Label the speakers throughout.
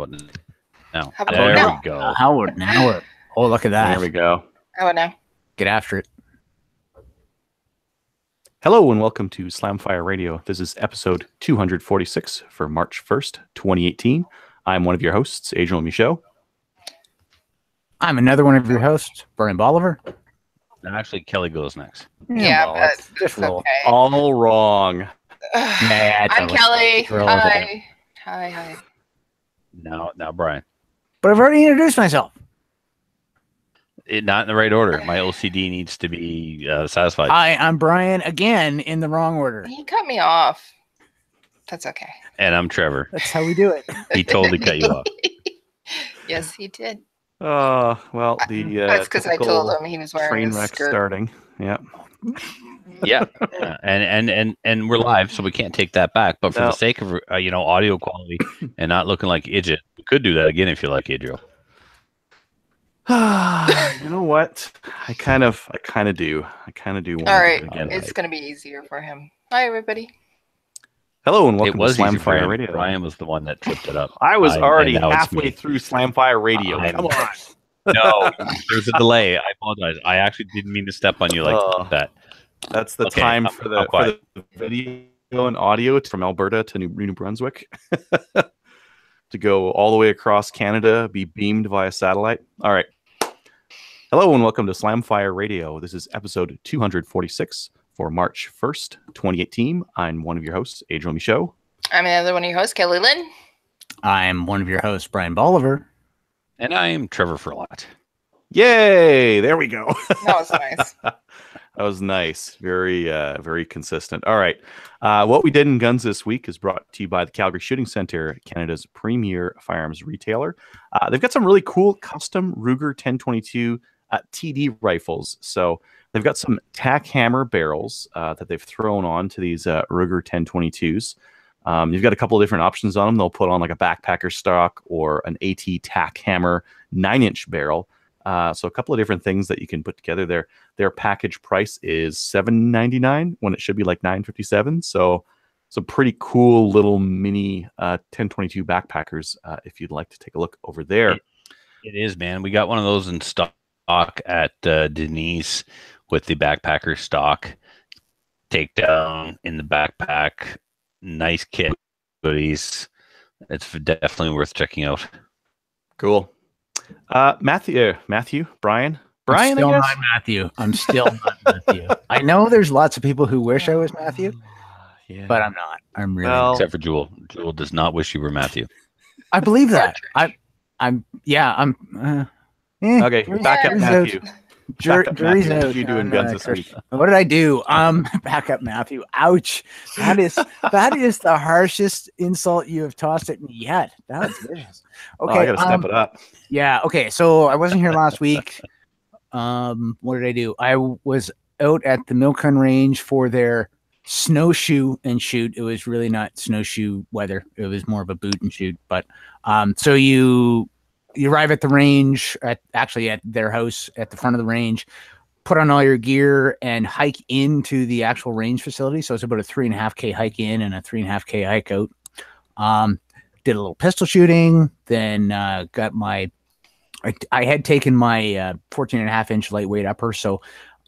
Speaker 1: Now,
Speaker 2: How about
Speaker 1: there
Speaker 2: now?
Speaker 1: we go.
Speaker 3: Howard, now. Oh, look at that.
Speaker 4: There we go.
Speaker 2: How about now?
Speaker 3: Get after it.
Speaker 4: Hello and welcome to Slamfire Radio. This is episode 246 for March 1st, 2018. I'm one of your hosts, Adrian Michaud.
Speaker 3: I'm another one of your hosts, Brian Bolivar.
Speaker 1: And actually, Kelly goes next.
Speaker 2: Yeah,
Speaker 3: well,
Speaker 2: but
Speaker 3: it's just roll.
Speaker 2: okay.
Speaker 4: All wrong.
Speaker 2: I'm Kelly. Hi.
Speaker 1: Now, Brian.
Speaker 3: But I've already introduced myself.
Speaker 1: Not in the right order. My OCD needs to be satisfied.
Speaker 3: Hi, I'm Brian, again, in the wrong order.
Speaker 2: He cut me off. That's okay.
Speaker 1: And I'm Trevor.
Speaker 3: That's how we do it.
Speaker 1: He totally cut you off.
Speaker 2: Yes, he did.
Speaker 4: Well,
Speaker 2: That's because I told him he was wearing
Speaker 4: train
Speaker 2: a
Speaker 4: wreck
Speaker 2: skirt.
Speaker 4: starting. Yeah.
Speaker 1: Yeah. And we're live, so we can't take that back. But for the sake of audio quality and not looking like idiot, we could do that again if you like, Adriel.
Speaker 4: You know what? I kind of do. I kind of do want
Speaker 2: All
Speaker 4: to
Speaker 2: right,
Speaker 4: do it again.
Speaker 2: it's going to be easier for him. Hi, everybody.
Speaker 4: Hello and welcome
Speaker 1: It was
Speaker 4: to
Speaker 1: easy for
Speaker 4: Slamfire
Speaker 1: him.
Speaker 4: Radio.
Speaker 1: Brian was the one that tripped it up.
Speaker 4: I was already
Speaker 1: and now it's
Speaker 4: halfway
Speaker 1: me.
Speaker 4: through Slamfire Radio.
Speaker 1: I
Speaker 4: Come on.
Speaker 1: No, there's a delay. I apologize. I actually didn't mean to step on you like that.
Speaker 4: That's the
Speaker 1: Okay,
Speaker 4: time
Speaker 1: I'm
Speaker 4: for the
Speaker 1: quiet.
Speaker 4: video and audio from Alberta to New Brunswick to go all the way across Canada, be beamed via satellite. All right. Hello and welcome to Slamfire Radio. This is episode 246 for March 1st, 2018. I'm one of your hosts, Adrian Michaud.
Speaker 2: I'm another one of your hosts, Kelly Lynn.
Speaker 3: I'm one of your hosts, Brian Bolivar.
Speaker 1: And I'm Trevor Furlot.
Speaker 4: Yay! There we go.
Speaker 2: That was nice.
Speaker 4: That was nice. Very, very consistent. All right. What we did in guns this week is brought to you by the Calgary Shooting Centre, Canada's premier firearms retailer. They've got some really cool custom Ruger 1022 TD rifles. So they've got some tack hammer barrels that they've thrown on to these Ruger 1022s. You've got a couple of different options on them. They'll put on like a backpacker stock or an AT tack hammer 9-inch barrel. So a couple of different things that you can put together there. Their package price is $7.99 when it should be like $9.57. So some pretty cool little mini 1022 backpackers if you'd like to take a look over there.
Speaker 1: It is, man. We got one of those in stock at Denise with the backpacker stock takedown in the backpack. Nice kit goodies. It's definitely worth checking out.
Speaker 4: Cool. Matthew, Brian,
Speaker 3: I'm still
Speaker 4: I guess?
Speaker 3: not Matthew. I'm still not Matthew. I know there's lots of people who wish I was Matthew,
Speaker 4: Yeah.
Speaker 3: but I'm not. I'm really
Speaker 4: Well,
Speaker 1: Except for Jewel. Jewel does not wish you were Matthew.
Speaker 3: I believe that.
Speaker 4: Okay, back up,
Speaker 3: jury's
Speaker 4: Matthew.
Speaker 3: out.
Speaker 4: Back up,
Speaker 3: Jury's
Speaker 4: Matthew. What
Speaker 3: out
Speaker 4: did you do in
Speaker 3: on,
Speaker 4: guns this
Speaker 3: Chris.
Speaker 4: week?
Speaker 3: What did I do? Back up, Matthew. Ouch. That is the harshest insult you have tossed at me yet. That was vicious. Okay,
Speaker 4: I got to step it up.
Speaker 3: Yeah. Okay. So I wasn't here last week. What did I do? I was out at the Milcon Range for their snowshoe and shoot. It was really not snowshoe weather. It was more of a boot and shoot. But so you arrive at the range at their house at the front of the range, put on all your gear and hike into the actual range facility. So it's about a 3.5K hike in and a 3.5K hike out. Did a little pistol shooting, then got I had taken my 14.5-inch lightweight upper, so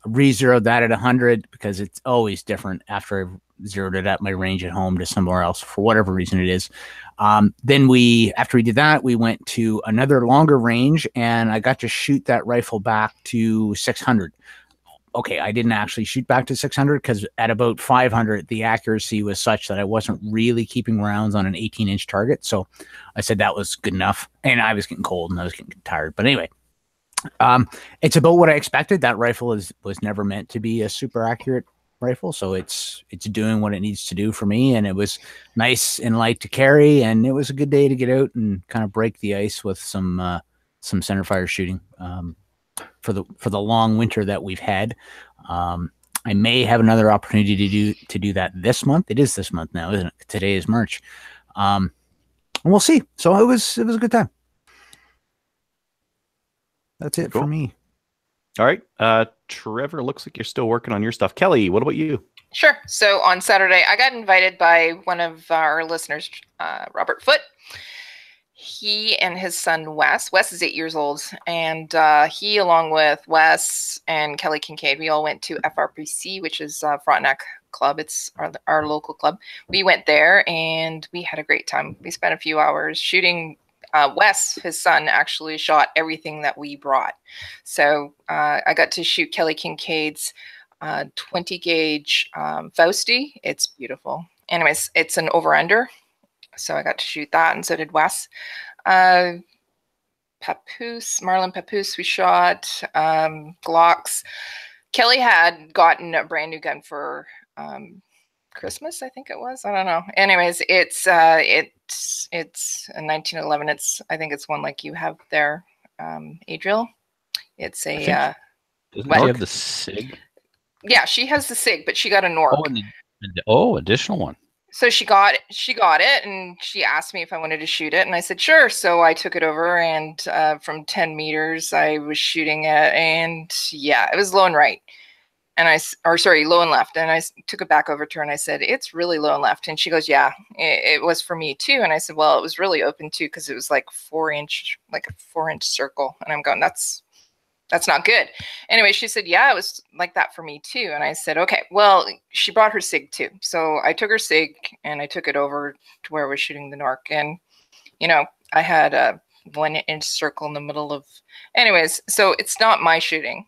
Speaker 3: re-zeroed that at 100 because it's always different after I've zeroed it at my range at home to somewhere else for whatever reason it is. Then after we did that, we went to another longer range and I got to shoot that rifle back to 600. Okay, I didn't actually shoot back to 600 because at about 500, the accuracy was such that I wasn't really keeping rounds on an 18-inch target. So I said that was good enough. And I was getting cold and I was getting tired. But anyway, it's about what I expected. That rifle was never meant to be a super accurate rifle. So it's doing what it needs to do for me. And it was nice and light to carry. And it was a good day to get out and kind of break the ice with some centerfire shooting. For the long winter that we've had. I may have another opportunity to do that this month. It is this month now, isn't it? Today is March. And we'll see. So it was a good time. That's it for me.
Speaker 4: All right. Trevor, looks like you're still working on your stuff. Kelly, what about you?
Speaker 2: Sure. So on Saturday, I got invited by one of our listeners, Robert Foote. he and his son Wes is 8 years old, and he, along with Wes and Kelly Kincaid, we all went to FRPC, which is Frontenac Club. It's our local club. We went there and we had a great time. We spent a few hours shooting. Wes, his son, actually shot everything that we brought. So I got to shoot Kelly Kincaid's 20 gauge Fausti. It's beautiful. Anyways, it's an over-under. So I got to shoot that, and so did Wes. Papoose, Marlin Papoose, we shot. Glocks. Kelly had gotten a brand new gun for Christmas, I think it was. I don't know. Anyways, it's a 1911. I think it's one like you have there, Adriel. It's a
Speaker 1: doesn't she have the SIG?
Speaker 2: Yeah, she has the SIG, but she got a Nork.
Speaker 1: Additional one.
Speaker 2: So she got it, and she asked me if I wanted to shoot it, and I said sure. So I took it over, and from 10 meters, I was shooting it, and yeah, it was low and right, and low and left, and I took it back over to her, and I said it's really low and left, and she goes, yeah, it was for me too, and I said, well, it was really open too, because it was like a 4-inch circle, and I'm going, that's not good. Anyway, she said, yeah, it was like that for me too. And I said, okay, well, she brought her SIG too. So I took her SIG and I took it over to where I was shooting the Nork. And, I had a 1-inch circle in the middle of, anyways, so it's not my shooting.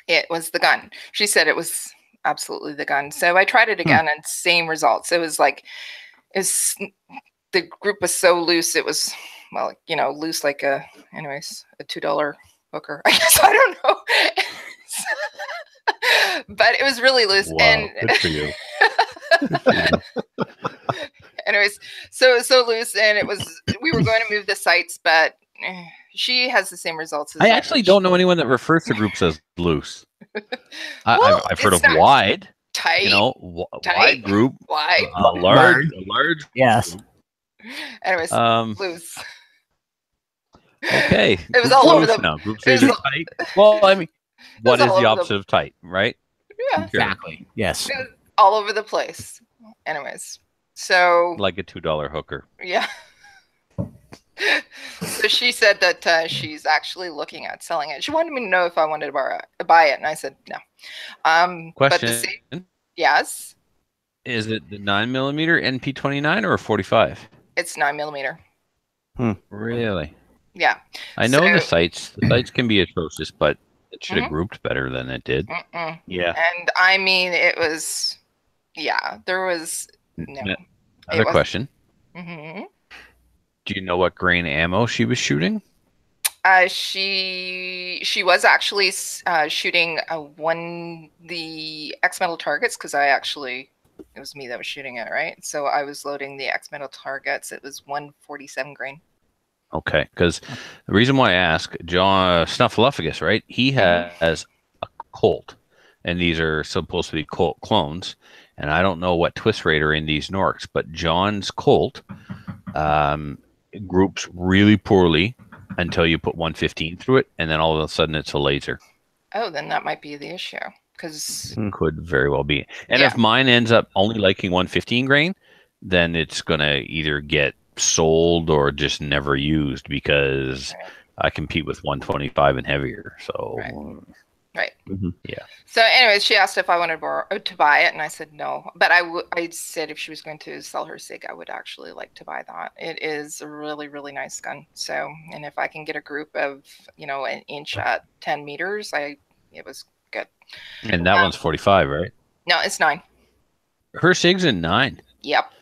Speaker 2: It was the gun. She said it was absolutely the gun. So I tried it again and same results. It was the group was so loose. It was, well, loose like a $2 hooker. I guess, I don't know. But it was really loose.
Speaker 1: Wow,
Speaker 2: and
Speaker 1: good for you.
Speaker 2: Anyways, so loose, and we were going to move the sights, but she has the same results as
Speaker 1: I actually don't know anyone that refers to groups as loose. I've heard of wide,
Speaker 2: tight,
Speaker 1: wide group,
Speaker 2: wide,
Speaker 1: large,
Speaker 3: yes.
Speaker 1: Group.
Speaker 2: Anyways, loose.
Speaker 1: Okay.
Speaker 2: It was all over the.
Speaker 1: No, groups are tight. Well, I mean, what is the opposite of tight, right?
Speaker 2: Yeah,
Speaker 3: exactly. Yes.
Speaker 2: It was all over the place. Anyways, so
Speaker 1: like a $2 hooker.
Speaker 2: Yeah. So she said that she's actually looking at selling it. She wanted me to know if I wanted to buy it, and I said no.
Speaker 1: Question.
Speaker 2: But yes.
Speaker 1: Is it the 9mm NP29 or a 45?
Speaker 2: It's 9mm.
Speaker 1: Really?
Speaker 2: Yeah.
Speaker 1: I know the sights. The sights can be atrocious, but it should have grouped better than it did.
Speaker 4: Yeah.
Speaker 2: And I mean, it was, yeah, there was no.
Speaker 1: Another question.
Speaker 2: Mm-hmm.
Speaker 1: Do you know what grain ammo she was shooting?
Speaker 2: She was actually shooting the X metal targets, because it was me that was shooting it, right? So I was loading the X metal targets. It was 147 grain.
Speaker 1: Okay, because the reason why I ask, John Snuffleupagus, right? He has a Colt, and these are supposed to be Colt clones, and I don't know what twist rate are in these Norks, but John's Colt groups really poorly until you put 115 through it, and then all of a sudden it's a laser.
Speaker 2: Oh, then that might be the issue, because
Speaker 1: could very well be. And if mine ends up only liking 115 grain, then it's gonna either get sold or just never used, because I compete with 125 and heavier. So
Speaker 2: right.
Speaker 1: Yeah.
Speaker 2: So anyways, she asked if I wanted to buy it, and I said no. But I said if she was going to sell her SIG, I would actually like to buy that. It is a really, really nice gun. So, and if I can get a group of, an inch at 10 meters, it was good.
Speaker 1: And that one's 45, right?
Speaker 2: No, it's 9.
Speaker 1: Her SIG's in 9.
Speaker 2: Yep.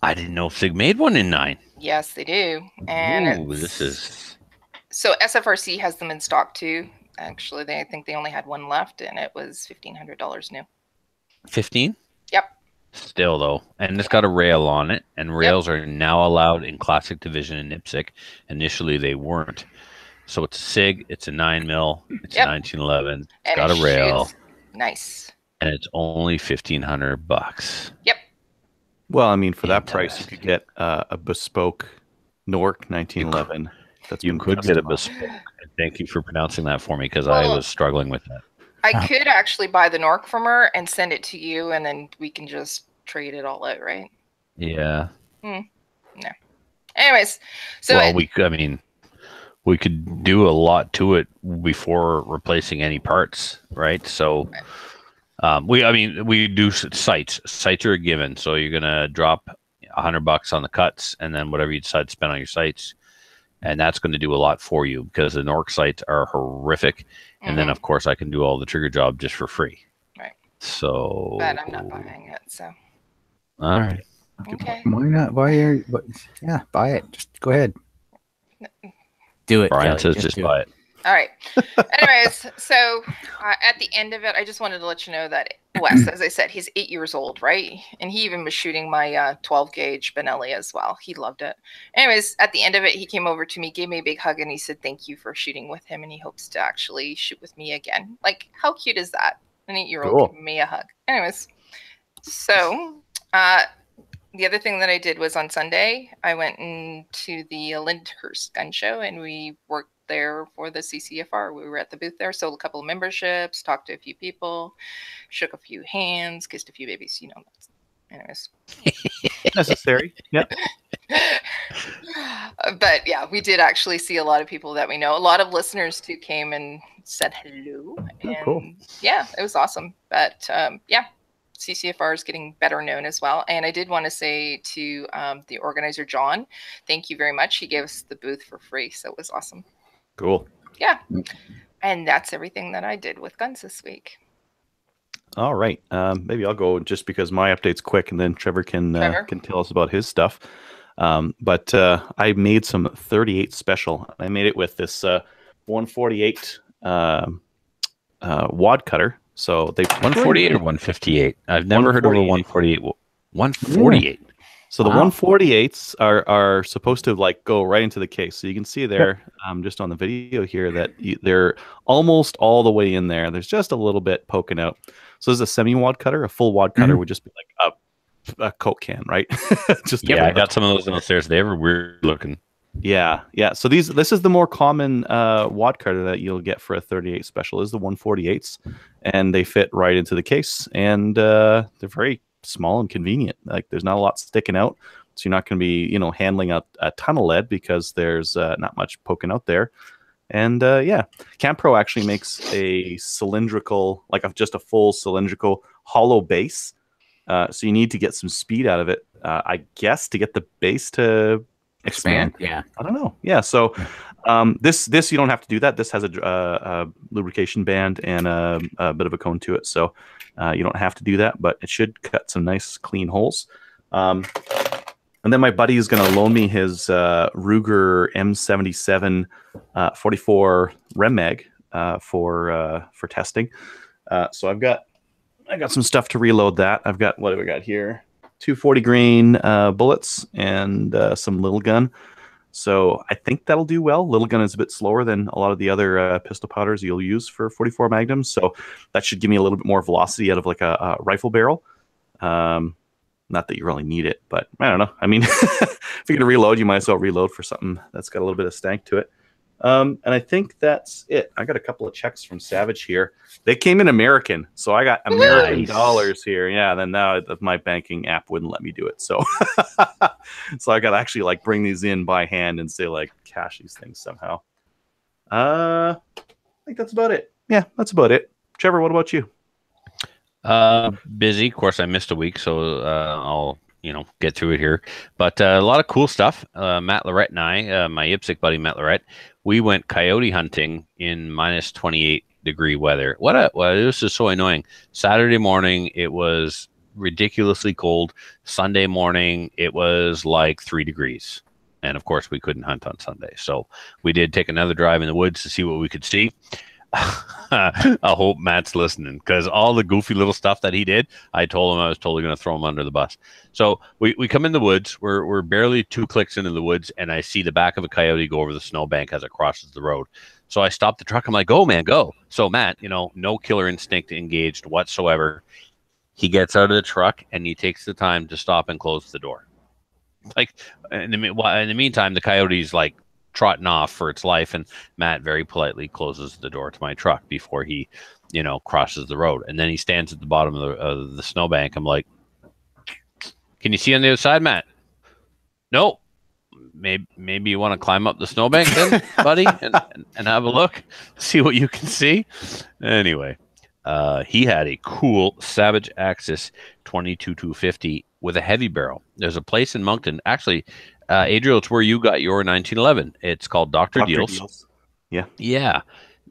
Speaker 1: I didn't know SIG made one in 9.
Speaker 2: Yes, they do. And
Speaker 1: this is...
Speaker 2: So SFRC has them in stock too. Actually, I think they only had one left, and it was $1,500 new.
Speaker 1: 15?
Speaker 2: Yep.
Speaker 1: Still, though. And it's got a rail on it, and rails are now allowed in Classic Division and NIPSC. Initially, they weren't. So it's a SIG, it's a 9mm, it's a 1911, it's got a rail.
Speaker 2: Nice.
Speaker 1: And it's only $1,500.
Speaker 2: Yep.
Speaker 4: Well, I mean, for that price, you could get a bespoke Nork 1911.
Speaker 1: You could get a bespoke. Thank you for pronouncing that for me, because I was struggling with that.
Speaker 2: I could actually buy the Nork from her and send it to you, and then we can just trade it all out, right?
Speaker 1: Yeah.
Speaker 2: No. Anyways, so
Speaker 1: well, we could do a lot to it before replacing any parts, right? So, we do sights. Sights are a given. So you're gonna drop $100 on the cuts, and then whatever you decide to spend on your sights, and that's going to do a lot for you because the Nork sights are horrific. And then, of course, I can do all the trigger job just for free.
Speaker 2: Right.
Speaker 1: So,
Speaker 2: but I'm not buying it. So,
Speaker 1: all right.
Speaker 2: okay.
Speaker 3: Why not? Yeah, buy it. Just go ahead. Do it.
Speaker 1: Brian
Speaker 3: Kelly.
Speaker 1: says just
Speaker 3: do
Speaker 1: buy it.
Speaker 2: All right. Anyways, so at the end of it, I just wanted to let you know that Wes, as I said, he's 8 years old, right? And he even was shooting my 12 gauge Benelli as well. He loved it. Anyways, at the end of it, he came over to me, gave me a big hug, and he said, thank you for shooting with him. And he hopes to actually shoot with me again. Like, how cute is that? An 8-year-old giving me a hug. Anyways, so the other thing that I did was on Sunday, I went into the Lyndhurst gun show and we worked there for the CCFR. We were at the booth there, sold a couple of memberships, talked to a few people, shook a few hands, kissed a few babies, anyways.
Speaker 4: Necessary. Yeah.
Speaker 2: But yeah, we did actually see a lot of people that we know. A lot of listeners too came and said hello. And
Speaker 4: cool.
Speaker 2: Yeah, it was awesome. But yeah. CCFR is getting better known as well. And I did want to say to the organizer, John, thank you very much. He gave us the booth for free. So it was awesome.
Speaker 4: Cool.
Speaker 2: Yeah. And that's everything that I did with guns this week.
Speaker 4: All right. Maybe I'll go just because my update's quick and then Trevor can tell us about his stuff. But I made some 38 special. I made it with this 148 wad cutter. So they
Speaker 1: 148 or 158. I've never heard of a 148. 148.
Speaker 4: Yeah. So the 148s are supposed to like go right into the case. So you can see there, just on the video here, that they're almost all the way in there. There's just a little bit poking out. So this is a semi-wad cutter. A full wad cutter would just be like a Coke can, right? Just
Speaker 1: I got some of those downstairs. They were weird looking.
Speaker 4: Yeah. So this is the more common wad cutter that you'll get for a 38 special is the 148s, and they fit right into the case, and they're very small and convenient. Like there's not a lot sticking out, so you're not going to be handling a ton of lead because there's not much poking out there. And CamPro actually makes a cylindrical, like just a full cylindrical hollow base. So you need to get some speed out of it, I guess, to get the base to expand.
Speaker 3: Yeah,
Speaker 4: I don't know. Yeah, so this you don't have to do that. This has a lubrication band and a bit of a cone to it, so you don't have to do that. But it should cut some nice clean holes. And then my buddy is going to loan me his Ruger M77 44 Rem Mag for testing. So I got some stuff to reload that. I've got, what have we got here? 240 grain bullets and some little gun. So I think that'll do well. Little gun is a bit slower than a lot of the other pistol powders you'll use for 44 Magnums. So that should give me a little bit more velocity out of like a rifle barrel. Not that you really need it, but I don't know. I mean, if you're going to reload, you might as well reload for something that's got a little bit of stank to it. And I think that's it. I got a couple of checks from Savage here. They came in American, so I got American dollars here. Yeah, then now my banking app wouldn't let me do it. So so I got to actually like bring these in by hand and say like cash these things somehow. I think that's about it. Yeah, that's about it. Trevor, what about you?
Speaker 1: Busy. Of course, I missed a week, so I'll get through it here. But a lot of cool stuff. Matt Lorette and I, my IPSC buddy Matt Lorette, we went coyote hunting in minus 28-degree weather. This is so annoying. Saturday morning it was ridiculously cold. Sunday morning it was like 3 degrees, and of course we couldn't hunt on Sunday. So we did take another drive in the woods to see what we could see. I hope Matt's listening, because all the goofy little stuff that he did, I told him I was totally going to throw him under the bus. So we come in the woods. We're barely 2 clicks into the woods, and I see the back of a coyote go over the snowbank as it crosses the road. So I stopped the truck. I'm like, go, man, go. So Matt, no killer instinct engaged whatsoever. He gets out of the truck, and he takes the time to stop and close the door. Like, in the meantime, the coyote's like trotting off for its life, and Matt very politely closes the door to my truck before he crosses the road. And then he stands at the bottom of the snowbank. I'm like, can you see on the other side, Matt? No. maybe you want to climb up the snowbank then, buddy, and have a look, see what you can see. Anyway, he had a cool Savage Axis 22-250 with a heavy barrel. There's a place in Moncton, actually, Adriel, it's where you got your 1911. It's called Dr. Deals. Yeah.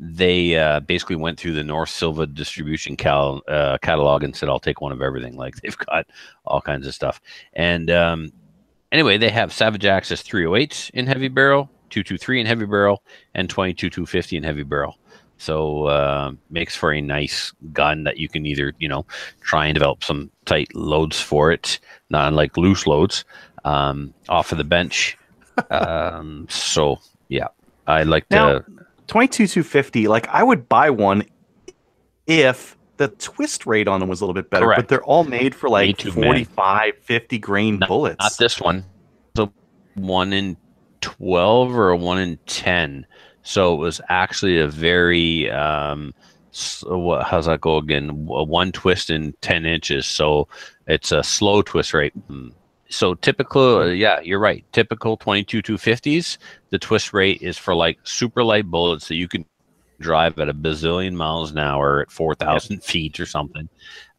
Speaker 1: They basically went through the North Silva distribution catalog and said, I'll take one of everything. Like, they've got all kinds of stuff. And anyway, they have Savage Axis 308s in heavy barrel, 223 in heavy barrel, and 22-250 in heavy barrel. So makes for a nice gun that you can either, try and develop some tight loads for it, not unlike loose loads, off of the bench. So, yeah, I like to...
Speaker 4: 22-250, like I would buy one if the twist rate on them was a little bit better.
Speaker 1: Correct.
Speaker 4: But they're all made for like 45, 50 grain bullets.
Speaker 1: Not this one. So 1 in 12 or a 1 in 10. So it was actually a very how's that go again? One twist in 10 inches. So it's a slow twist rate. So typical, yeah, you're right. Typical 22-250s, the twist rate is for like super light bullets that you can drive at a bazillion miles an hour at 4,000 feet or something.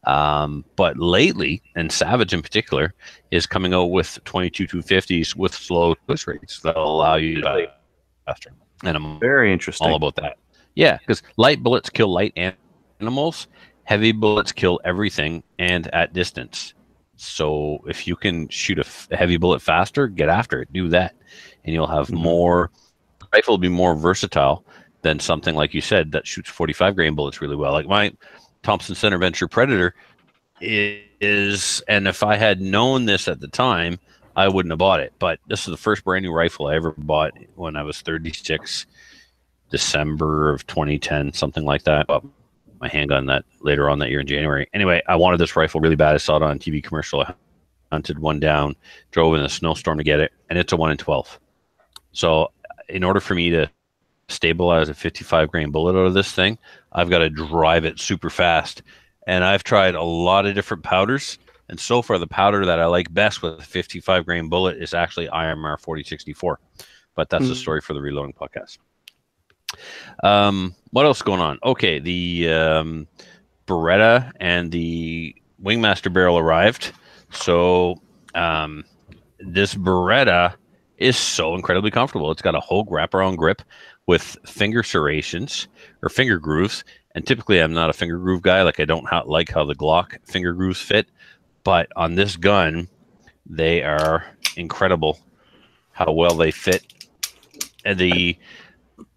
Speaker 1: But lately, and Savage in particular, is coming out with 22-250s with slow twist rates that'll allow you to play faster. And I'm
Speaker 4: very interesting.
Speaker 1: All about that. Yeah, because light bullets kill light animals, heavy bullets kill everything and at distance. So if you can shoot a heavy bullet faster, get after it. Do that, and you'll have more. The rifle will be more versatile than something like you said that shoots 45 grain bullets really well. Like my Thompson Center Venture Predator is, and if I had known this at the time, I wouldn't have bought it. But this is the first brand new rifle I ever bought when I was 36, December of 2010, something like that. But my handgun that later on that year in January. Anyway, I wanted this rifle really bad. I saw it on a TV commercial. I hunted one down, drove in a snowstorm to get it, and it's a 1 in 12. So in order for me to stabilize a 55 grain bullet out of this thing, I've got to drive it super fast. And I've tried a lot of different powders, and so far the powder that I like best with a 55 grain bullet is actually IMR 4064. But that's a story for the Reloading podcast. What else going on? Okay, the Beretta and the Wingmaster barrel arrived. So this Beretta is so incredibly comfortable. It's got a Hogue wraparound grip with finger serrations or finger grooves. And typically I'm not a finger groove guy. Like I don't like how the Glock finger grooves fit. But on this gun, they are incredible how well they fit. And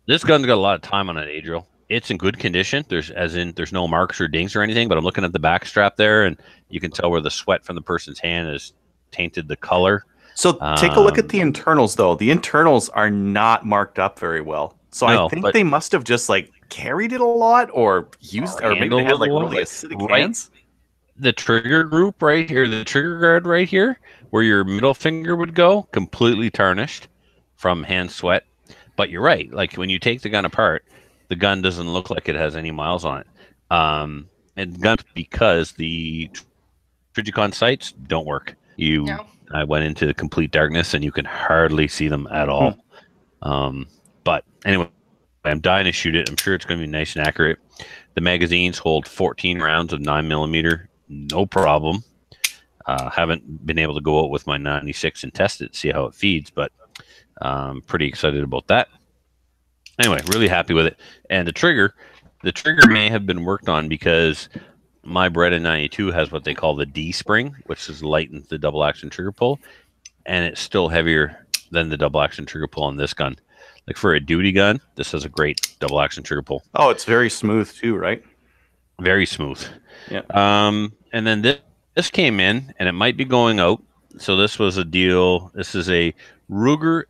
Speaker 1: this gun's got a lot of time on it, Adriel. It's in good condition. There's no marks or dings or anything, but I'm looking at the back strap there, and you can tell where the sweat from the person's hand has tainted the color.
Speaker 4: So take a look at the internals, though. The internals are not marked up very well. So I think they must have just like carried it a lot, or used, or maybe they had like really acidic hands.
Speaker 1: The trigger group right here, the trigger guard right here, where your middle finger would go, completely tarnished from hand sweat. But you're right. Like when you take the gun apart, the gun doesn't look like it has any miles on it. And guns, because the Trigicon sights don't work. I went into complete darkness and you can hardly see them at all. But anyway, I'm dying to shoot it. I'm sure it's going to be nice and accurate. The magazines hold 14 rounds of 9mm, no problem. Haven't been able to go out with my 96 and test it, see how it feeds, but pretty excited about that. Anyway, really happy with it. And the trigger may have been worked on because my Beretta 92 has what they call the D spring, which is lightens the double action trigger pull, and it's still heavier than the double action trigger pull on this gun. Like for a duty gun, this has a great double action trigger pull.
Speaker 4: Oh, it's very smooth too, right?
Speaker 1: Very smooth.
Speaker 4: Yeah.
Speaker 1: And then this came in, and it might be going out. So this was a deal. This is a Ruger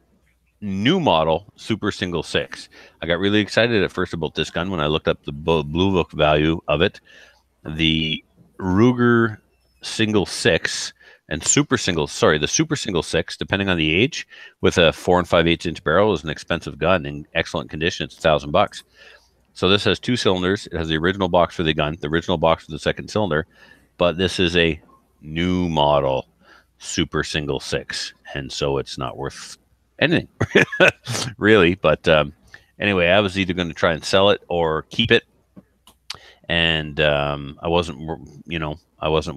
Speaker 1: new model Super Single 6. I got really excited at first about this gun when I looked up the blue book value of it. The Ruger Single 6 and the Super Single 6, depending on the age, with a 4 5/8 inch barrel, is an expensive gun in excellent condition. It's $1,000. So this has 2 cylinders. It has the original box for the gun, the original box for the second cylinder, but this is a new model Super Single 6, and so it's not worth anything, really. But anyway, I was either going to try and sell it or keep it, and I wasn't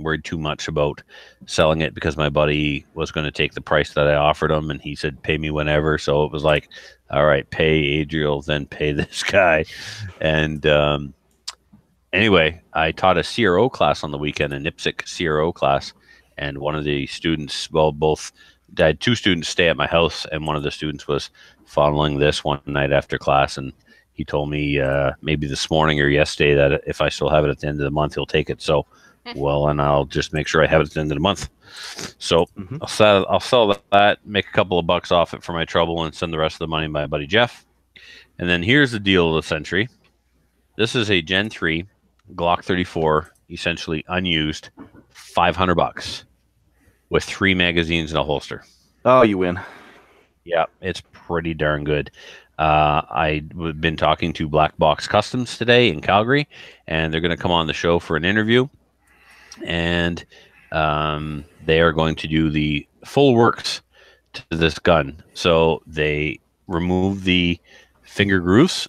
Speaker 1: worried too much about selling it because my buddy was going to take the price that I offered him, and he said pay me whenever. So it was like, all right, pay Adriel, then pay this guy, and anyway, I taught a CRO class on the weekend, an IPSC CRO class, and one of the students, I had two students stay at my house, and one of the students was following this one night after class, and he told me maybe this morning or yesterday that if I still have it at the end of the month, he'll take it. So, well, and I'll just make sure I have it at the end of the month. So I'll sell that, make a couple of bucks off it for my trouble, and send the rest of the money to my buddy Jeff. And then here's the deal of the century. This is a Gen 3 Glock 34, essentially unused, $500 with 3 magazines and a holster.
Speaker 4: Oh, you win.
Speaker 1: Yeah, it's pretty darn good. I've been talking to Black Box Customs today in Calgary, and they're going to come on the show for an interview. And they are going to do the full works to this gun. So they remove the finger grooves,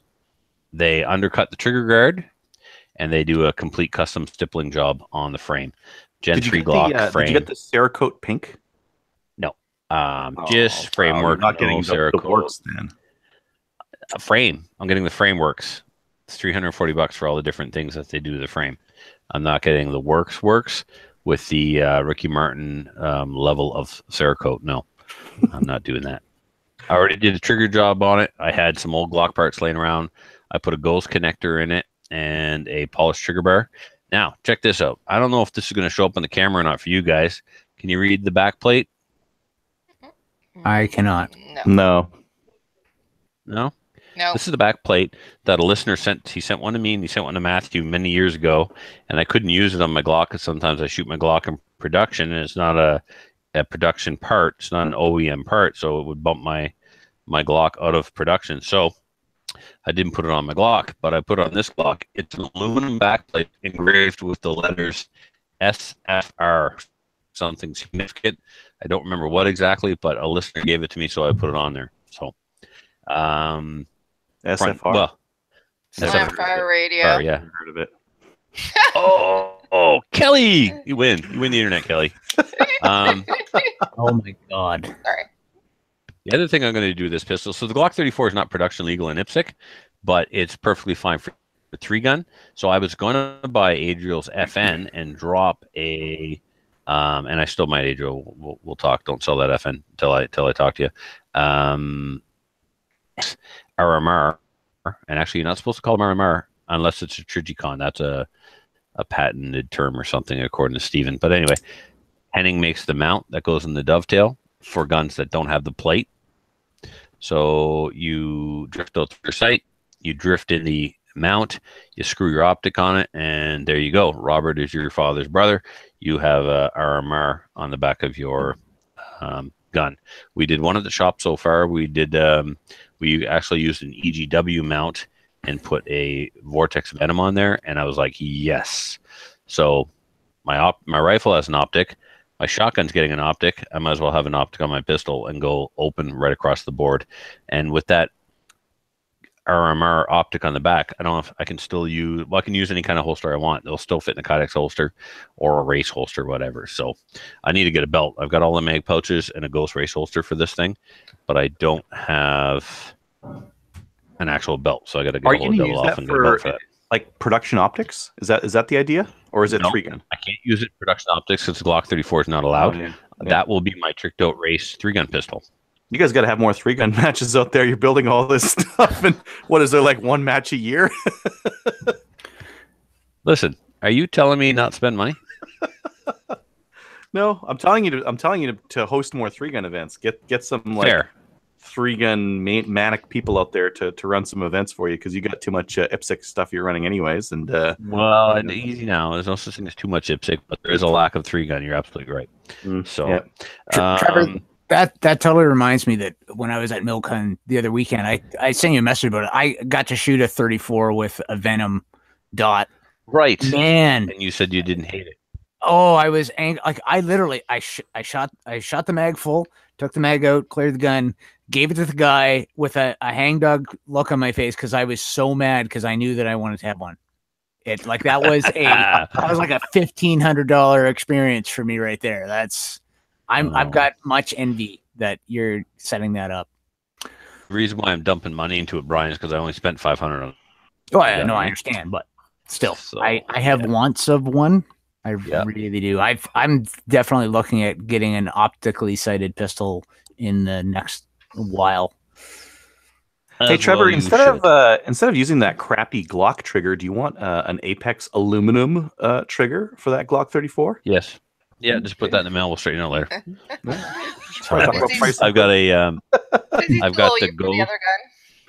Speaker 1: they undercut the trigger guard, and they do a complete custom stippling job on the frame. Gen 3 Glock frame.
Speaker 4: Did you get the Cerakote pink?
Speaker 1: No. Just framework.
Speaker 4: Not getting the works then.
Speaker 1: A frame. I'm getting the frameworks. It's $340 for all the different things that they do to the frame. I'm not getting the works with the Ricky Martin level of Cerakote. No, I'm not doing that. I already did a trigger job on it. I had some old Glock parts laying around. I put a ghost connector in it and a polished trigger bar. Now, check this out. I don't know if this is going to show up on the camera or not for you guys. Can you read the back plate?
Speaker 3: I cannot.
Speaker 4: No.
Speaker 2: No.
Speaker 1: This is the back plate that a listener sent. He sent one to me and he sent one to Matthew many years ago, and I couldn't use it on my Glock because sometimes I shoot my Glock in production, and it's not a production part. It's not an OEM part, so it would bump my Glock out of production. So I didn't put it on my Glock, but I put it on this Glock. It's an aluminum backplate engraved with the letters SFR, something significant. I don't remember what exactly, but a listener gave it to me, so I put it on there. So,
Speaker 4: SFR.
Speaker 2: SFR radio.
Speaker 1: Yeah,
Speaker 4: heard of it.
Speaker 1: Oh, Kelly, you win. You win the internet, Kelly.
Speaker 3: Oh my God.
Speaker 2: Sorry.
Speaker 1: The other thing I'm going to do with this pistol, so the Glock 34 is not production legal in IPSC, but it's perfectly fine for 3-gun. So I was going to buy Adriel's FN and drop a, and I still might, Adriel, we'll talk. Don't sell that FN until I talk to you. RMR, and actually you're not supposed to call them RMR unless it's a Trigicon. That's a patented term or something according to Steven. But anyway, Henning makes the mount that goes in the dovetail for guns that don't have the plate. So you drift out to your sight, you drift in the mount, you screw your optic on it, and there you go. Robert is your father's brother. You have a RMR on the back of your gun. We did one at the shop so far. We did we actually used an EGW mount and put a Vortex Venom on there, and I was like, yes. So my rifle has an optic. My shotgun's getting an optic. I might as well have an optic on my pistol and go open right across the board. And with that RMR optic on the back, I don't know if I can still use, well, I can use any kind of holster I want. They'll still fit in a Kydex holster or a race holster, whatever. So I need to get a belt. I've got all the mag pouches and a Ghost race holster for this thing, but I don't have an actual belt. So I got to get a whole double off and get a belt for that.
Speaker 4: Like production optics? Is that the idea? Or is it 3-gun?
Speaker 1: I can't use it in production optics because the Glock 34 is not allowed.
Speaker 4: Oh, yeah.
Speaker 1: That will be my tricked out race 3-gun pistol.
Speaker 4: You guys got to have more 3-gun matches out there. You're building all this stuff. And what is there, like one match a year?
Speaker 1: Listen, are you telling me not spend money?
Speaker 4: No, I'm telling you to host more 3-gun events. Get some like
Speaker 1: Fair.
Speaker 4: 3-gun manic people out there to run some events for you because you got too much IPSC stuff you're running anyways. And
Speaker 1: well, easy now. There's no such thing as too much IPSC, but there is a lack of 3-gun. You're absolutely right. So,
Speaker 3: yeah. Trevor, that totally reminds me that when I was at Milcon the other weekend, I sent you a message about it. I got to shoot a 34 with a Venom dot.
Speaker 1: Right,
Speaker 3: man.
Speaker 1: And you said you didn't hate it.
Speaker 3: Oh, I was angry. Like I literally, I shot the mag full, took the mag out, cleared the gun, gave it to the guy with a hangdog look on my face because I was so mad because I knew that I wanted to have one. It like that was like a $1,500 experience for me right there. I've got much envy that you're setting that up.
Speaker 1: The reason why I'm dumping money into it, Brian, is because I only spent $500 on.
Speaker 3: Oh, yeah, no, I understand, but still,
Speaker 1: So,
Speaker 3: I have wants of one. I really do. I'm definitely looking at getting an optically sighted pistol in the next while.
Speaker 4: Hey Trevor, instead of using that crappy Glock trigger, do you want an Apex aluminum trigger for that Glock 34?
Speaker 1: Yes. Yeah, just put that in the mail. We'll straighten it later.
Speaker 2: Does
Speaker 1: I've got a.
Speaker 2: he
Speaker 1: I've
Speaker 2: pull
Speaker 1: got
Speaker 2: you
Speaker 1: the
Speaker 2: for the
Speaker 1: go.
Speaker 2: other gun?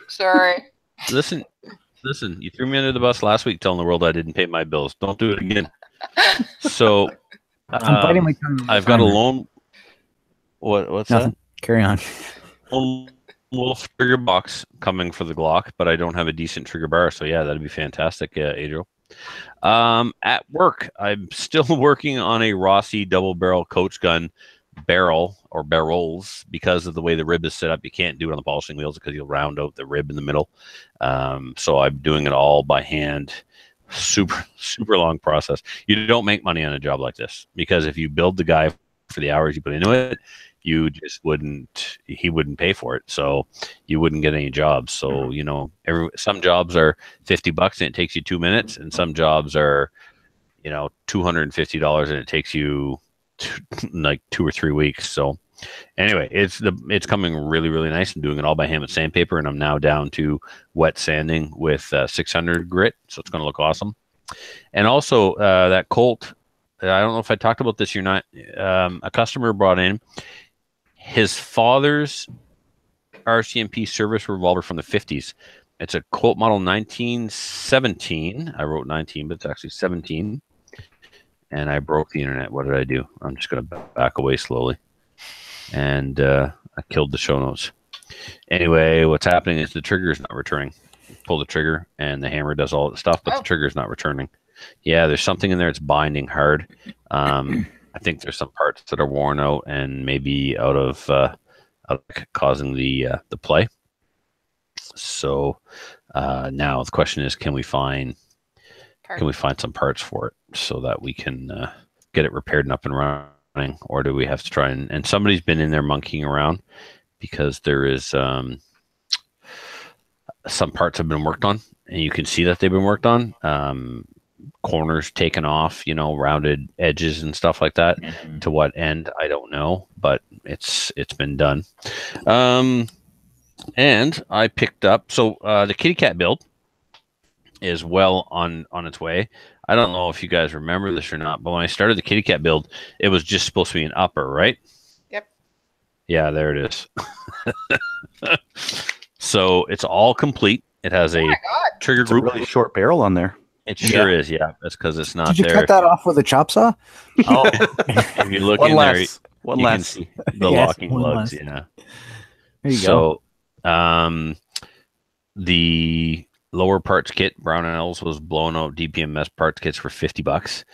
Speaker 2: Sorry.
Speaker 1: Listen. You threw me under the bus last week, telling the world I didn't pay my bills. Don't do it again. So,
Speaker 3: I'm biting my tongue.
Speaker 1: I've got a lone. What's
Speaker 3: Nothing.
Speaker 1: that?
Speaker 3: Carry on.
Speaker 1: Lone wolf trigger box coming for the Glock, but I don't have a decent trigger bar. So yeah, that'd be fantastic, Adriel. At work, I'm still working on a Rossi double barrel coach gun barrel or barrels because of the way the rib is set up. You can't do it on the polishing wheels because you'll round out the rib in the middle. So I'm doing it all by hand. Super long process. You don't make money on a job like this because if you build the guy for the hours you put into it, he wouldn't pay for it. So you wouldn't get any jobs. So, some jobs are $50 and it takes you 2 minutes, and some jobs are, $250 and it takes you like 2 or 3 weeks. So anyway, it's coming really, really nice. I'm doing it all by hand with sandpaper, and I'm now down to wet sanding with 600 grit. So it's going to look awesome. And also that Colt, I don't know if I talked about this or not. A customer brought in his father's RCMP service revolver from the 50s. It's a Colt model 1917. I wrote 19, but it's actually 17. And I broke the internet. What did I do? I'm just going to back away slowly. And I killed the show notes. Anyway, what's happening is the trigger is not returning. Pull the trigger, and the hammer does all the stuff, but the trigger is not returning. Yeah, there's something in there. It's binding hard. I think there's some parts that are worn out and maybe out of causing the play. So now the question is, can we find some parts for it so that we can get it repaired and up and running, or do we have to try and somebody's been in there monkeying around because there is some parts have been worked on, and you can see that they've been worked on. Corners taken off, rounded edges and stuff like that. Mm-hmm. To what end, I don't know, but it's been done. And I picked up the kitty cat build is well on its way. I don't know if you guys remember this or not, but when I started the kitty cat build, it was just supposed to be an upper, right?
Speaker 2: Yep.
Speaker 1: Yeah, there it is. So it's all complete. It has a trigger group.
Speaker 4: A really short barrel on there.
Speaker 1: It sure is, yeah. That's because it's not there.
Speaker 3: Did you cut that off with a chop saw?
Speaker 1: Oh, if you look in there, you can see the locking lugs. Yeah.
Speaker 3: There you go.
Speaker 1: So, the lower parts kit, Brown & Ellis, was blowing out DPMS parts kits for $50.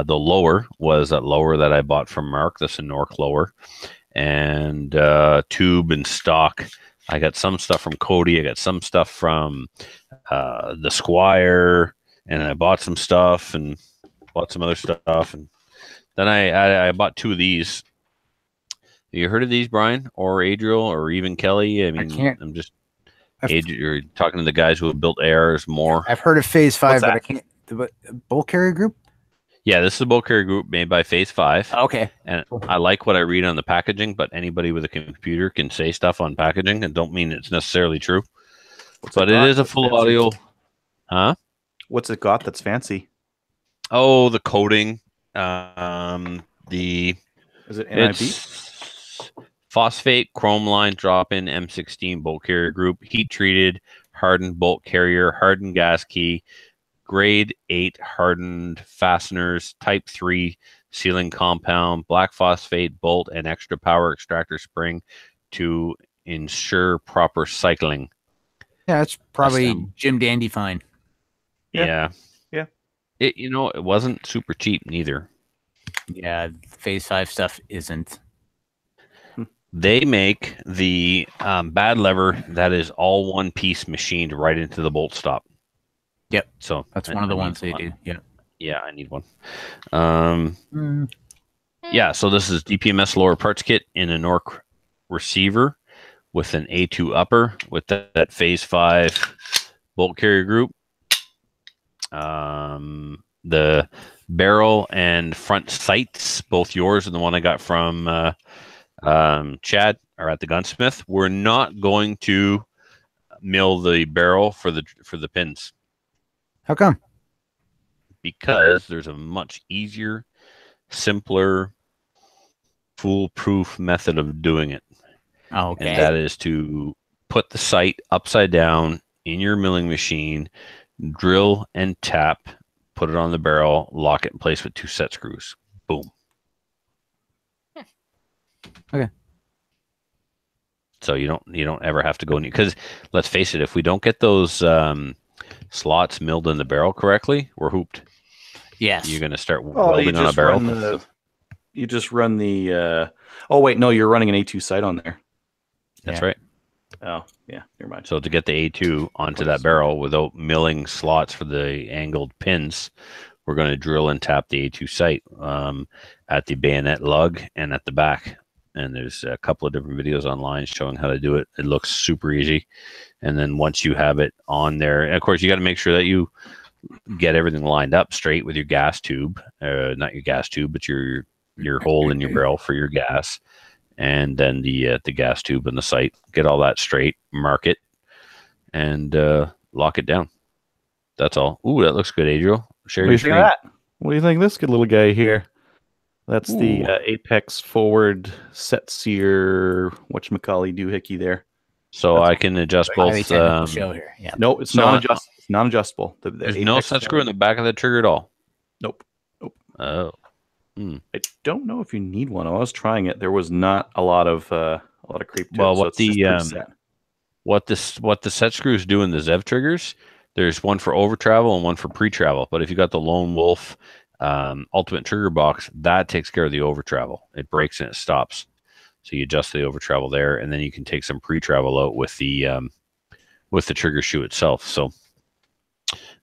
Speaker 1: The lower was that lower that I bought from Mark, the Sonork lower, and tube and stock. I got some stuff from Cody. I got some stuff from the Squire. And I bought some stuff and bought some other stuff. And then I bought 2 of these. Have you heard of these, Brian, or Adriel, or even Kelly? I mean, I'm just... You're talking to the guys who have built ARs more.
Speaker 3: I've heard of Phase 5, but I can't... The Bolt Carrier Group?
Speaker 1: Yeah, this is a Bolt Carrier Group made by Phase 5.
Speaker 3: Okay.
Speaker 1: And I like what I read on the packaging, but anybody with a computer can say stuff on packaging and don't mean it's necessarily true. But it is a full audio... Huh?
Speaker 4: What's it got that's fancy?
Speaker 1: Oh, the coating. Is
Speaker 4: it NIB?
Speaker 1: Phosphate chrome line drop-in M16 bolt carrier group, heat treated, hardened bolt carrier, hardened gas key, grade 8 hardened fasteners, type 3 sealing compound, black phosphate bolt, and extra power extractor spring to ensure proper cycling.
Speaker 3: Yeah, that's probably Jim Dandy fine.
Speaker 1: Yeah. It wasn't super cheap neither.
Speaker 3: Yeah, Phase 5 stuff isn't.
Speaker 1: They make the bad lever that is all one piece machined right into the bolt stop.
Speaker 3: Yep.
Speaker 1: So
Speaker 3: That's one of the ones they do. Yeah.
Speaker 1: Yeah, I need one.
Speaker 3: Mm.
Speaker 1: Yeah, so this is DPMS lower parts kit in a NORC receiver with an A2 upper with that phase 5 bolt carrier group. The barrel and front sights, both yours and the one I got from Chad, are at the gunsmith. We're not going to mill the barrel for the pins.
Speaker 3: How come?
Speaker 1: Because there's a much easier, simpler, foolproof method of doing it.
Speaker 3: Okay.
Speaker 1: And that is to put the sight upside down in your milling machine, drill and tap, put it on the barrel, lock it in place with 2 set screws. Boom.
Speaker 3: Okay.
Speaker 1: So you don't ever have to go, because let's face it, if we don't get those slots milled in the barrel correctly, we're hooped.
Speaker 3: Yes.
Speaker 1: You're going to start welding on a barrel.
Speaker 4: You just run the. Oh wait, no, you're running an A2 sight on there.
Speaker 1: That's right.
Speaker 4: Oh yeah, never mind.
Speaker 1: So to get the A2 onto that barrel without milling slots for the angled pins, we're going to drill and tap the A2 sight at the bayonet lug and at the back. And there's a couple of different videos online showing how to do it. It looks super easy. And then once you have it on there, and of course, you got to make sure that you get everything lined up straight with your gas tube, not your gas tube, but your hole in your barrel for your gas, and then the gas tube and the sight. Get all that straight, mark it, and lock it down. That's all. Ooh, that looks good, Adriel. Share your screen.
Speaker 4: What do you think of this good little guy here? That's the Apex forward set sear whatchamacallit doohickey there.
Speaker 1: So I can adjust both.
Speaker 3: Show here. Yeah.
Speaker 4: No, it's non-adjustable.
Speaker 1: There's no set screw in the back of the trigger at all.
Speaker 4: Nope.
Speaker 1: Oh.
Speaker 4: I don't know if you need one. I was trying it. There was not a lot of creep to
Speaker 1: well,
Speaker 4: it.
Speaker 1: What the set screws do in the ZEV triggers, there's one for over travel and one for pre-travel. But if you got the Lone Wolf ultimate trigger box, that takes care of the over travel. It breaks and it stops. So you adjust the over travel there, and then you can take some pre-travel out with the trigger shoe itself. So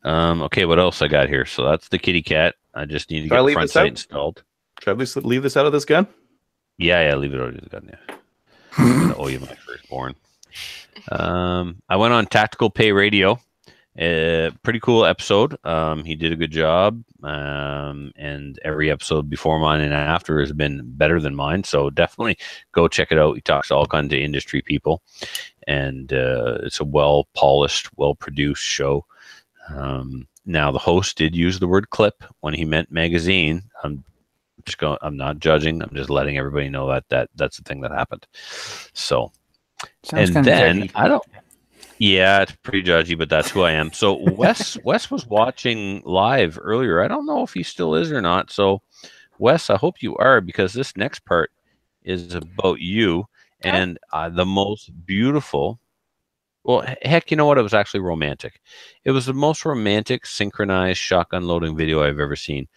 Speaker 1: okay, what else I got here? So that's the kitty cat. I just need to get the front sight installed.
Speaker 4: Should I leave this out of this gun?
Speaker 1: Yeah, leave it out of the gun. Yeah. I'm gonna owe you my firstborn. I went on Tactical Pay Radio. Pretty cool episode. He did a good job, and every episode before mine and after has been better than mine. So definitely go check it out. He talks to all kinds of industry people, and it's a well polished, well produced show. Now the host did use the word clip when he meant magazine. I'm not judging. I'm just letting everybody know that that's the thing that happened. So,
Speaker 3: Sounds
Speaker 1: and then
Speaker 3: judgy.
Speaker 1: I don't. Yeah, it's pretty judgy, but that's who I am. So Wes was watching live earlier. I don't know if he still is or not. So Wes, I hope you are, because this next part is about you and the most beautiful. Well, heck, you know what? It was actually romantic. It was the most romantic synchronized shotgun loading video I've ever seen.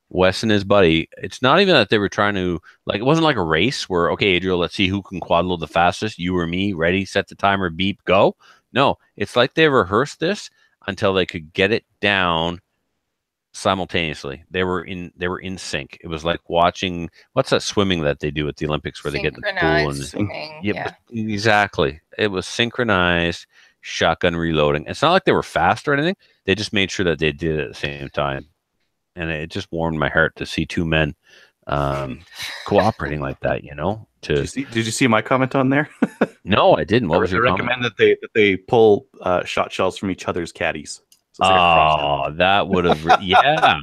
Speaker 1: Wes and his buddy, it's not even that they were trying to, it wasn't like a race where, okay, Adriel, let's see who can quad load the fastest. You or me, ready, set the timer, beep, go. No, it's like they rehearsed this until they could get it down simultaneously. They were in sync. It was like watching, what's that swimming that they do at the Olympics where they get in the pool and
Speaker 2: swimming.
Speaker 1: Yeah, exactly. It was synchronized shotgun reloading. It's not like they were fast or anything. They just made sure that they did it at the same time. And it just warmed my heart to see two men cooperating like that, Did
Speaker 4: you see my comment on there?
Speaker 1: No, I didn't. What was your comment?
Speaker 4: Recommend that they pull shot shells from each other's caddies. So
Speaker 1: that would have, yeah,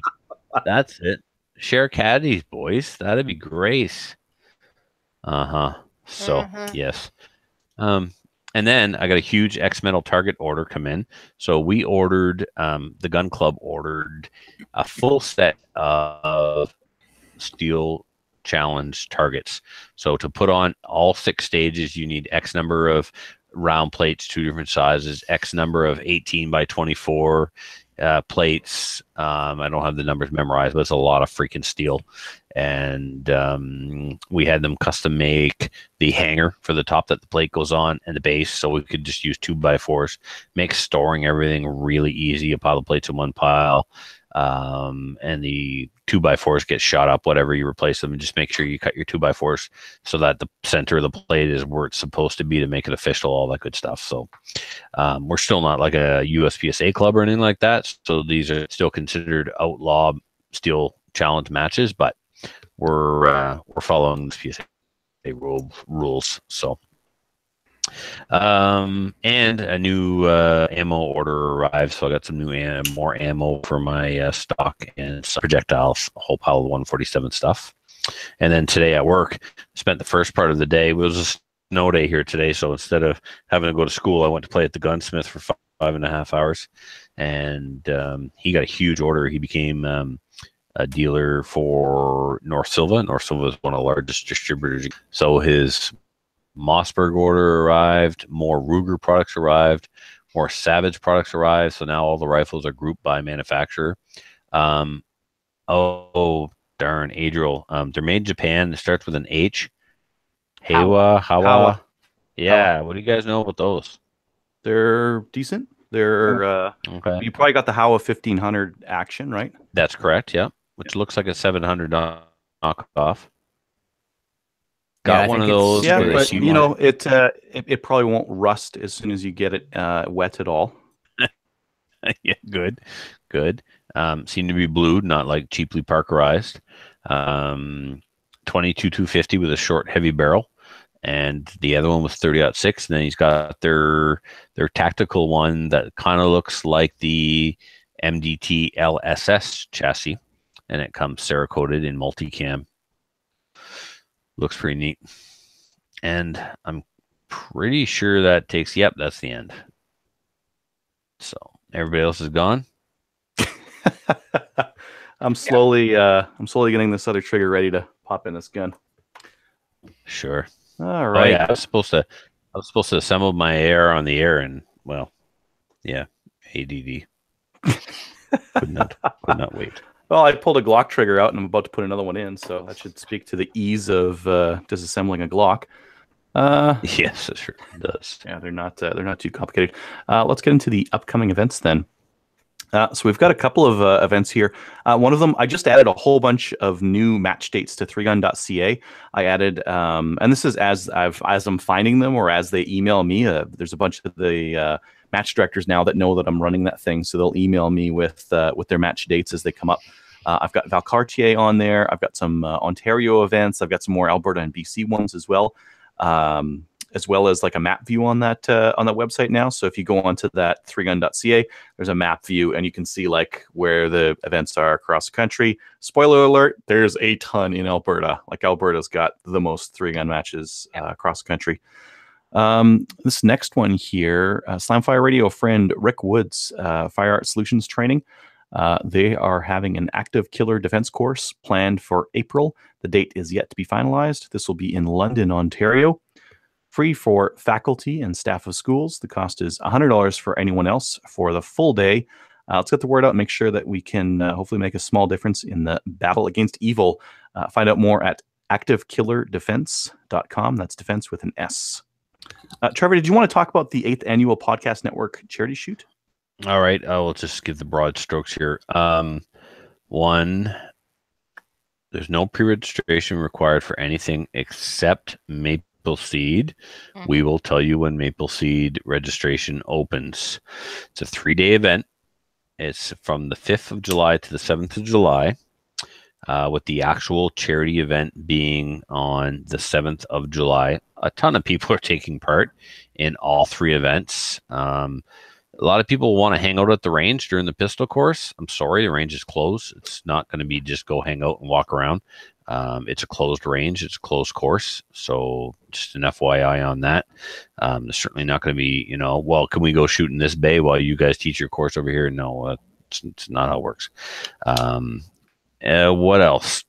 Speaker 1: that's it. Share caddies, boys. That'd be great. So yes. And then I got a huge X Metal Target order come in. So we ordered, the gun club ordered a full set of steel challenge targets. So to put on all 6 stages, you need X number of round plates, 2 different sizes, X number of 18 by 24 plates. I don't have the numbers memorized, but it's a lot of freaking steel. And we had them custom make the hanger for the top that the plate goes on and the base, so we could just use 2x4s. Make storing everything really easy. A pile of plates in one pile, and the 2x4s get shot up. Whatever you replace them, and just make sure you cut your 2x4s so that the center of the plate is where it's supposed to be to make it official. All that good stuff. So we're still not like a USPSA club or anything like that. So these are still considered outlaw steel challenge matches, but we're following the PSA rules. So, and a new ammo order arrived, so I got some new more ammo for my stock and some projectiles, a whole pile of 147 stuff. And then today at work, spent the first part of the day. It was a snow day here today, so instead of having to go to school, I went to play at the gunsmith for 5.5 hours, and he got a huge order. He became a dealer for North Silva. North Silva is one of the largest distributors. So his Mossberg order arrived, more Ruger products arrived, more Savage products arrived. So now all the rifles are grouped by manufacturer. Darn, Adriel. They're made in Japan. It starts with an H. Hawa. Yeah.
Speaker 4: Hawa.
Speaker 1: What do you guys know about those?
Speaker 4: They're decent. They're
Speaker 1: okay.
Speaker 4: You probably got the Hawa 1500 action, right?
Speaker 1: That's correct. Yeah. Which looks like a 700 knockoff. Got one of those.
Speaker 4: Yeah, but you know, it probably won't rust as soon as you get it wet at all.
Speaker 1: Yeah, good. Seem to be blued, not like cheaply parkerized. 22-250 with a short, heavy barrel, and the other one was 30-06. And then he's got their tactical one that kind of looks like the MDT LSS chassis. And it comes Cerakoted in multicam. Looks pretty neat. And I'm pretty sure that takes, yep, that's the end. So everybody else is gone.
Speaker 4: I'm slowly getting this other trigger ready to pop in this gun.
Speaker 1: Sure.
Speaker 4: All right.
Speaker 1: Oh, yeah, I was supposed to assemble my AR on the air, and well, yeah, ADD. could not wait.
Speaker 4: Well, I pulled a Glock trigger out and I'm about to put another one in, so that should speak to the ease of disassembling a Glock.
Speaker 1: Yes, it sure does.
Speaker 4: Yeah, they're not too complicated. Let's get into the upcoming events then. So we've got a couple of events here. One of them, I just added a whole bunch of new match dates to 3gun.ca. I added, and this is as I'm finding them or as they email me. There's a bunch of the match directors now that know that I'm running that thing, so they'll email me with their match dates as they come up. I've got Valcartier on there. I've got some Ontario events. I've got some more Alberta and BC ones as well as like a map view on that website now. So if you go onto that 3gun.ca, there's a map view and you can see like where the events are across the country. Spoiler alert, there's a ton in Alberta. Like Alberta's got the most 3-gun matches across the country. This next one here, Slamfire Radio friend Rick Woods, Fire Art Solutions Training. They are having an active killer defense course planned for April. The date is yet to be finalized. This will be in London, Ontario. Free for faculty and staff of schools. The cost is $100 for anyone else for the full day. Let's get the word out and make sure that we can hopefully make a small difference in the battle against evil. Find out more at activekillerdefense.com. That's defense with an S. Trevor, did you want to talk about the 8th Annual Podcast Network charity shoot?
Speaker 1: All right. I will just give the broad strokes here. One, there's no pre-registration required for anything except Maple Seed. Mm-hmm. We will tell you when Maple Seed registration opens. It's a 3-day event. It's from the 5th of July to the 7th of July, with the actual charity event being on the 7th of July. A ton of people are taking part in all 3 events. A lot of people want to hang out at the range during the pistol course. I'm sorry, the range is closed. It's not going to be just go hang out and walk around. It's a closed range. It's a closed course. So just an FYI on that. There's certainly not going to be, well, can we go shoot in this bay while you guys teach your course over here? No, it's not how it works. What else?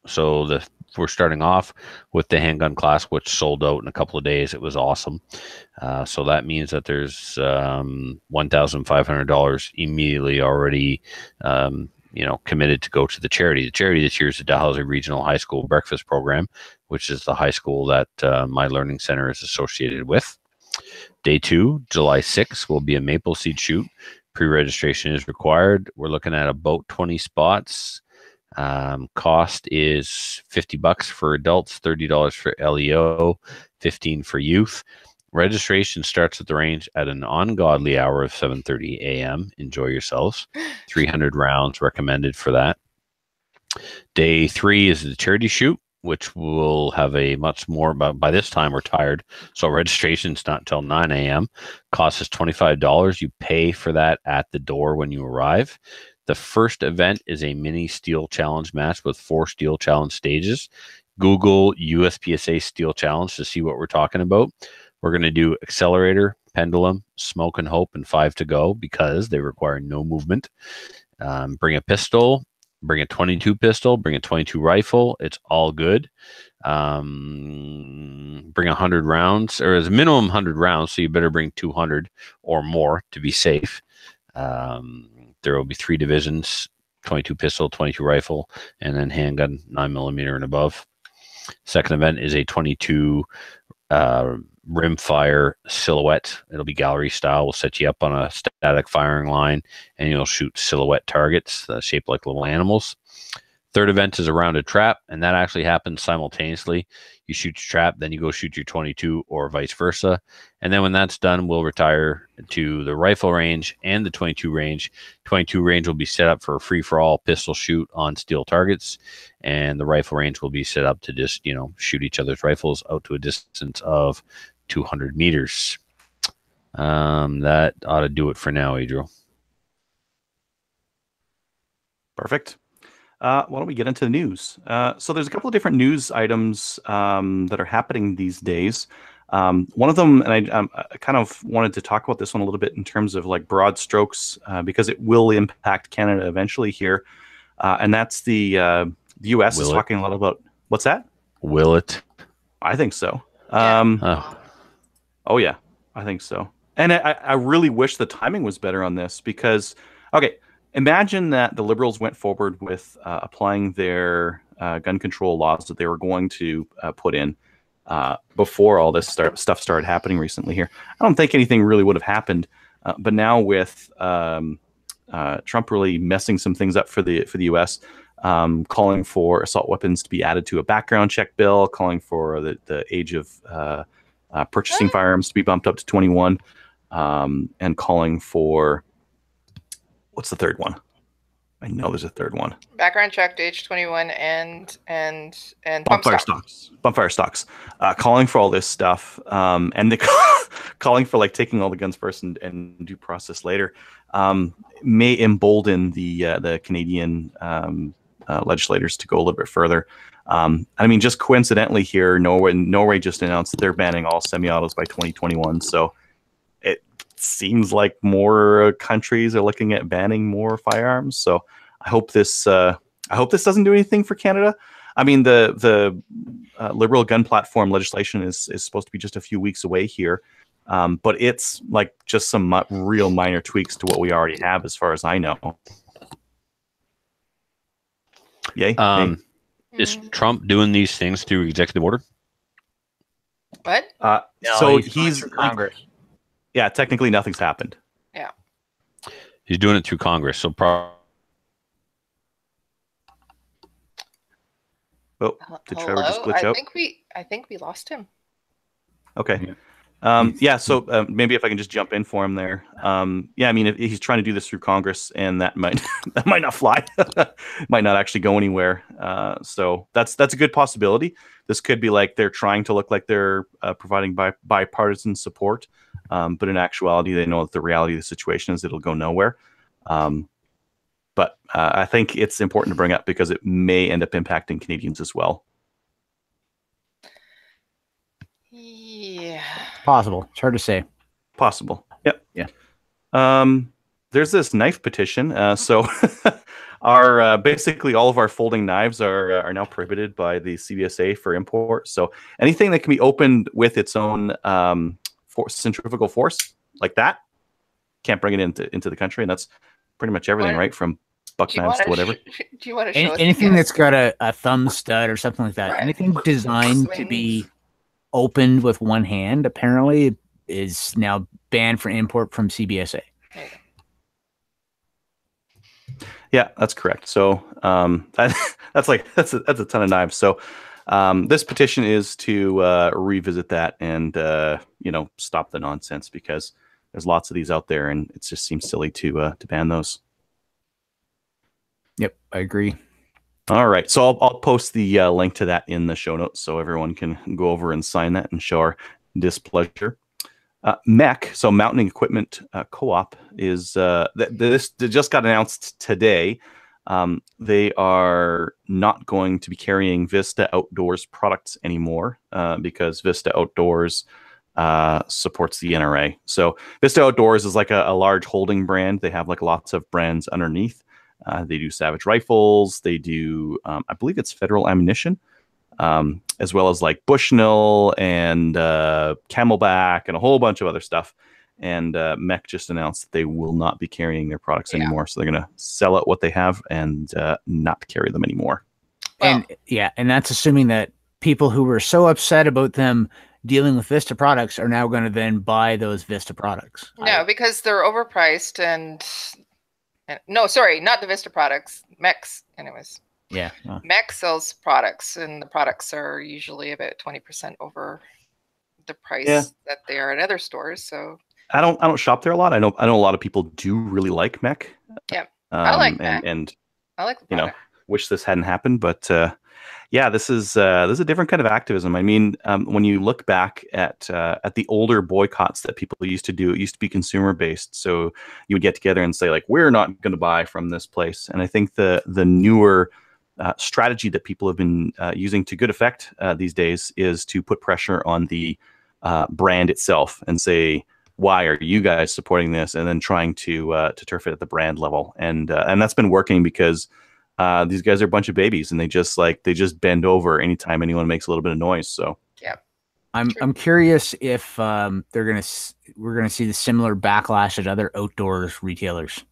Speaker 1: So the we're starting off with the handgun class, which sold out in a couple of days. It was awesome. So that means that there's $1,500 immediately already, committed to go to the charity. The charity this year is the Dalhousie Regional High School Breakfast Program, which is the high school that my learning center is associated with. Day 2, July 6th, will be a maple seed shoot. Pre-registration is required. We're looking at about 20 spots. Cost is $50 for adults, $30 for LEO, $15 for youth. Registration starts at the range at an ungodly hour of 7:30 a.m. Enjoy yourselves. 300 rounds recommended for that. Day 3 is the charity shoot, which will have a much more, but by this time we're tired. So registration's not until 9 a.m. Cost is $25. You pay for that at the door when you arrive. The first event is a mini steel challenge match with 4 steel challenge stages. Google USPSA steel challenge to see what we're talking about. We're going to do accelerator, pendulum, smoke and hope, and 5 to go because they require no movement. Bring a pistol, bring a 22 pistol, bring a 22 rifle. It's all good. Bring 100 rounds, or as a minimum 100 rounds, so you better bring 200 or more to be safe. There will be 3 divisions, 22 pistol, 22 rifle, and then handgun 9mm and above. Second event is a 22 rimfire silhouette. It'll be gallery style. We'll set you up on a static firing line, and you'll shoot silhouette targets shaped like little animals. Third event is a rounded trap, and that actually happens simultaneously. You shoot your trap, then you go shoot your 22 or vice versa. And then when that's done, we'll retire to the rifle range and the 22 range. 22 range will be set up for a free-for-all pistol shoot on steel targets, and the rifle range will be set up to just, shoot each other's rifles out to a distance of 200 meters. That ought to do it for now, Adriel.
Speaker 4: Perfect. Why don't we get into the news? So there's a couple of different news items that are happening these days. One of them, and I kind of wanted to talk about this one a little bit in terms of like broad strokes, because it will impact Canada eventually here. And that's the U.S. is talking a lot about, what's that?
Speaker 1: Will it?
Speaker 4: I think so. Oh yeah, I think so. And I really wish the timing was better on this because, okay, imagine that the Liberals went forward with applying their gun control laws that they were going to put in before all this stuff started happening recently here. I don't think anything really would have happened. But now with Trump really messing some things up for the U.S., calling for assault weapons to be added to a background check bill, calling for the age of purchasing firearms to be bumped up to 21, and calling for, what's the third one? I know there's a third one.
Speaker 2: Background check to age 21 and
Speaker 4: Bumpfire stocks. Bumpfire stocks. Calling for all this stuff, and the calling for like taking all the guns first and due process later, may embolden the Canadian legislators to go a little bit further. I mean, just coincidentally here, Norway just announced that they're banning all semi-autos by 2021. So it seems like more countries are looking at banning more firearms. So I hope this doesn't do anything for Canada. I mean, the Liberal gun platform legislation is supposed to be just a few weeks away here, but it's like just some real minor tweaks to what we already have, as far as I know. Yay.
Speaker 1: Is Trump doing these things through executive order?
Speaker 2: What?
Speaker 3: No,
Speaker 4: so
Speaker 3: he's through Congress.
Speaker 4: Yeah, technically nothing's happened.
Speaker 2: Yeah.
Speaker 1: He's doing it through Congress. So
Speaker 4: Did Trevor just glitch out?
Speaker 2: I think we lost him.
Speaker 4: Okay. So maybe if I can just jump in for him there. I mean, if he's trying to do this through Congress, and that might not fly, might not actually go anywhere. So that's a good possibility. This could be like they're trying to look like they're providing bipartisan support, but in actuality, they know that the reality of the situation is it'll go nowhere. But I think it's important to bring up because it may end up impacting Canadians as well.
Speaker 2: Yeah.
Speaker 3: Possible. It's hard to say.
Speaker 4: Possible. Yep.
Speaker 3: Yeah.
Speaker 4: There's this knife petition. So our basically all of our folding knives are now prohibited by the CBSA for import. So anything that can be opened with its own centrifugal force like that can't bring it into the country, and that's pretty much everything, right? From buck knives to whatever.
Speaker 2: Do you want to show us
Speaker 3: anything that's got a thumb stud or something like that?
Speaker 2: Right.
Speaker 3: Anything designed to be opened with one hand apparently is now banned for import from CBSA.
Speaker 4: Yeah, that's correct. So that's a ton of knives. So this petition is to revisit that and stop the nonsense, because there's lots of these out there, and it just seems silly to ban those.
Speaker 3: Yep, I agree.
Speaker 4: All right, so I'll post the link to that in the show notes so everyone can go over and sign that and show our displeasure. Mech, so Mounting Equipment Co-op, is this just got announced today. They are not going to be carrying Vista Outdoors products anymore because Vista Outdoors supports the NRA. So Vista Outdoors is like a large holding brand. They have like lots of brands underneath. They do Savage Rifles. They do, I believe it's Federal Ammunition, as well as like Bushnell and Camelback and a whole bunch of other stuff. And Mech just announced that they will not be carrying their products anymore. So they're going to sell out what they have and not carry them anymore.
Speaker 3: And that's assuming that people who were so upset about them dealing with Vista products are now going to then buy those Vista products.
Speaker 2: No, because they're overpriced and no, sorry, not the Vista products. Mechs, anyways.
Speaker 3: Yeah.
Speaker 2: Mechs sells products, and the products are usually about 20% over the price that they are at other stores. So
Speaker 4: I don't shop there a lot. I know a lot of people do really like Mech.
Speaker 2: Yeah, I like Mech.
Speaker 4: And
Speaker 2: I like the product.
Speaker 4: Wish this hadn't happened, but this is a different kind of activism. I mean, when you look back at the older boycotts that people used to do, it used to be consumer based. So you would get together and say like, we're not going to buy from this place. And I think the newer strategy that people have been using to good effect these days is to put pressure on the brand itself and say, why are you guys supporting this? And then trying to turf it at the brand level. And that's been working because these guys are a bunch of babies, and they just bend over anytime anyone makes a little bit of noise. So
Speaker 2: yeah,
Speaker 3: I'm curious if we're gonna see the similar backlash at other outdoors retailers,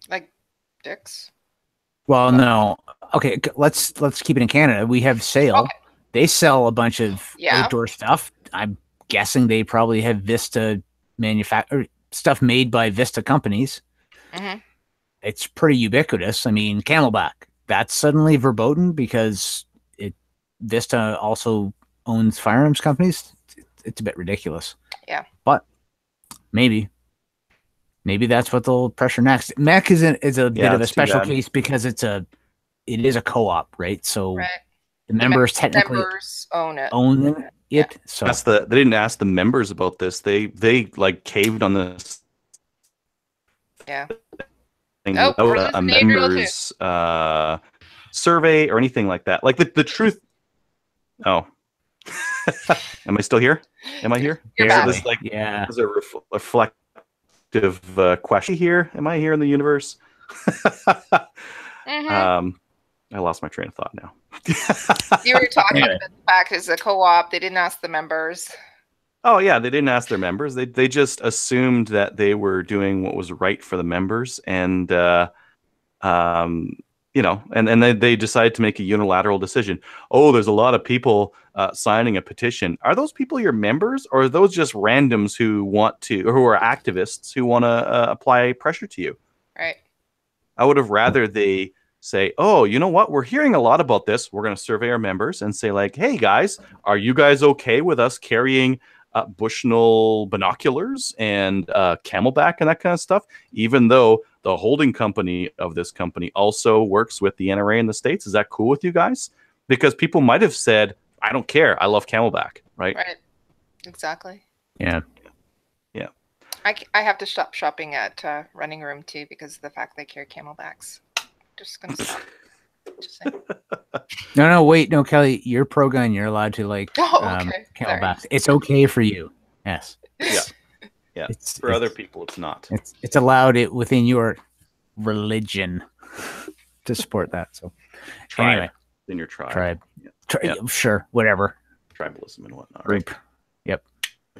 Speaker 2: like Dick's.
Speaker 3: Well, no, okay, let's keep it in Canada. We have Sale.
Speaker 2: Okay.
Speaker 3: They sell a bunch of outdoor stuff. I'm guessing they probably have Vista stuff made by Vista companies.
Speaker 2: Mm-hmm.
Speaker 3: It's pretty ubiquitous. I mean, Camelback, that's suddenly verboten because Vista also owns firearms companies. It's a bit ridiculous.
Speaker 2: Yeah.
Speaker 3: But maybe that's what they'll pressure next. Mech is a bit of a special case because it is a co-op, right? So the members technically
Speaker 2: own it.
Speaker 3: Yeah. So
Speaker 4: they didn't ask the members about this. They like caved on this.
Speaker 2: Yeah.
Speaker 4: A members survey or anything like that. Like the truth. Oh, am I still here? Am I here?
Speaker 2: You're
Speaker 3: back.
Speaker 4: This is a reflective question here. Am I here in the universe? I lost my train of thought now.
Speaker 2: You were talking about the fact it's a co-op. They didn't ask the members.
Speaker 4: Oh yeah, they didn't ask their members. They just assumed that they were doing what was right for the members, and and then they decided to make a unilateral decision. Oh, there's a lot of people signing a petition. Are those people your members, or are those just randoms who are activists who want to apply pressure to you?
Speaker 2: Right.
Speaker 4: I would have rather they say, oh, you know what? We're hearing a lot about this. We're going to survey our members and say like, hey guys, are you guys okay with us carrying Bushnell binoculars and Camelback and that kind of stuff, even though the holding company of this company also works with the NRA in the States? Is that cool with you guys? Because people might have said, I don't care, I love Camelback, right?
Speaker 2: Right. Exactly.
Speaker 3: Yeah.
Speaker 2: I have to stop shopping at Running Room too because of the fact they carry Camelbacks. Just gonna stop. Just saying.
Speaker 3: No, wait, no, Kelly, you're pro gun. You're allowed to like Camelbacks. It's okay for you. Yes.
Speaker 4: Yeah. For other people, it's not.
Speaker 3: It's allowed it within your religion. to support that. So
Speaker 4: Tribe.
Speaker 3: anyway,
Speaker 4: In your tribe.
Speaker 3: Sure, whatever.
Speaker 4: Tribalism and whatnot.
Speaker 3: Group.
Speaker 4: Right?
Speaker 3: Yep.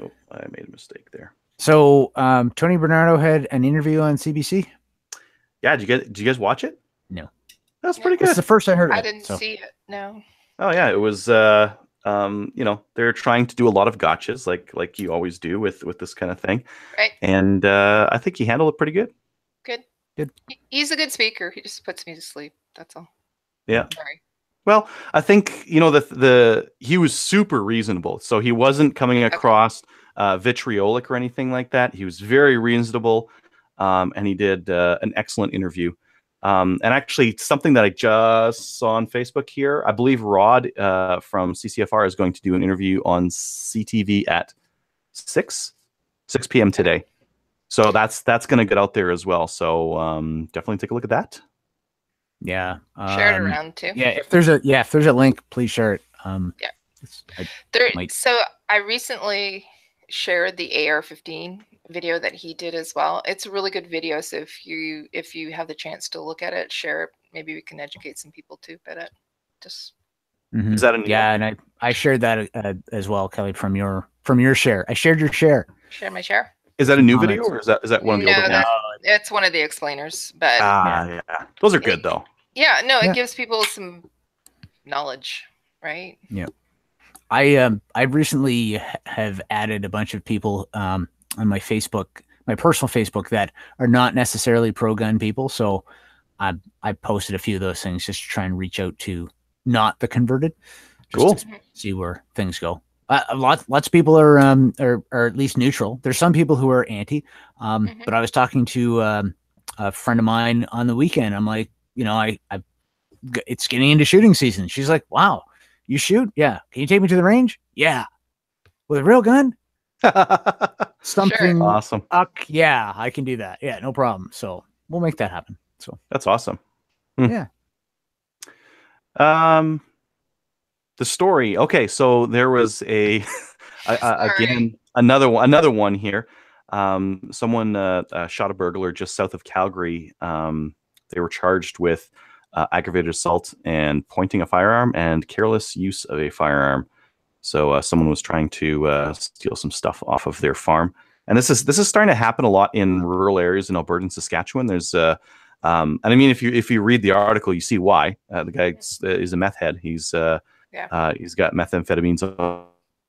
Speaker 4: Oh, I made a mistake there.
Speaker 3: So Tony Bernardo had an interview on CBC.
Speaker 4: Yeah, did you guys watch it?
Speaker 3: No.
Speaker 4: That's pretty good.
Speaker 3: It's the first I heard of
Speaker 2: I
Speaker 3: it.
Speaker 2: didn't see it. No.
Speaker 4: Oh yeah, it was. They're trying to do a lot of gotchas, like you always do with this kind of thing.
Speaker 2: Right.
Speaker 4: And I think he handled it pretty good.
Speaker 2: Good.
Speaker 3: Good.
Speaker 2: He's a good speaker. He just puts me to sleep. That's all.
Speaker 4: Yeah.
Speaker 2: Sorry.
Speaker 4: Well, I think he was super reasonable, so he wasn't coming across vitriolic or anything like that. He was very reasonable, and he did an excellent interview. And actually, something that I just saw on Facebook here, I believe Rod from CCFR is going to do an interview on CTV at 6 p.m. today. So that's going to get out there as well. So definitely take a look at that.
Speaker 3: Yeah.
Speaker 2: Share it around too.
Speaker 3: Yeah, if there's a link, please share it.
Speaker 2: So I recently shared the AR-15 video that he did as well. It's a really good video. So if you have the chance to look at it, share it. Maybe we can educate some people too. But just
Speaker 3: Mhm.
Speaker 4: Is that a new one?
Speaker 3: and I shared that as well, Kelly, from your share. I shared your share.
Speaker 2: share my share.
Speaker 4: Is that a new
Speaker 3: Comments.
Speaker 4: video, or is that one of the
Speaker 2: No,
Speaker 4: older ones?
Speaker 2: it's one of the explainers. But
Speaker 4: Yeah, those are good though.
Speaker 2: yeah, no, it
Speaker 3: Yeah.
Speaker 2: gives people some knowledge, right?
Speaker 3: Yeah. I recently have added a bunch of people on my Facebook, my personal Facebook, that are not necessarily pro-gun people. So I posted a few of those things just to try and reach out to not the converted.
Speaker 4: Cool.
Speaker 3: To see where things go. Lots of people are at least neutral. There's some people who are anti. But I was talking to a friend of mine on the weekend. I'm like, it's getting into shooting season. She's like, wow, you shoot? Yeah. Can you take me to the range? Yeah. With a real gun? Something
Speaker 4: Awesome.
Speaker 3: Yeah, I can do that. Yeah, no problem. So we'll make that happen. So
Speaker 4: That's awesome.
Speaker 3: Yeah.
Speaker 4: The story. Okay, so there was again another one here. Someone shot a burglar just south of Calgary. They were charged with aggravated assault and pointing a firearm and careless use of a firearm. So someone was trying to steal some stuff off of their farm, and this is starting to happen a lot in rural areas in Alberta and Saskatchewan. There's and I mean, if you read the article, you see why. The guy is a meth head. He's got methamphetamines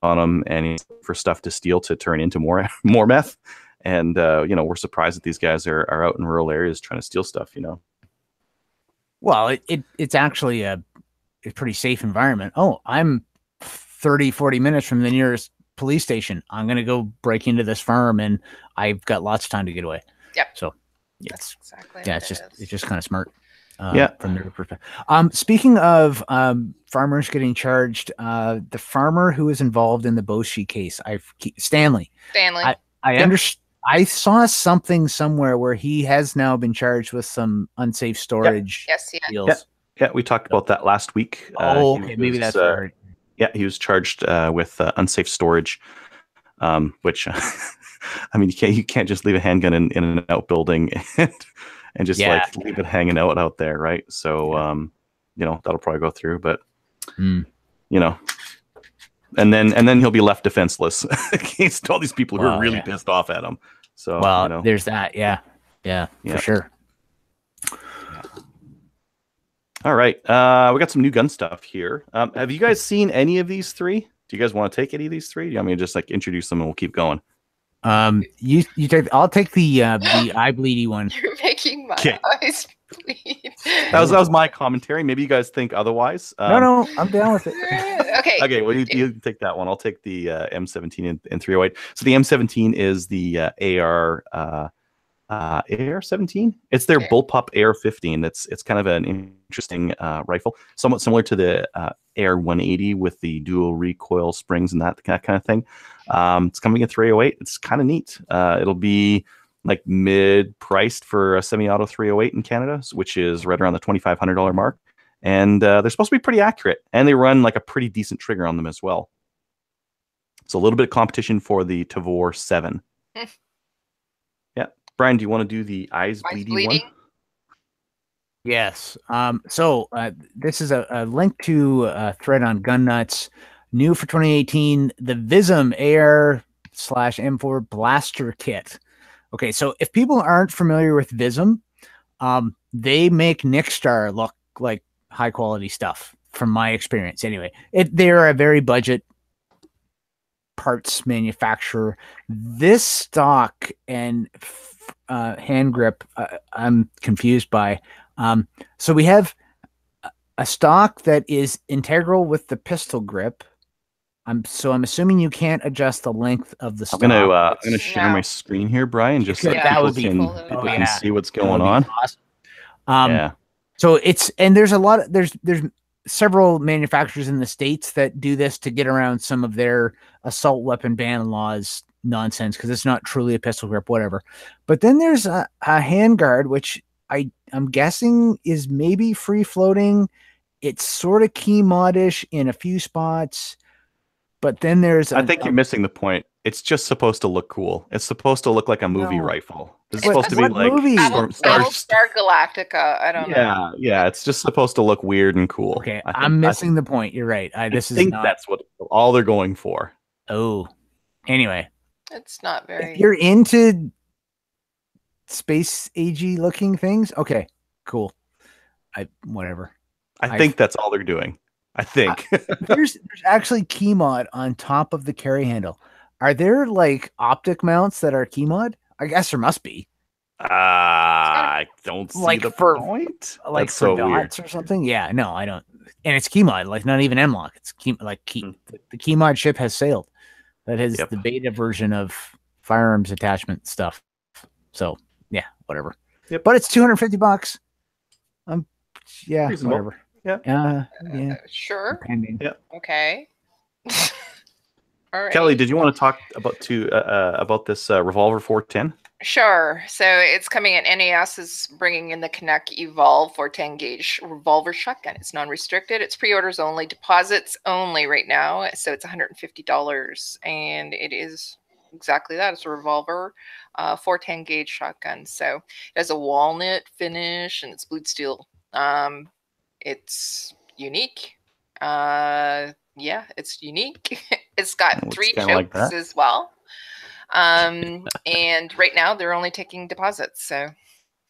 Speaker 4: on him, and he's for stuff to steal to turn into more meth. And we're surprised that these guys are out in rural areas trying to steal stuff.
Speaker 3: Well, it's actually a pretty safe environment. Oh, I'm 30-40 minutes from the nearest police station. I'm going to go break into this farm, and I've got lots of time to get away.
Speaker 2: Yep.
Speaker 3: So
Speaker 2: that's exactly.
Speaker 3: It's just kind of smart.
Speaker 4: From
Speaker 3: their perspective. Speaking of farmers getting charged, the farmer who was involved in the Boshi case, Stanley. I saw something somewhere where he has now been charged with some unsafe storage deals.
Speaker 4: Yeah, we talked about that last week.
Speaker 3: Okay, maybe that's what I heard.
Speaker 4: Yeah, he was charged with unsafe storage, which I mean, you can't just leave a handgun in an outbuilding and just like leave it hanging out there, right? So that'll probably go through, but and then he'll be left defenseless against all these people who are really pissed off at him. So
Speaker 3: there's that. Yeah, for sure.
Speaker 4: All right, we got some new gun stuff here. Have you guys seen any of these three? Do you guys want to take any of these three? Do you want me to just like introduce them and we'll keep going?
Speaker 3: You take. I'll take the eye bleedy one.
Speaker 2: You're making my eyes bleed.
Speaker 4: That was my commentary. Maybe you guys think otherwise.
Speaker 3: No, I'm down with it.
Speaker 2: Okay.
Speaker 4: Well, you take that one. I'll take the M17 and 308. So the M17 is the AR-17. It's their bullpup AR-15. It's kind of an interesting rifle, somewhat similar to the AR-180 with the dual recoil springs and that kind of thing. It's coming in 308. It's kind of neat. It'll be like mid-priced for a semi-auto 308 in Canada, which is right around the $2,500 mark. And they're supposed to be pretty accurate, and they run like a pretty decent trigger on them as well. So a little bit of competition for the Tavor 7. Yeah, Brian, do you want to do the eyes bleeding one?
Speaker 3: Yes. So this is a link to a thread on Gun Nuts. New for 2018, the Vism AR/M4 Blaster Kit. Okay, so if people aren't familiar with Vism, they make Nickstar look like high quality stuff from my experience. Anyway, they're a very budget parts manufacturer. This stock and hand grip, I'm confused by. So we have a stock that is integral with the pistol grip. I'm assuming you can't adjust the length of the stock.
Speaker 4: I'm gonna share my screen here, Brian, just so
Speaker 3: that would
Speaker 4: people
Speaker 3: be
Speaker 4: can see what's going on.
Speaker 3: Awesome. So there's a lot of there's several manufacturers in the States that do this to get around some of their assault weapon ban laws nonsense because it's not truly a pistol grip, whatever. But then there's a handguard, which I'm guessing is maybe free floating. It's sort of key modish in a few spots. But then there's
Speaker 4: I think you're missing the point. It's just supposed to look cool. It's supposed to look like a movie rifle. It's supposed to be like
Speaker 2: Star Galactica. I don't know.
Speaker 4: Yeah. It's just supposed to look weird and cool.
Speaker 3: Okay, I'm missing the point. You're right. I think
Speaker 4: that's what all they're going for.
Speaker 3: Oh, anyway,
Speaker 2: it's not very.
Speaker 3: If you're into space AG looking things, okay, cool. Whatever.
Speaker 4: I think that's all they're doing. I think
Speaker 3: there's actually key mod on top of the carry handle. Are there like optic mounts that are key mod? I guess there must be.
Speaker 4: I don't see the point.
Speaker 3: Like
Speaker 4: That's
Speaker 3: for
Speaker 4: so
Speaker 3: dots
Speaker 4: weird.
Speaker 3: or something. Yeah, no, I don't. And it's key mod, like not even M-Lock. It's key. The key mod ship has sailed. That is the beta version of firearms attachment stuff. So yeah, whatever.
Speaker 4: Yep.
Speaker 3: But it's $250. Yeah,
Speaker 4: Reasonable.
Speaker 3: whatever.
Speaker 4: Yeah.
Speaker 2: Sure.
Speaker 3: Depending.
Speaker 2: Yeah. Okay. All right.
Speaker 4: Kelly, did you want to talk about this Revolver 410?
Speaker 2: Sure. So it's coming in. NAS is bringing in the Canuck Evolve 410 gauge revolver shotgun. It's non-restricted. It's pre-orders only, deposits only right now. So it's $150, and it is exactly that. It's a revolver 410 gauge shotgun. So it has a walnut finish, and it's blued steel. It's unique. Yeah, it's unique. It's got 3 chokes as well. And right now they're only taking deposits. So,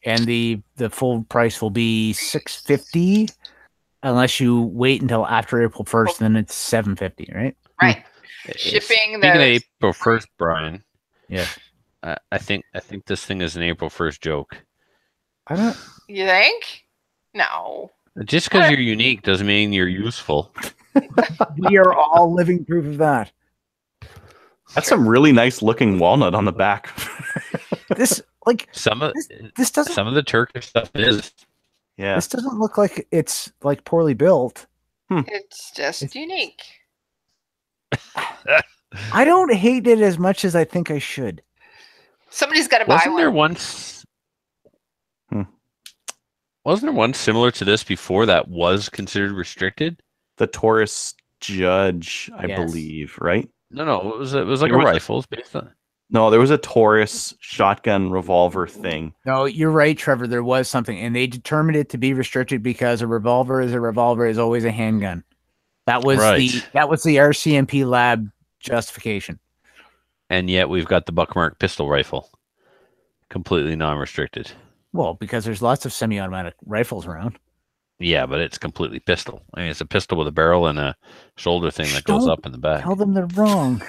Speaker 3: and the full price will be $650 unless you wait until after April 1st. Then it's $750, right?
Speaker 2: Right. Shipping.
Speaker 1: Speaking of April 1st, Brian.
Speaker 3: Yeah.
Speaker 1: I think this thing is an April 1st joke.
Speaker 3: I don't.
Speaker 2: You think? No.
Speaker 1: Just because you're unique doesn't mean you're useful.
Speaker 3: We are all living proof of that.
Speaker 4: That's some really nice looking walnut on the back.
Speaker 3: This
Speaker 1: some of the Turkish stuff is.
Speaker 4: Yeah.
Speaker 3: This doesn't look like it's like poorly built.
Speaker 2: It's just unique.
Speaker 3: I don't hate it as much as I think I should.
Speaker 2: Somebody's got to buy one.
Speaker 1: Wasn't there one similar to this before that was considered restricted?
Speaker 4: The Taurus Judge, I believe, right?
Speaker 1: No, it was like a rifle. Based on.
Speaker 4: No, there was a Taurus shotgun revolver thing.
Speaker 3: No, you're right, Trevor. There was something, and they determined it to be restricted because a revolver is always a handgun. That was the RCMP lab justification.
Speaker 1: And yet we've got the Buckmark pistol rifle, completely non-restricted.
Speaker 3: Well, because there's lots of semi-automatic rifles around.
Speaker 1: Yeah, but it's completely pistol. I mean, it's a pistol with a barrel and a shoulder thing that goes up in the back.
Speaker 3: Tell them they're wrong.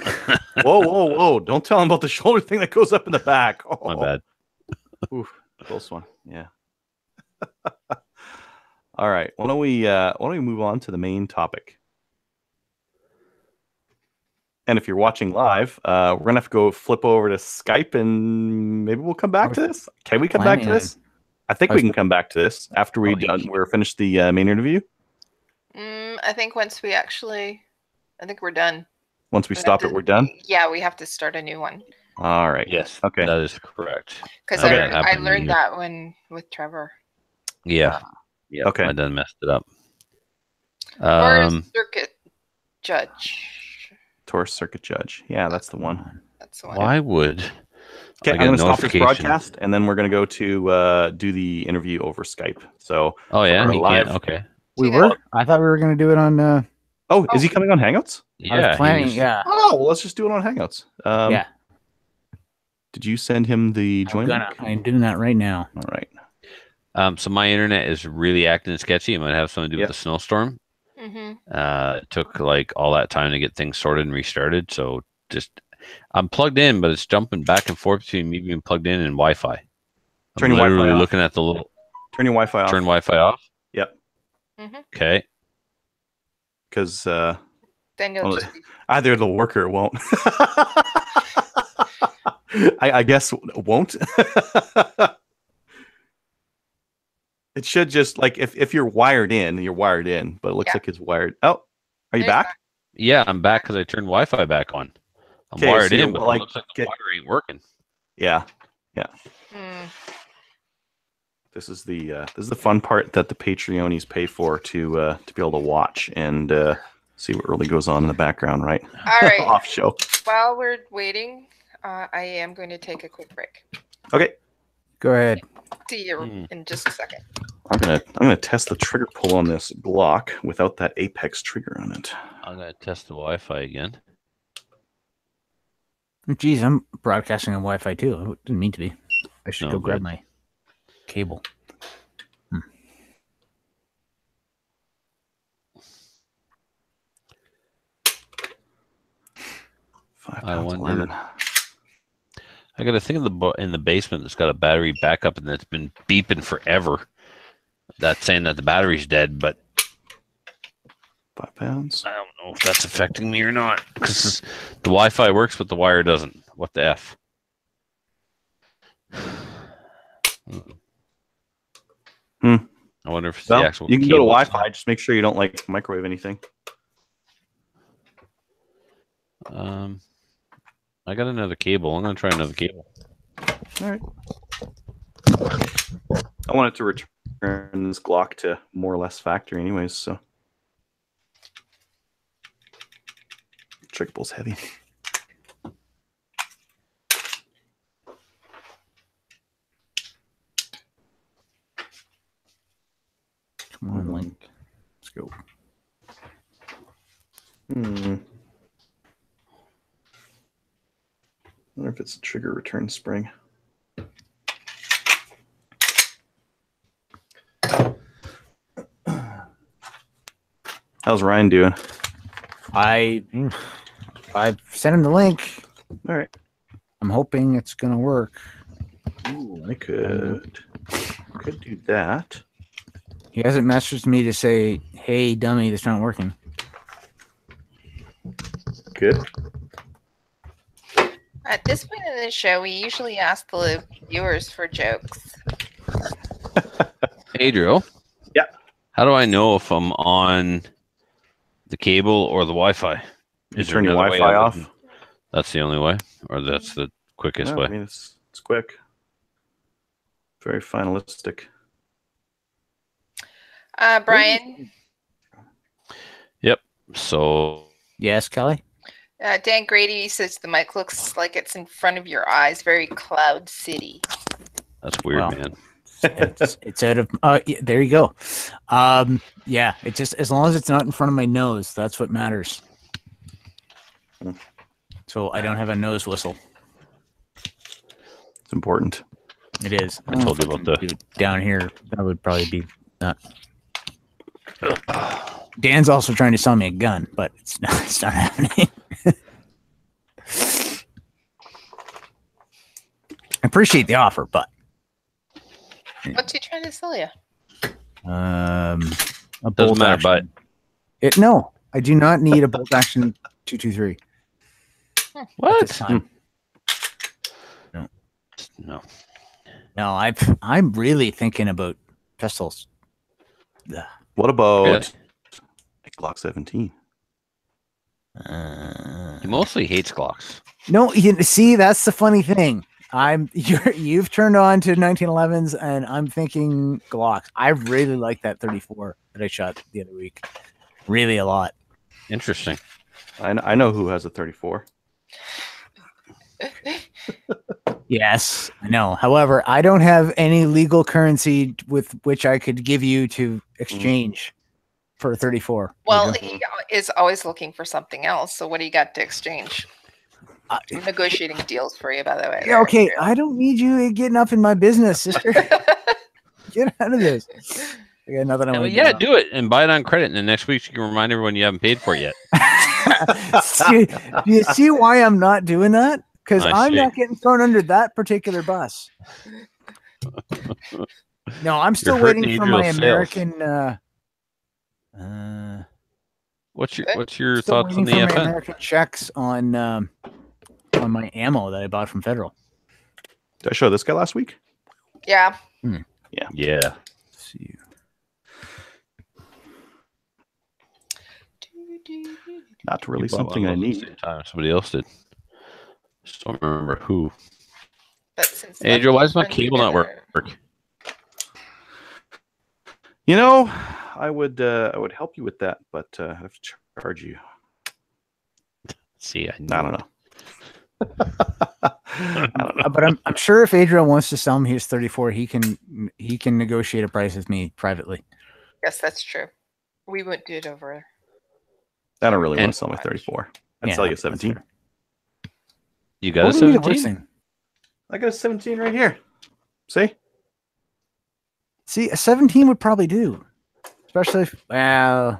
Speaker 4: Whoa. Don't tell them about the shoulder thing that goes up in the back. Oh.
Speaker 1: My bad.
Speaker 4: Oof, close one. Yeah. All right. Why don't we move on to the main topic? And if you're watching live, we're going to have to go flip over to Skype and maybe we'll come back to this. Can we come back to this? I think we can come back to this after we're finished the main interview.
Speaker 2: I think once we I think we're done.
Speaker 4: Once we stop it, we're done?
Speaker 2: Yeah, we have to start a new one.
Speaker 4: All right.
Speaker 1: Yes.
Speaker 4: Okay.
Speaker 1: That is correct.
Speaker 2: Because I learned that with Trevor.
Speaker 1: Yeah. Yeah.
Speaker 4: Okay.
Speaker 1: I done messed it up.
Speaker 2: Circuit Judge.
Speaker 4: Taurus Circuit Judge. Yeah, that's the one.
Speaker 2: That's the one.
Speaker 1: Why would
Speaker 4: Okay, I'm
Speaker 1: get a
Speaker 4: going to stop this
Speaker 1: notification.
Speaker 4: broadcast, and then we're going to go to do the interview over Skype. So,
Speaker 1: Oh yeah,
Speaker 4: we're
Speaker 1: he
Speaker 4: live.
Speaker 1: can't. Okay.
Speaker 3: We
Speaker 2: Yeah.
Speaker 3: were? I thought we were going to do it on.
Speaker 4: Oh, is he coming on Hangouts?
Speaker 3: I was
Speaker 1: Yeah,
Speaker 3: planning.
Speaker 1: he's,
Speaker 3: Yeah.
Speaker 4: Oh, well, let's just do it on Hangouts.
Speaker 3: Yeah.
Speaker 4: Did you send him the join link?
Speaker 3: I'm doing that right now.
Speaker 4: All right.
Speaker 1: So my internet is really acting sketchy. It might have something to do with the snowstorm.
Speaker 2: Mm-hmm.
Speaker 1: It took like all that time to get things sorted and restarted. So just I'm plugged in, but it's jumping back and forth between me being plugged in and Wi-Fi.
Speaker 4: Turn
Speaker 1: I'm
Speaker 4: your
Speaker 1: literally
Speaker 4: Wi-Fi off.
Speaker 1: looking at the little
Speaker 4: Turn your Wi-Fi off.
Speaker 1: turn Wi-Fi off.
Speaker 4: Yep.
Speaker 2: Mm-hmm.
Speaker 1: Okay.
Speaker 4: Because
Speaker 2: Then you'll just
Speaker 4: either it'll work or it won't. I guess it won't. It should just like if you're wired in, you're wired in, but it looks like it's wired. Oh, are you back?
Speaker 1: Yeah, I'm back because I turned Wi-Fi back on. I'm
Speaker 4: Okay,
Speaker 1: wired
Speaker 4: so
Speaker 1: in, but
Speaker 4: like,
Speaker 1: it looks like the wire ain't working.
Speaker 4: Yeah.
Speaker 2: Mm.
Speaker 4: This is the fun part that the Patreonies pay for to be able to watch and see what really goes on in the background, right?
Speaker 2: All right.
Speaker 4: Off show.
Speaker 2: While we're waiting, I am going to take a quick break.
Speaker 4: Okay.
Speaker 3: Go ahead.
Speaker 2: See you in just a second.
Speaker 4: I'm gonna test the trigger pull on this Glock without that Apex trigger on it.
Speaker 1: I'm gonna test the Wi-Fi again.
Speaker 3: Geez, I'm broadcasting on Wi-Fi too. I didn't mean to be. I should go grab my cable.
Speaker 4: 5
Speaker 1: I
Speaker 4: pounds
Speaker 1: wonder.
Speaker 4: 11.
Speaker 1: I got a thing in the basement that's got a battery backup and that's been beeping forever. That's saying that the battery's dead, but
Speaker 4: 5 pounds.
Speaker 1: I don't know if that's affecting me or not. Because the Wi-Fi works, but the wire doesn't. What the F? I wonder if it's the actual.
Speaker 4: You can go to
Speaker 1: cable.
Speaker 4: Wi-Fi. Just make sure you don't like microwave anything.
Speaker 1: I got another cable. I'm gonna try another cable.
Speaker 4: All right. I wanted to return this Glock to more or less factory, anyways. So trigger pull's heavy.
Speaker 3: Come on, Link. Let's go.
Speaker 4: I wonder if it's a trigger return spring. How's Ryan doing?
Speaker 3: I've sent him the link.
Speaker 4: All right.
Speaker 3: I'm hoping it's gonna work.
Speaker 4: Ooh, I could do that.
Speaker 3: He hasn't messaged me to say, "Hey, dummy, that's not working."
Speaker 4: Good.
Speaker 2: At this point in the show, we usually ask the viewers for jokes.
Speaker 1: Hey, Drew.
Speaker 4: Yeah.
Speaker 1: How do I know if I'm on the cable or the Wi-Fi?
Speaker 4: You turn your Wi-Fi off.
Speaker 1: That's the only way, or that's the quickest way.
Speaker 4: I mean, it's quick. Very finalistic.
Speaker 2: Brian,
Speaker 1: Yep. So
Speaker 3: Yes, Kelly.
Speaker 2: Dan Grady says the mic looks like it's in front of your eyes, very Cloud City.
Speaker 1: that's weird,
Speaker 3: Well,
Speaker 1: man.
Speaker 3: It's out of. Yeah, there you go. Yeah, it just as long as it's not in front of my nose, that's what matters. So I don't have a nose whistle.
Speaker 4: It's important.
Speaker 3: It is.
Speaker 1: I told you about
Speaker 3: the down here. That would probably be not. Dan's also trying to sell me a gun, but it's not happening. I appreciate the offer, but
Speaker 2: What's he trying to sell you?
Speaker 3: a
Speaker 1: Doesn't
Speaker 3: bolt
Speaker 1: matter,
Speaker 3: action.
Speaker 1: but
Speaker 3: No, I do not need a bolt action 223.
Speaker 1: what?
Speaker 3: At this time.
Speaker 1: No.
Speaker 3: No, I'm really thinking about pistols. Ugh.
Speaker 4: What about
Speaker 1: Really?
Speaker 4: Glock 17?
Speaker 1: He mostly hates Glocks.
Speaker 3: No, see, that's the funny thing. You've turned on to 1911s, and I'm thinking Glocks. I really like that 34 that I shot the other week. Really a lot.
Speaker 1: Interesting.
Speaker 4: I know who has a 34.
Speaker 3: Yes, I know. However, I don't have any legal currency with which I could give you to exchange for 34.
Speaker 2: Well,
Speaker 3: Adriel.
Speaker 2: he is always looking for something else. So what do you got to exchange? I'm negotiating deals for you, by the way.
Speaker 3: Yeah, okay, I don't need you getting up in my business, sister. Get out of this. I got nothing I want to
Speaker 1: Yeah, do it and buy it on credit. And then next week you can remind everyone you haven't paid for it yet.
Speaker 3: Do you see why I'm not doing that? Because I'm
Speaker 1: see.
Speaker 3: not getting thrown under that particular bus. No, I'm still
Speaker 1: hurting
Speaker 3: waiting for my
Speaker 1: Adriel's
Speaker 3: American.
Speaker 1: What's your
Speaker 3: Still
Speaker 1: thoughts on
Speaker 3: waiting
Speaker 1: the
Speaker 3: for my
Speaker 1: FN?
Speaker 3: American checks on my ammo that I bought from Federal.
Speaker 4: Did I show this guy last week?
Speaker 2: Yeah.
Speaker 1: Yeah.
Speaker 3: Let's see.
Speaker 4: Not really
Speaker 1: You bought
Speaker 4: something
Speaker 1: one
Speaker 4: I
Speaker 1: of those at the
Speaker 4: need.
Speaker 1: same time somebody else did. Just don't remember who.
Speaker 2: But since
Speaker 1: Adriel, why does my
Speaker 2: Lefty's been
Speaker 1: cable not
Speaker 2: together-
Speaker 1: work?
Speaker 4: You know, I would help you with that, but I have to charge you.
Speaker 1: See, I
Speaker 4: don't know. I don't know.
Speaker 3: But I'm sure if Adriel wants to sell me his 34, he can negotiate a price with me privately.
Speaker 2: Yes, that's true. We wouldn't do it over.
Speaker 4: I don't really want
Speaker 1: And-
Speaker 4: to sell my 34. I'd
Speaker 3: Yeah,
Speaker 4: sell you a
Speaker 3: that's
Speaker 4: 17.
Speaker 3: fair.
Speaker 1: You got a
Speaker 3: What would be the worst
Speaker 1: 17?
Speaker 3: thing?
Speaker 4: I got a 17 right here. See?
Speaker 3: See, a 17 would probably do, especially if, yeah,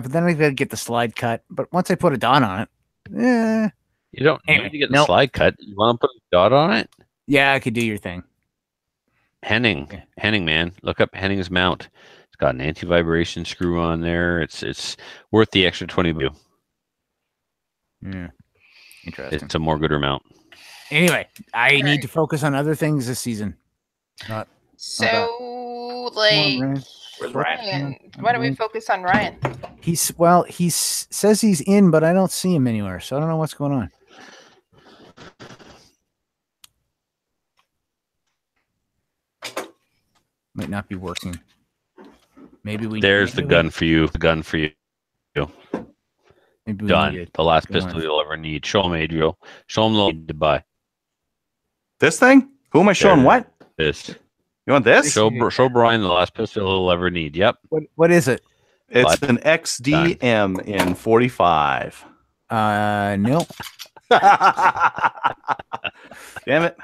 Speaker 3: but then I gotta get the slide cut. But once I put a dot on it,
Speaker 1: You don't
Speaker 3: Anyway,
Speaker 1: need to get the
Speaker 3: nope.
Speaker 1: slide cut. You want to put a dot on it?
Speaker 3: yeah, I could do your thing.
Speaker 1: Henning,
Speaker 3: Yeah.
Speaker 1: Henning, man, look up Henning's mount. It's got an anti-vibration screw on there. It's worth the extra 20 blue.
Speaker 3: Yeah, interesting.
Speaker 1: It's a more gooder mount.
Speaker 3: Anyway, I need to focus on other things this season. Not
Speaker 2: So,
Speaker 3: Come
Speaker 2: like,
Speaker 3: on, Ryan.
Speaker 4: Where's
Speaker 2: Ryan, why don't we focus on Ryan?
Speaker 3: He says he's in, but I don't see him anywhere, so I don't know what's going on. Might not be working. Maybe we.
Speaker 1: There's the
Speaker 3: maybe
Speaker 1: gun for you. The gun for you.
Speaker 3: Maybe we
Speaker 1: Done.
Speaker 3: need
Speaker 1: The last
Speaker 3: go
Speaker 1: pistol
Speaker 3: on.
Speaker 1: you'll ever need. Show him, Adriel. Show him the need to buy
Speaker 4: This thing? Who am I showing
Speaker 1: There.
Speaker 4: what?
Speaker 1: this.
Speaker 4: You want this?
Speaker 1: Show Brian the last pistol he'll ever need. Yep.
Speaker 3: What is it?
Speaker 4: It's
Speaker 1: What?
Speaker 4: an XDM in 45.
Speaker 3: No.
Speaker 4: Damn it.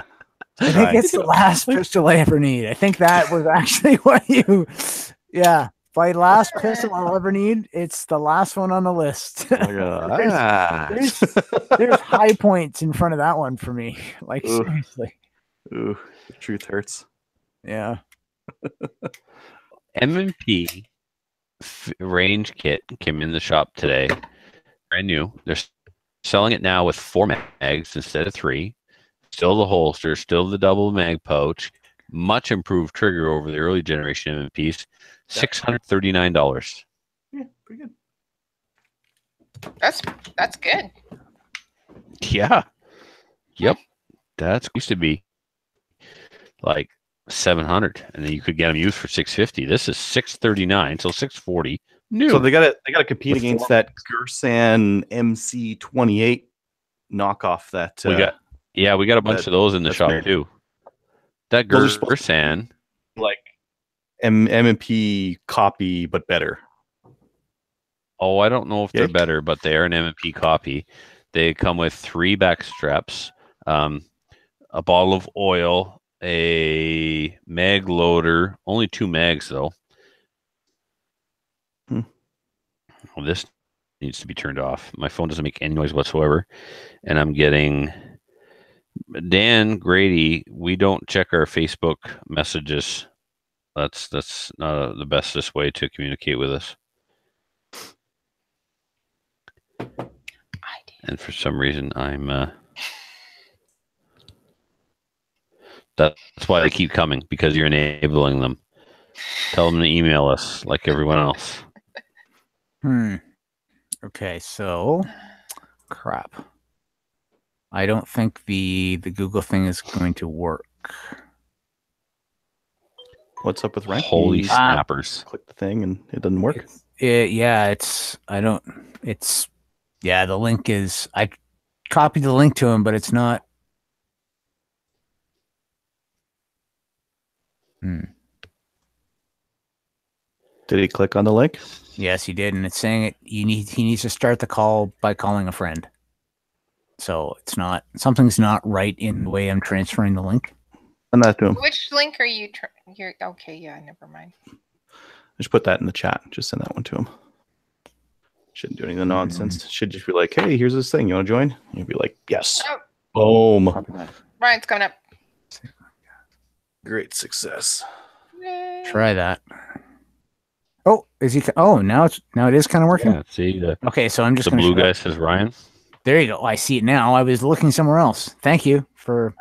Speaker 3: I think it's the last pistol I ever need. I think that was actually what you. Yeah, by last pistol I'll ever need, it's the last one on the list. There's high points in front of that one for me. Like
Speaker 4: Ooh.
Speaker 3: seriously.
Speaker 4: Ooh, the truth hurts.
Speaker 3: Yeah.
Speaker 1: M&P range kit came in the shop today. Brand new. They're selling it now with 4 mags instead of 3. Still the holster, still the double mag pouch. Much improved trigger over the early generation M&Ps. $639.
Speaker 4: Yeah, pretty good.
Speaker 2: That's good.
Speaker 1: Yeah. Yep. That's used to be like 700, and then you could get them used for 650. This is 639, so 640 new.
Speaker 4: So they got to compete
Speaker 1: With
Speaker 4: against
Speaker 1: 4
Speaker 4: that Gersan MC28 knockoff that
Speaker 1: we got a bunch of those in the
Speaker 4: that's
Speaker 1: shop
Speaker 4: weird.
Speaker 1: too. That
Speaker 4: Those are supposed
Speaker 1: Gersan,
Speaker 4: like M&P copy but better.
Speaker 1: oh, I don't know if they're
Speaker 4: Yeah.
Speaker 1: better, but they are an M&P copy. They come with 3 back straps, a bottle of oil, a mag loader, only 2 mags though.
Speaker 4: Hmm.
Speaker 1: Well, this needs to be turned off. My phone doesn't make any noise whatsoever, and I'm getting Dan Grady. We don't check our Facebook messages. That's not the bestest way to communicate with us. And for some reason, I'm. That's why they keep coming, because you're enabling them. Tell them to email us like everyone else.
Speaker 3: Okay, so crap. I don't think the Google thing is going to work.
Speaker 4: What's up with ranking?
Speaker 1: Holy
Speaker 4: You
Speaker 1: snappers!
Speaker 4: click the thing and it doesn't work.
Speaker 3: The link is, I copied the link to him, but it's not
Speaker 4: Did he click on the link?
Speaker 3: Yes, he did, and it's saying he needs to start the call by calling a friend. So something's not right in the way I'm transferring the link.
Speaker 4: Send that to him.
Speaker 2: Which link are you? You're okay. Yeah, never mind.
Speaker 4: Just put that in the chat. Just send that one to him. Shouldn't do any of the nonsense. Should just be like, hey, here's this thing. You want to join? And you'd be like, yes.
Speaker 2: Oh.
Speaker 4: Boom.
Speaker 2: Ryan's coming up.
Speaker 4: Great success.
Speaker 2: Yay.
Speaker 3: Try that. Oh, is he? Oh, now it is kind of working.
Speaker 1: Yeah, see
Speaker 3: Okay, so I'm just
Speaker 1: the
Speaker 3: going to
Speaker 1: blue guy says Ryan.
Speaker 3: There you go. I see it now. I was looking somewhere else. Thank you for.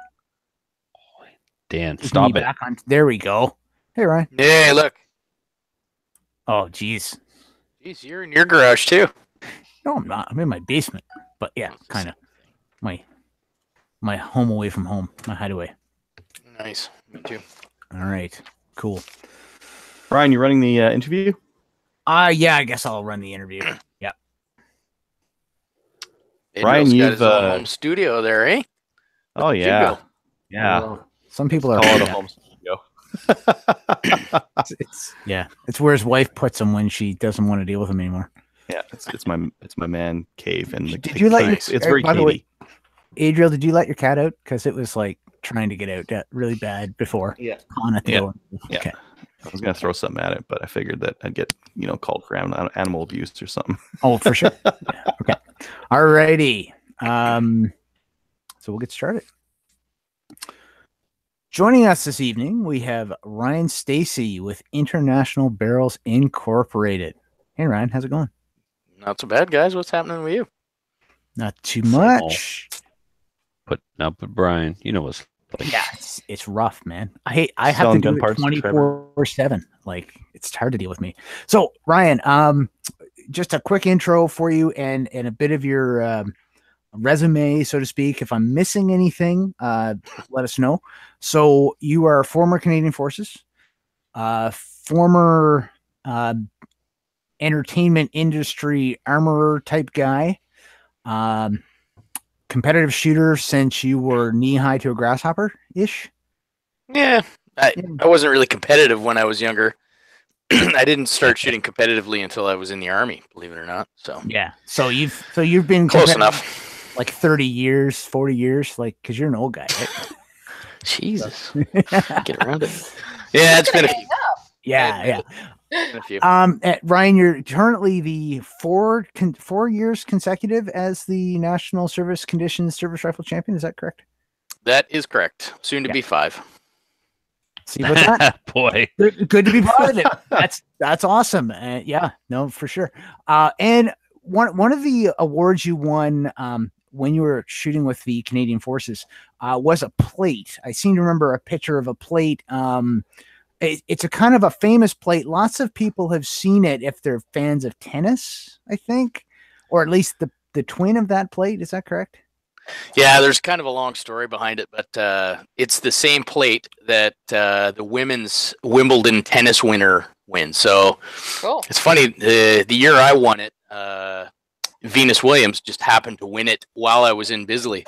Speaker 1: Dan, stop it.
Speaker 3: Back on. There we go. Hey, Ryan.
Speaker 5: Hey, look.
Speaker 3: Oh, geez.
Speaker 5: Jeez, you're in your garage too.
Speaker 3: No, I'm not. I'm in my basement. But yeah, kind of. My home away from home. My hideaway.
Speaker 5: Nice. Me too.
Speaker 3: All right. Cool.
Speaker 4: Ryan, you running the interview?
Speaker 3: Yeah, I guess I'll run the interview. Yeah.
Speaker 4: Ryan,
Speaker 5: Got
Speaker 4: you've
Speaker 5: his own home studio there, eh?
Speaker 4: Oh yeah, yeah.
Speaker 3: Well, some people are.
Speaker 4: Call it a home studio.
Speaker 3: It's where his wife puts him when she doesn't want to deal with him anymore.
Speaker 4: Yeah, it's my man cave, and
Speaker 3: Did you let
Speaker 4: it's very
Speaker 3: by the way,
Speaker 4: cavey.
Speaker 3: Adriel, did you let your cat out? Because it was like trying to get out really bad before.
Speaker 4: Yeah.
Speaker 3: On at the door.
Speaker 4: Yeah.
Speaker 3: Okay.
Speaker 4: I was gonna throw something at it, but I figured that I'd get called for animal abuse or something.
Speaker 3: Oh, for sure. Yeah. Okay. All righty. So we'll get started. Joining us this evening, we have Ryan Stacy with International Barrels Incorporated. Hey, Ryan, how's it going?
Speaker 5: Not so bad, guys. What's happening with you?
Speaker 3: Not too much.
Speaker 1: Putting up with Brian. You know what's like.
Speaker 3: Yeah, it's rough, man. I have
Speaker 4: Selling
Speaker 3: to
Speaker 4: gun
Speaker 3: do
Speaker 4: parts
Speaker 3: it
Speaker 4: to Trevor.
Speaker 3: 24/7. Like, it's hard to deal with me. So, Ryan, just a quick intro for you and a bit of your resume, so to speak. If I'm missing anything, let us know. So, you are former Canadian Forces, former entertainment industry armorer type guy, competitive shooter since you were knee high to a grasshopper ish.
Speaker 5: Yeah, I wasn't really competitive when I was younger. I didn't start shooting competitively until I was in the Army, believe it or not. So
Speaker 3: yeah, so you've been
Speaker 5: close enough,
Speaker 3: like 30 years, 40 years, like because you're an old guy, right?
Speaker 5: Jesus, get around it. Yeah, it's been a few.
Speaker 3: Yeah.
Speaker 5: A few.
Speaker 3: Ryan, you're currently the 4 years consecutive as the National Service Conditions Service Rifle Champion. Is that correct?
Speaker 5: That is correct. Soon to be 5.
Speaker 3: See what's that?
Speaker 1: Boy.
Speaker 3: Good to be positive. That's awesome. Yeah, no, for sure. And one of the awards you won when you were shooting with the Canadian Forces was a plate. I seem to remember a picture of a plate. It's a kind of a famous plate. Lots of people have seen it if they're fans of tennis, I think, or at least the twin of that plate. Is that correct?
Speaker 5: Yeah, there's kind of a long story behind it, but it's the same plate that the women's Wimbledon tennis winner wins. So
Speaker 2: Cool.
Speaker 5: It's funny, the year I won it, Venus Williams just happened to win it while I was in Bisley.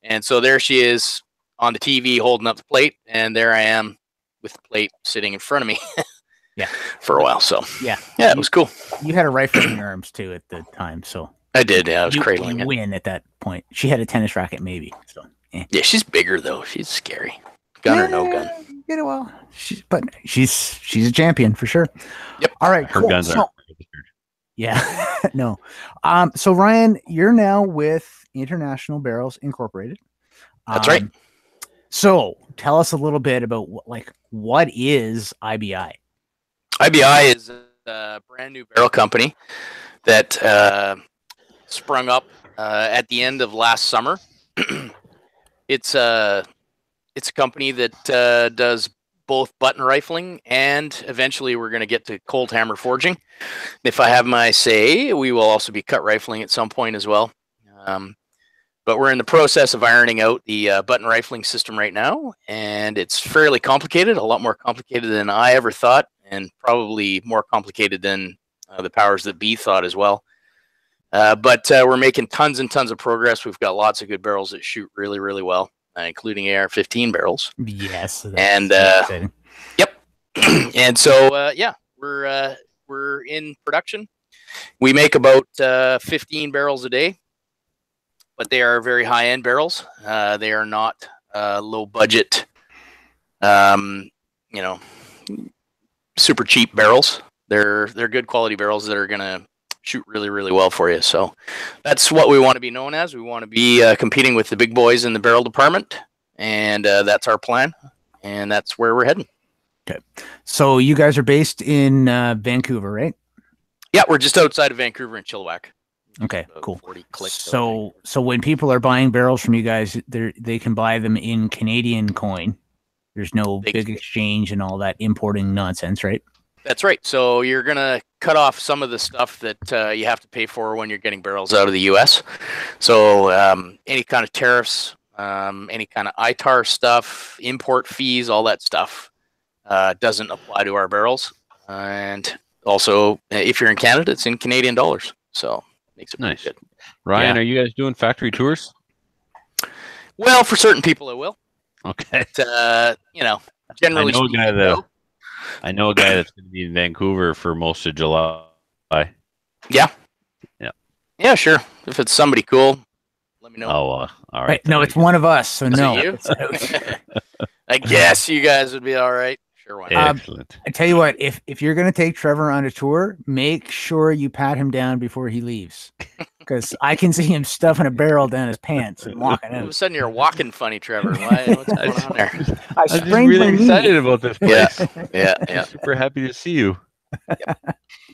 Speaker 5: And so there she is on the TV holding up the plate, and there I am with the plate sitting in front of me.
Speaker 3: Yeah.
Speaker 5: For a while. So
Speaker 3: yeah,
Speaker 5: it was cool.
Speaker 3: You had a rifle in your arms too at the time, so
Speaker 5: I did. Yeah, I was cradling
Speaker 3: you
Speaker 5: it.
Speaker 3: win at that point. She had a tennis racket, maybe. So
Speaker 5: yeah, she's bigger though. She's scary. Gun or no gun.
Speaker 3: You know, well, she's a champion for sure.
Speaker 5: Yep.
Speaker 3: All right.
Speaker 1: Her
Speaker 3: cool.
Speaker 1: guns aren't registered.
Speaker 3: Yeah. No. So Ryan, you're now with International Barrels Incorporated.
Speaker 5: That's right.
Speaker 3: So tell us a little bit about what is IBI?
Speaker 5: IBI is a brand new barrel company that sprung up at the end of last summer. It's a company that does both button rifling and eventually we're going to get to cold hammer forging. If I have my say, we will also be cut rifling at some point as well. But we're in the process of ironing out the button rifling system right now, and it's fairly complicated, a lot more complicated than I ever thought, and probably more complicated than the powers that be thought as well. But we're making tons and tons of progress. We've got lots of good barrels that shoot really, really well, including AR-15 barrels.
Speaker 3: Yes.
Speaker 5: And yep, And so, yeah, we're in production. We make about 15 barrels a day, but they are very high-end barrels. They are not low-budget, super cheap barrels. They're good quality barrels that are gonna shoot really, really well for you. So that's what we want to be known as. We want to be competing with the big boys in the barrel department, and that's our plan, and that's where we're heading.
Speaker 3: Okay, so you guys are based in Vancouver, right?
Speaker 5: Yeah, we're just outside of Vancouver in Chilliwack.
Speaker 3: Okay, cool.
Speaker 5: 40 clicks.
Speaker 3: So when people are buying barrels from you guys, they can buy them in Canadian coin. There's no big exchange and all that importing nonsense, right?
Speaker 5: That's right. So you're going to cut off some of the stuff that you have to pay for when you're getting barrels out of the U.S. So any kind of tariffs, any kind of ITAR stuff, import fees, all that stuff doesn't apply to our barrels. And also, if you're in Canada, it's in Canadian dollars. So makes it
Speaker 1: nice.
Speaker 5: Good.
Speaker 1: Ryan, are you guys doing factory tours?
Speaker 5: Well, for certain people, I will.
Speaker 1: Okay.
Speaker 5: But, generally
Speaker 1: I know a guy that's going to be in Vancouver for most of July.
Speaker 5: Yeah.
Speaker 1: Yeah.
Speaker 5: Yeah, sure. If it's somebody cool, let me know.
Speaker 1: Oh, all right.
Speaker 3: No, it's one of us, so no.
Speaker 5: You? I guess you guys would be all right. Sure, why not?
Speaker 1: Excellent.
Speaker 3: I tell you what, if you're going to take Trevor on a tour, make sure you pat him down before he leaves. Because I can see him stuffing a barrel down his pants and walking
Speaker 5: All of a
Speaker 3: out.
Speaker 5: sudden, you're walking funny, Trevor. What's going on there?
Speaker 3: I'm
Speaker 1: just really excited about this place.
Speaker 5: Yeah.
Speaker 1: Super happy to see you.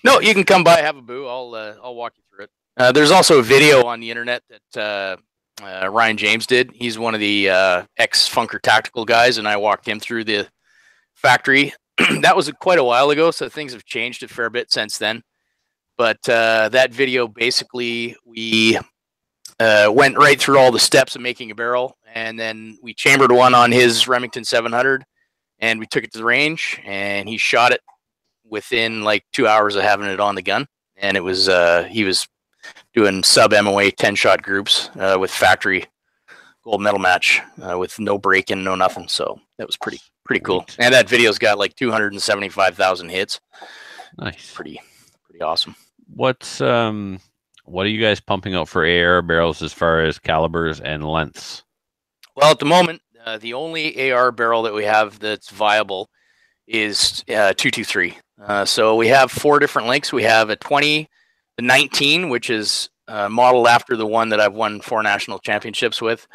Speaker 5: No, you can come by, have a boo. I'll walk you through it. There's also a video on the internet that Ryan James did. He's one of the ex-Funker Tactical guys, and I walked him through the factory. That was quite a while ago, so things have changed a fair bit since then. But that video, basically, we went right through all the steps of making a barrel, and then we chambered one on his Remington 700, and we took it to the range, and he shot it within like 2 hours of having it on the gun. And it was he was doing sub-MOA 10-shot groups with factory gold medal match with no break-in, no nothing. So that was pretty cool. And that video's got like 275,000 hits.
Speaker 1: Nice.
Speaker 5: Pretty awesome.
Speaker 1: What are you guys pumping out for AR barrels as far as calibers and lengths?
Speaker 5: Well, at the moment, the only AR barrel that we have that's viable is 223. So we have 4 different lengths. We have a 20, the 19, which is modeled after the one that I've won 4 national championships with,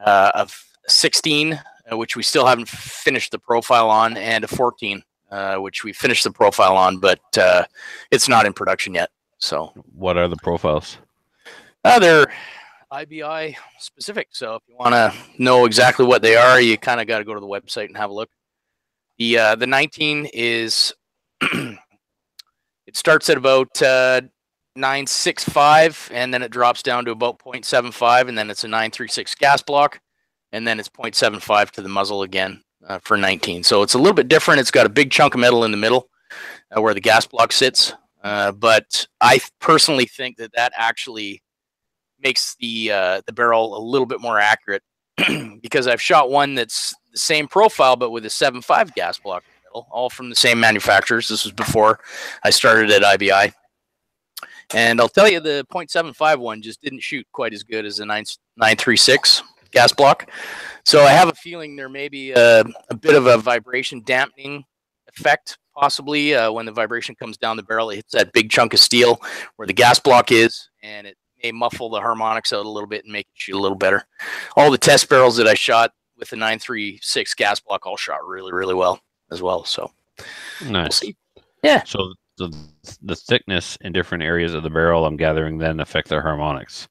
Speaker 5: of 16, which we still haven't finished the profile on, and a 14. Which we finished the profile on, but it's not in production yet. So,
Speaker 1: what are the profiles?
Speaker 5: They're IBI specific. So, if you want to know exactly what they are, you kind of got to go to the website and have a look. The 19 is it starts at about 965, and then it drops down to about 0.75, and then it's a 936 gas block, and then it's 0.75 to the muzzle again. For 19. So it's a little bit different. It's got a big chunk of metal in the middle where the gas block sits. But I personally think that actually makes the barrel a little bit more accurate because I've shot one that's the same profile but with a 7.5 gas block in the middle, all from the same manufacturers. This was before I started at IBI. And I'll tell you, the 0.75 one just didn't shoot quite as good as the 936 gas block. So I have a feeling there may be a bit of a vibration dampening effect, possibly when the vibration comes down the barrel. It hits that big chunk of steel where the gas block is, and it may muffle the harmonics out a little bit and make it shoot a little better. All the test barrels that I shot with the 936 gas block all shot really, really well as well. So
Speaker 1: nice.
Speaker 5: We'll see. Yeah.
Speaker 1: So the thickness in different areas of the barrel, I'm gathering, then affect the harmonics.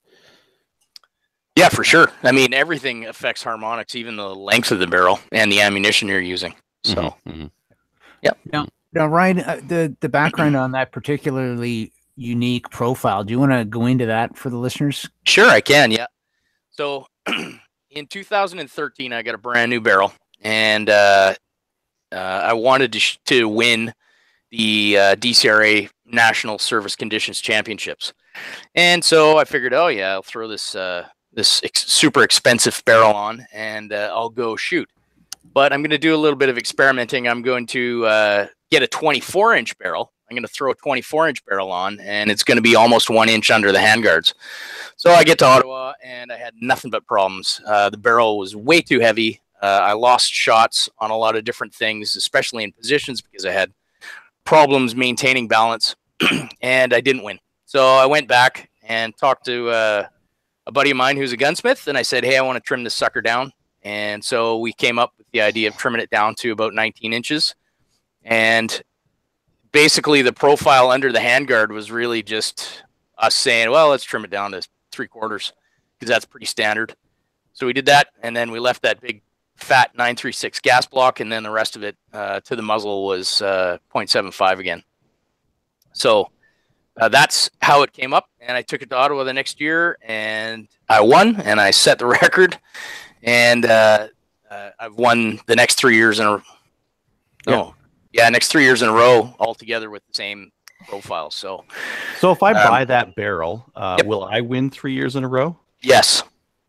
Speaker 5: Yeah, for sure. I mean, everything affects harmonics, even the length of the barrel and the ammunition you're using. So, yeah.
Speaker 3: Now, Ryan, the background on that particularly unique profile, do you want to go into that for the listeners?
Speaker 5: Sure, I can. Yeah. So, in 2013, I got a brand new barrel, and I wanted to win the DCRA National Service Conditions Championships, and so I figured, oh yeah, I'll throw this super expensive barrel on, and I'll go shoot. but I'm going to do a little bit of experimenting. I'm going to get a 24-inch barrel. I'm going to throw a 24-inch barrel on, and it's going to be almost 1 inch under the handguards. So I get to Ottawa, and I had nothing but problems. The barrel was way too heavy. I lost shots on a lot of different things, especially in positions, because I had problems maintaining balance, and I didn't win. So I went back and talked to a buddy of mine who's a gunsmith, and I said, hey, I want to trim this sucker down. And so we came up with the idea of trimming it down to about 19 inches. And basically the profile under the handguard was really just us saying, well, let's trim it down to 3/4 because that's pretty standard. So we did that, and then we left that big fat 936 gas block, and then the rest of it to the muzzle was 0.75 again. So that's how it came up, and I took it to Ottawa the next year, and I won, and I set the record, and I've won the next 3 years in a row. Next 3 years in a row altogether with the same profile. So
Speaker 4: if I buy that barrel, will I win 3 years in a row?
Speaker 5: Yes.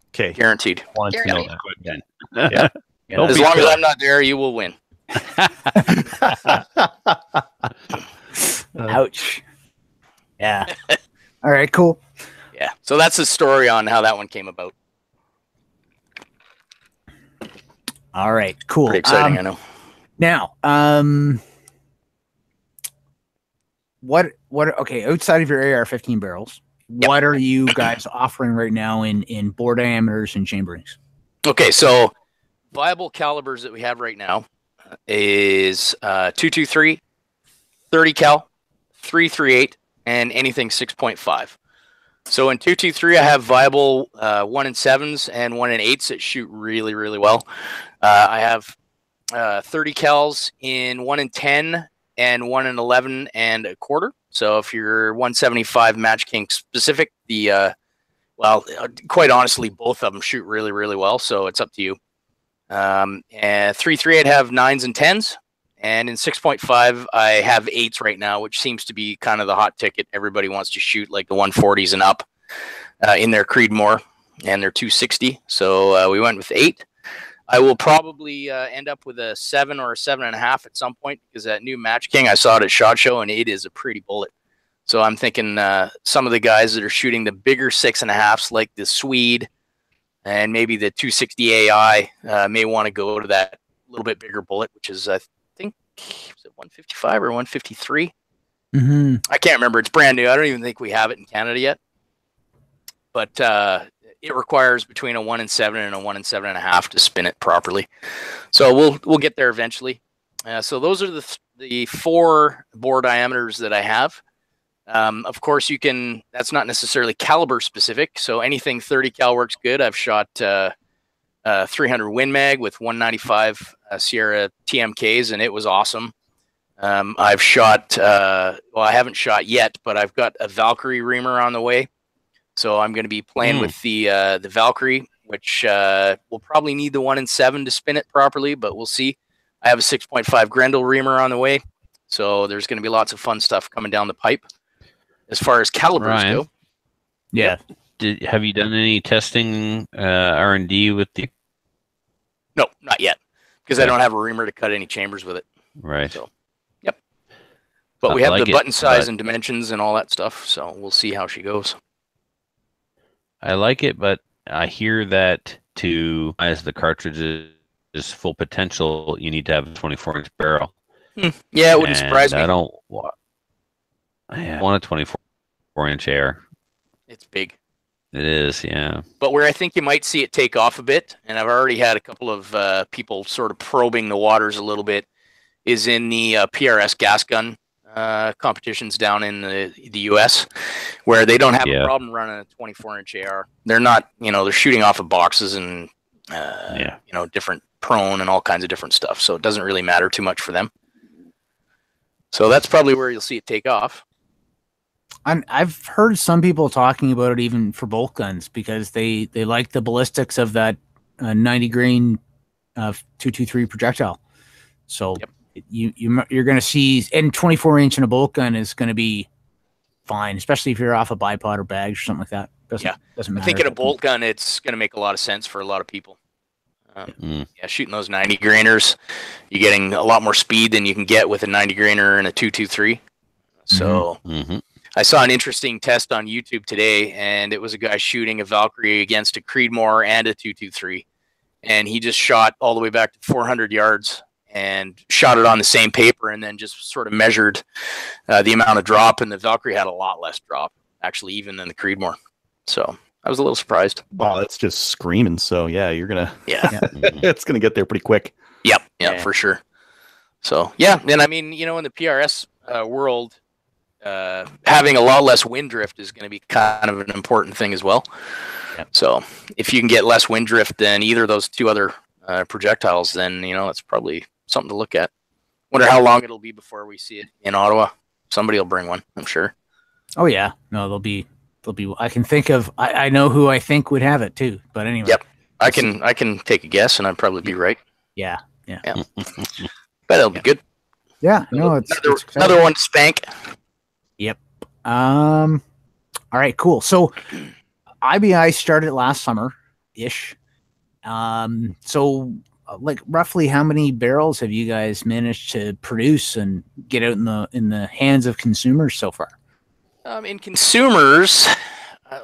Speaker 4: Okay.
Speaker 5: Guaranteed.
Speaker 1: Wanted to know
Speaker 2: Guaranteed.
Speaker 1: that quick then.
Speaker 5: Yeah. As long as I'm not there, you will win.
Speaker 3: Ouch. Yeah. All right, cool.
Speaker 5: Yeah. So that's the story on how that one came about.
Speaker 3: All right, cool.
Speaker 5: Pretty exciting, I know.
Speaker 3: Now, okay, outside of your AR-15 barrels, what are you guys offering right now in bore diameters and chamberings?
Speaker 5: Okay, so viable calibers that we have right now is 223, 30 cal, 338, and anything 6.5. So in 223, I have viable 1 in 7s and 1 in 8s that shoot really, really well. I have 30 cals in 1 in 10 and 1 in 11 and a quarter. So if you're 175 Match King specific, quite honestly, both of them shoot really, really well. So it's up to you. And 338 have 9s and 10s, and in 6.5 I have 8s right now, which seems to be kind of the hot ticket. Everybody wants to shoot like the 140s and up in their Creedmoor and their 260. So we went with 8. I will probably end up with a 7 or a 7.5 at some point, because that new Match King, I saw it at SHOT Show, and it is a pretty bullet. So I'm thinking some of the guys that are shooting the bigger 6.5s, like the Swede and maybe the 260 AI, may want to go to that little bit bigger bullet, which is, I think, is it 155 or 153?
Speaker 3: Mm-hmm.
Speaker 5: I can't remember. It's brand new. I don't even think we have it in Canada yet. But it requires between a 1 in 7 and a 1 in 7.5 to spin it properly. So we'll get there eventually. So those are the 4 bore diameters that I have. Of course, that's not necessarily caliber specific. So anything 30 cal works good. I've shot 300 Win Mag with 195 Sierra TMKs, and it was awesome. I've shot, I haven't shot yet, but I've got a Valkyrie reamer on the way. So I'm going to be playing with the Valkyrie, which will probably need the 1 in 7 to spin it properly, but we'll see. I have a 6.5 Grendel reamer on the way. So there's going to be lots of fun stuff coming down the pipe as far as calibers go.
Speaker 3: Yeah.
Speaker 1: Have you done any testing R&D with the?
Speaker 5: No, not yet, because I don't have a reamer to cut any chambers with it.
Speaker 1: Right.
Speaker 5: So, yep. But we have
Speaker 1: like
Speaker 5: the button size
Speaker 1: but
Speaker 5: and dimensions and all that stuff, so we'll see how she goes.
Speaker 1: I like it, but I hear that as the cartridge is full potential, you need to have a 24-inch barrel.
Speaker 5: Yeah, it wouldn't surprise me.
Speaker 1: I don't want a 24-inch air.
Speaker 5: It's big.
Speaker 1: It is, yeah.
Speaker 5: But where I think you might see it take off a bit, and I've already had a couple of people sort of probing the waters a little bit, is in the PRS gas gun competitions down in the US, where they don't have a problem running a 24-inch AR. They're not, they're shooting off of boxes and different prone and all kinds of different stuff. So it doesn't really matter too much for them. So that's probably where you'll see it take off.
Speaker 3: I've heard some people talking about it even for bolt guns, because they like the ballistics of that 90 grain 223 projectile. So you're going to see, and 24-inch in a bolt gun is going to be fine, especially if you're off a bipod or bags or something like that. Doesn't matter.
Speaker 5: I think in a bolt gun, it's going to make a lot of sense for a lot of people. Yeah, shooting those 90 grainers, you're getting a lot more speed than you can get with a 90 grainer and a 223. So I saw an interesting test on YouTube today, and it was a guy shooting a Valkyrie against a Creedmoor and a 223, and he just shot all the way back to 400 yards and shot it on the same paper, and then just sort of measured the amount of drop, and the Valkyrie had a lot less drop, actually, even than the Creedmoor. So I was a little surprised.
Speaker 4: Wow, that's just screaming. So yeah, you're gonna it's gonna get there pretty quick.
Speaker 5: Yep, for sure. So yeah, and I mean, in the PRS world, having a lot less wind drift is going to be kind of an important thing as well. Yep. So if you can get less wind drift than either of those two other projectiles, then it's probably something to look at. Wonder how long it'll be before we see it in Ottawa. Somebody will bring one, I'm sure.
Speaker 3: Oh yeah, no, they'll be. I can think of. I know who I think would have it too. But anyway.
Speaker 5: Yep. I can take a guess, and I'd probably be right.
Speaker 3: Yeah.
Speaker 5: But it'll be good.
Speaker 3: Yeah. No, it's
Speaker 5: another one to spank.
Speaker 3: Yep. All right. Cool. So, IBI started last summer ish. So, like, roughly how many barrels have you guys managed to produce and get out in the hands of consumers so far?
Speaker 5: In consumers,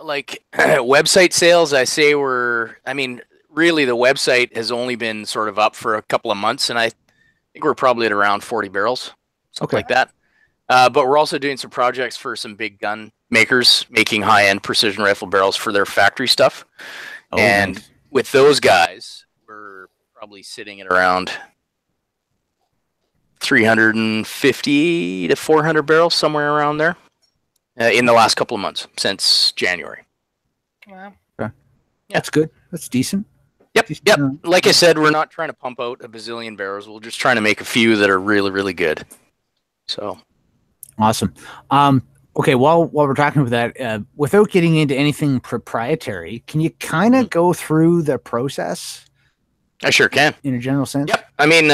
Speaker 5: like website sales, I say really the website has only been sort of up for a couple of months, and I think we're probably at around 40 barrels, something like that. But we're also doing some projects for some big gun makers, making high-end precision rifle barrels for their factory stuff. And with those guys, we're probably sitting at around 350 to 400 barrels, somewhere around there. In the last couple of months, since January.
Speaker 2: Wow.
Speaker 3: Okay. That's good. That's decent.
Speaker 5: Yep. Like I said, we're not trying to pump out a bazillion barrels. We're just trying to make a few that are really, really good. So.
Speaker 3: Awesome. Okay, while we're talking about that, without getting into anything proprietary, can you kind of go through the process?
Speaker 5: I sure can.
Speaker 3: In a general sense?
Speaker 5: Yep. I mean,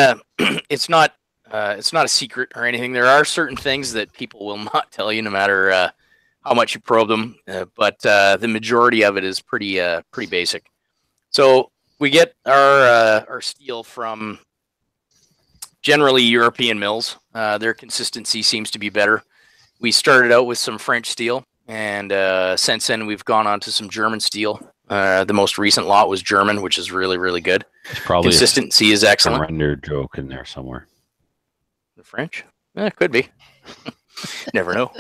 Speaker 5: it's not a secret or anything. There are certain things that people will not tell you, no matter how much you probe them. But the majority of it is pretty basic. So we get our steel from generally European mills. Their consistency seems to be better. We started out with some French steel, and since then we've gone on to some German steel. The most recent lot was German, which is really, really good.
Speaker 1: It's probably
Speaker 5: consistency is excellent.
Speaker 1: Render joke in there somewhere.
Speaker 5: The French? Could be. Never know.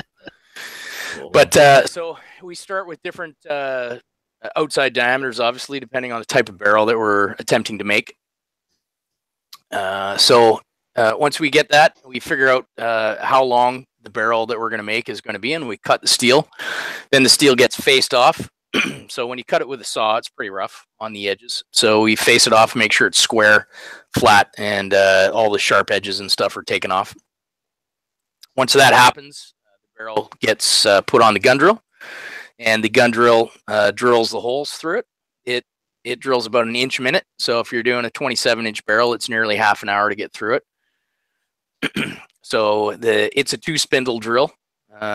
Speaker 5: But so we start with different outside diameters, obviously, depending on the type of barrel that we're attempting to make. So once we get that, we figure out how long the barrel that we're going to make is going to be, and we cut the steel. Then the steel gets faced off. So when you cut it with a saw, it's pretty rough on the edges. So we face it off, make sure it's square, flat, and all the sharp edges and stuff are taken off. Once that happens, the barrel gets put on the gun drill, and the gun drill drills the holes through it. It drills about an inch a minute. So if you're doing a 27-inch barrel, it's nearly half an hour to get through it. So it's a 2-spindle drill.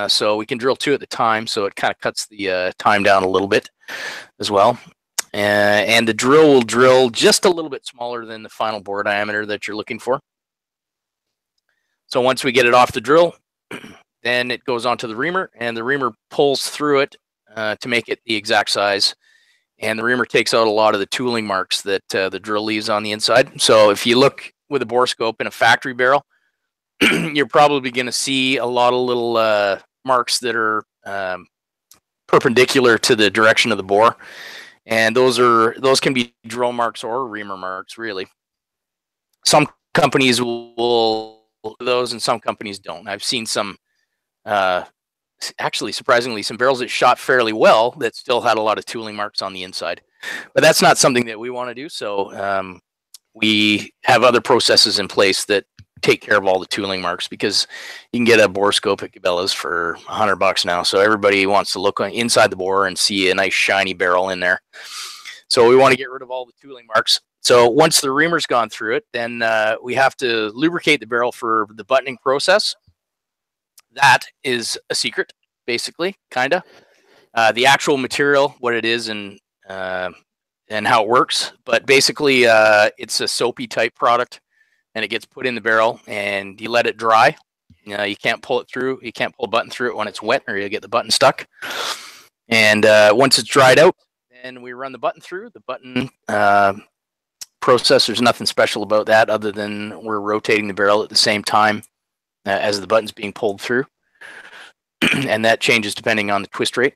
Speaker 5: So we can drill 2 at the time, so it kind of cuts the time down a little bit as well. And the drill will drill just a little bit smaller than the final bore diameter that you're looking for. So once we get it off the drill, then it goes onto the reamer, and the reamer pulls through it to make it the exact size. And the reamer takes out a lot of the tooling marks that the drill leaves on the inside. So if you look with a bore scope in a factory barrel, you're probably going to see a lot of little marks that are perpendicular to the direction of the bore, and those can be drill marks or reamer marks. Really, some companies will do those, and some companies don't. I've seen some, actually, surprisingly, some barrels that shot fairly well that still had a lot of tooling marks on the inside, but that's not something that we want to do. So we have other processes in place that take care of all the tooling marks, because you can get a bore scope at Cabela's for $100 now. So everybody wants to look inside the bore and see a nice shiny barrel in there. So we want to get rid of all the tooling marks. So once the reamer's gone through it, then we have to lubricate the barrel for the buttoning process. That is a secret, basically, kind of. The actual material, what it is, and and how it works. But basically, it's a soapy type product, and it gets put in the barrel, and you let it dry. You can't pull it through. You can't pull a button through it when it's wet, or you'll get the button stuck. And once it's dried out, then we run the button through. The button process, there's nothing special about that other than we're rotating the barrel at the same time as the button's being pulled through. And that changes depending on the twist rate.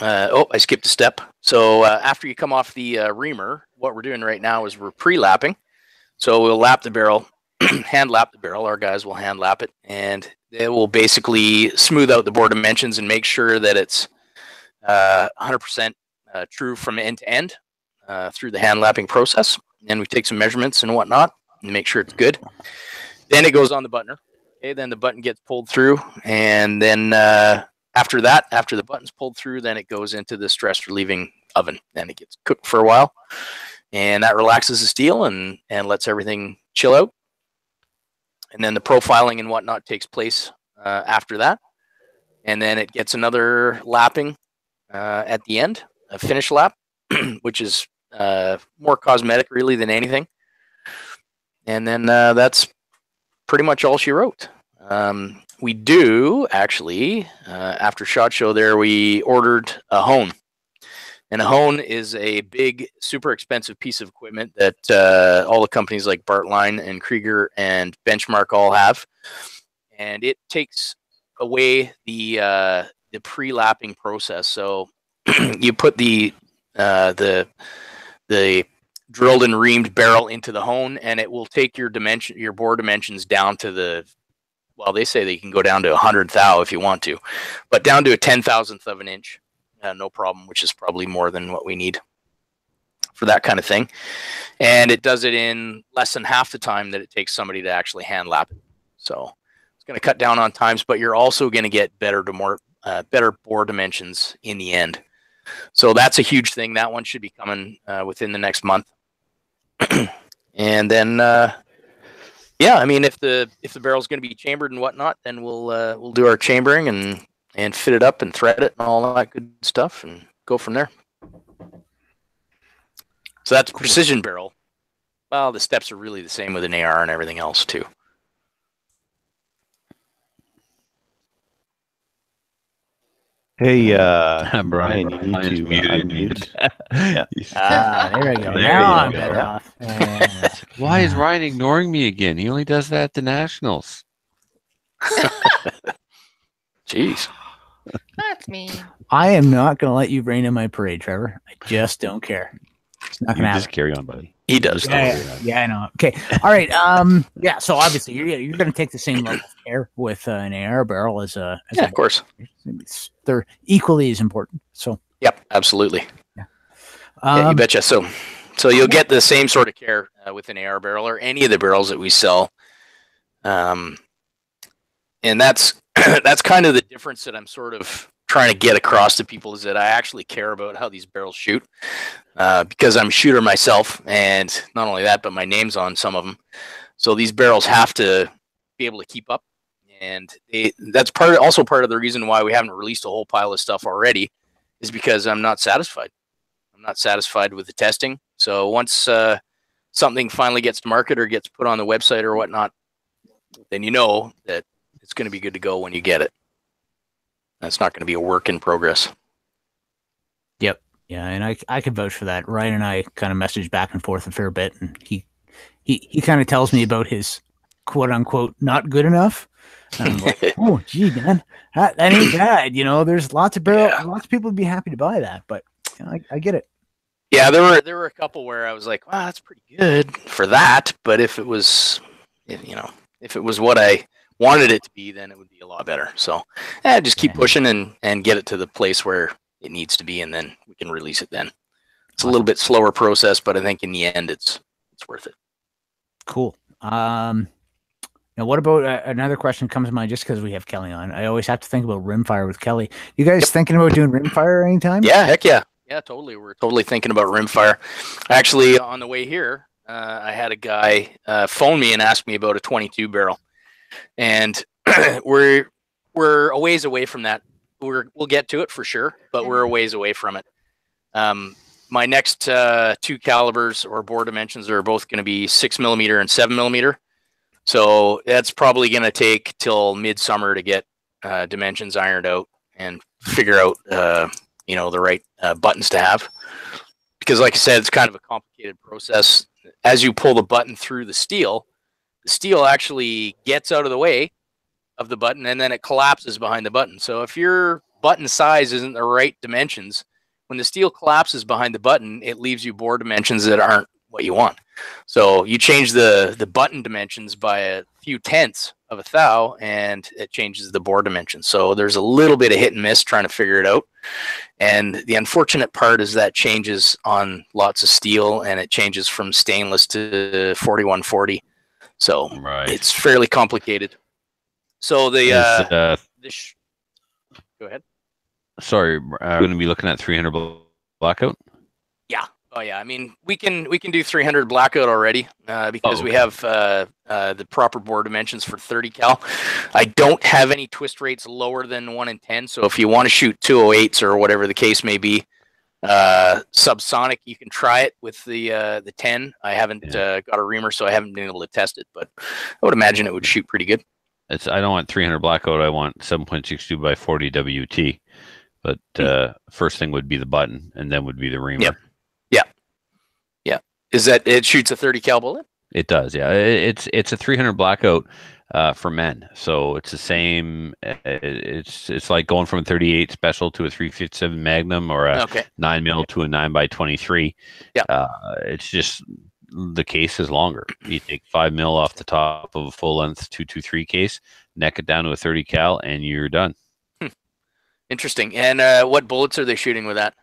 Speaker 5: I skipped a step. So after you come off the reamer, what we're doing right now is we're pre-lapping. So we'll lap the barrel, hand lap the barrel. Our guys will hand lap it, and they will basically smooth out the bore dimensions and make sure that it's 100% true from end to end through the hand lapping process. And we take some measurements and whatnot and make sure it's good. Then it goes on the buttoner. Okay, then the button gets pulled through, and then after that, after the button's pulled through, then it goes into the stress relieving oven, and it gets cooked for a while, and that relaxes the steel and lets everything chill out. And then the profiling and whatnot takes place after that, and then it gets another lapping at the end, a finish lap, which is more cosmetic really than anything. And then that's pretty much all she wrote. We do actually, after SHOT Show there, we ordered a hone. And a hone is a big, super expensive piece of equipment that all the companies like Bartline and Krieger and Benchmark all have. And it takes away the pre-lapping process. So you put the drilled and reamed barrel into the hone, and it will take your bore dimensions down to they say that you can go down to 100 thou if you want to, but down to a 10,000th of an inch, no problem, which is probably more than what we need for that kind of thing. And it does it in less than half the time that it takes somebody to actually hand lap it. So it's going to cut down on times, but you're also going to get better bore dimensions in the end. So that's a huge thing. That one should be coming within the next month. And then, I mean, if the barrel's going to be chambered and whatnot, then we'll do our chambering and fit it up and thread it and all that good stuff and go from there. So that's cool. Precision barrel. Well, the steps are really the same with an AR and everything else too.
Speaker 4: Hey,
Speaker 1: Brian,
Speaker 4: you need to unmute.
Speaker 3: There we go. Now I'm better off.
Speaker 1: Why is Ryan ignoring me again? He only does that at the Nationals.
Speaker 5: Jeez.
Speaker 2: That's me.
Speaker 3: I am not going to let you rain in my parade, Trevor. I just don't care. It's not going to happen.
Speaker 1: Just carry on, buddy.
Speaker 5: He does.
Speaker 3: Yeah, I know. Okay. All right. So obviously you're going to take the same level of care with an AR barrel as a
Speaker 5: of course.
Speaker 3: They're equally as important. So.
Speaker 5: Yep, absolutely.
Speaker 3: Yeah.
Speaker 5: You betcha. So you'll get the same sort of care with an AR barrel or any of the barrels that we sell. And that's kind of the difference that I'm sort of trying to get across to people, is that I actually care about how these barrels shoot, because I'm a shooter myself, and not only that, but my name's on some of them. So these barrels have to be able to keep up, and that's also part of the reason why we haven't released a whole pile of stuff already, is because I'm not satisfied. I'm not satisfied with the testing. So once something finally gets to market or gets put on the website or whatnot, then you know that it's going to be good to go when you get it. That's not going to be a work in progress.
Speaker 3: Yep. Yeah, and I could vouch for that. Ryan and I kind of message back and forth a fair bit, and he kind of tells me about his quote unquote not good enough. And I'm like, oh, gee, man, that ain't bad. There's lots of people would be happy to buy that, but I get it.
Speaker 5: Yeah, there were a couple where I was like, wow, that's pretty good for that. But if it was what I wanted it to be, then it would be a lot better. So just keep pushing and get it to the place where it needs to be, and then we can release it then. It's a little bit slower process, but I think in the end it's worth it.
Speaker 3: Cool. Now what about another question comes to mind just because we have Kelly on. I always have to think about rimfire with Kelly. You guys thinking about doing rimfire anytime?
Speaker 5: Yeah, heck yeah. Yeah, totally. We're totally thinking about rimfire. Actually, on the way here, I had a guy phone me and ask me about a 22 barrel. And we're a ways away from that. We'll get to it for sure, but we're a ways away from it. my next two calibers or bore dimensions are both going to be 6mm and 7mm. So that's probably going to take till midsummer to get dimensions ironed out and figure out, the right buttons to have. Because like I said, it's kind of a complicated process. As you pull the button through the steel actually gets out of the way of the button, and then it collapses behind the button. So if your button size isn't the right dimensions, when the steel collapses behind the button, it leaves you bore dimensions that aren't what you want. So you change the button dimensions by a few tenths of a thou, and it changes the bore dimensions. So there's a little bit of hit and miss trying to figure it out. And the unfortunate part is that changes on lots of steel, and it changes from stainless to 4140. So It's fairly complicated. So go ahead.
Speaker 1: Sorry, I'm going to be looking at 300 blackout.
Speaker 5: Yeah. Oh yeah. I mean, we can do 300 blackout already because we have the proper bore dimensions for 30 cal. I don't have any twist rates lower than 1 in 10. So if you want to shoot 208s or whatever the case may be, subsonic, you can try it with the 10. I haven't got a reamer, so I haven't been able to test it, but I would imagine it would shoot pretty good.
Speaker 1: I don't want 300 blackout. I want 7.62 by 40 WT. But first thing would be the button, and then would be the reamer.
Speaker 5: Yep. Yeah. Is that it shoots a 30 cal bullet?
Speaker 1: It does. Yeah. It's a 300 blackout for men. So it's the same. It's like going from a 38 special to a 357 Magnum or a 9mm to a 9x23.
Speaker 5: Yeah.
Speaker 1: It's just the case is longer. You take 5mm off the top of a full length 223 case, neck it down to a 30 cal, and you're done.
Speaker 5: Interesting. And what bullets are they shooting with that?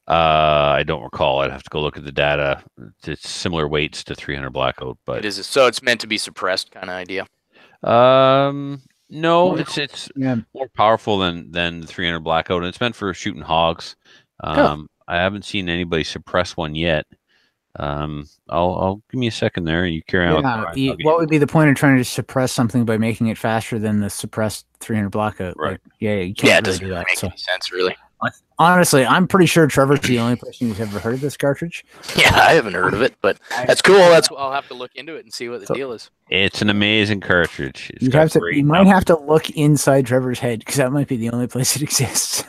Speaker 1: I don't recall. I'd have to go look at the data. It's similar weights to 300 blackout, but
Speaker 5: it is. So it's meant to be suppressed kind of idea.
Speaker 1: No, it's more powerful than the 300 blackout, and it's meant for shooting hogs. I haven't seen anybody suppress one yet. I'll give me a second there. You carry on.
Speaker 3: What would be the point of trying to suppress something by making it faster than the suppressed 300 blackout?
Speaker 1: Right.
Speaker 3: Like, you can't really do that.
Speaker 5: Make any sense, really.
Speaker 3: Honestly, I'm pretty sure Trevor's the only person who's ever heard of this cartridge.
Speaker 5: Yeah, I haven't heard of it, but that's cool. I'll have to look into it and see what the deal is.
Speaker 1: It's an amazing cartridge.
Speaker 3: You might have to look inside Trevor's head, because that might be the only place it exists.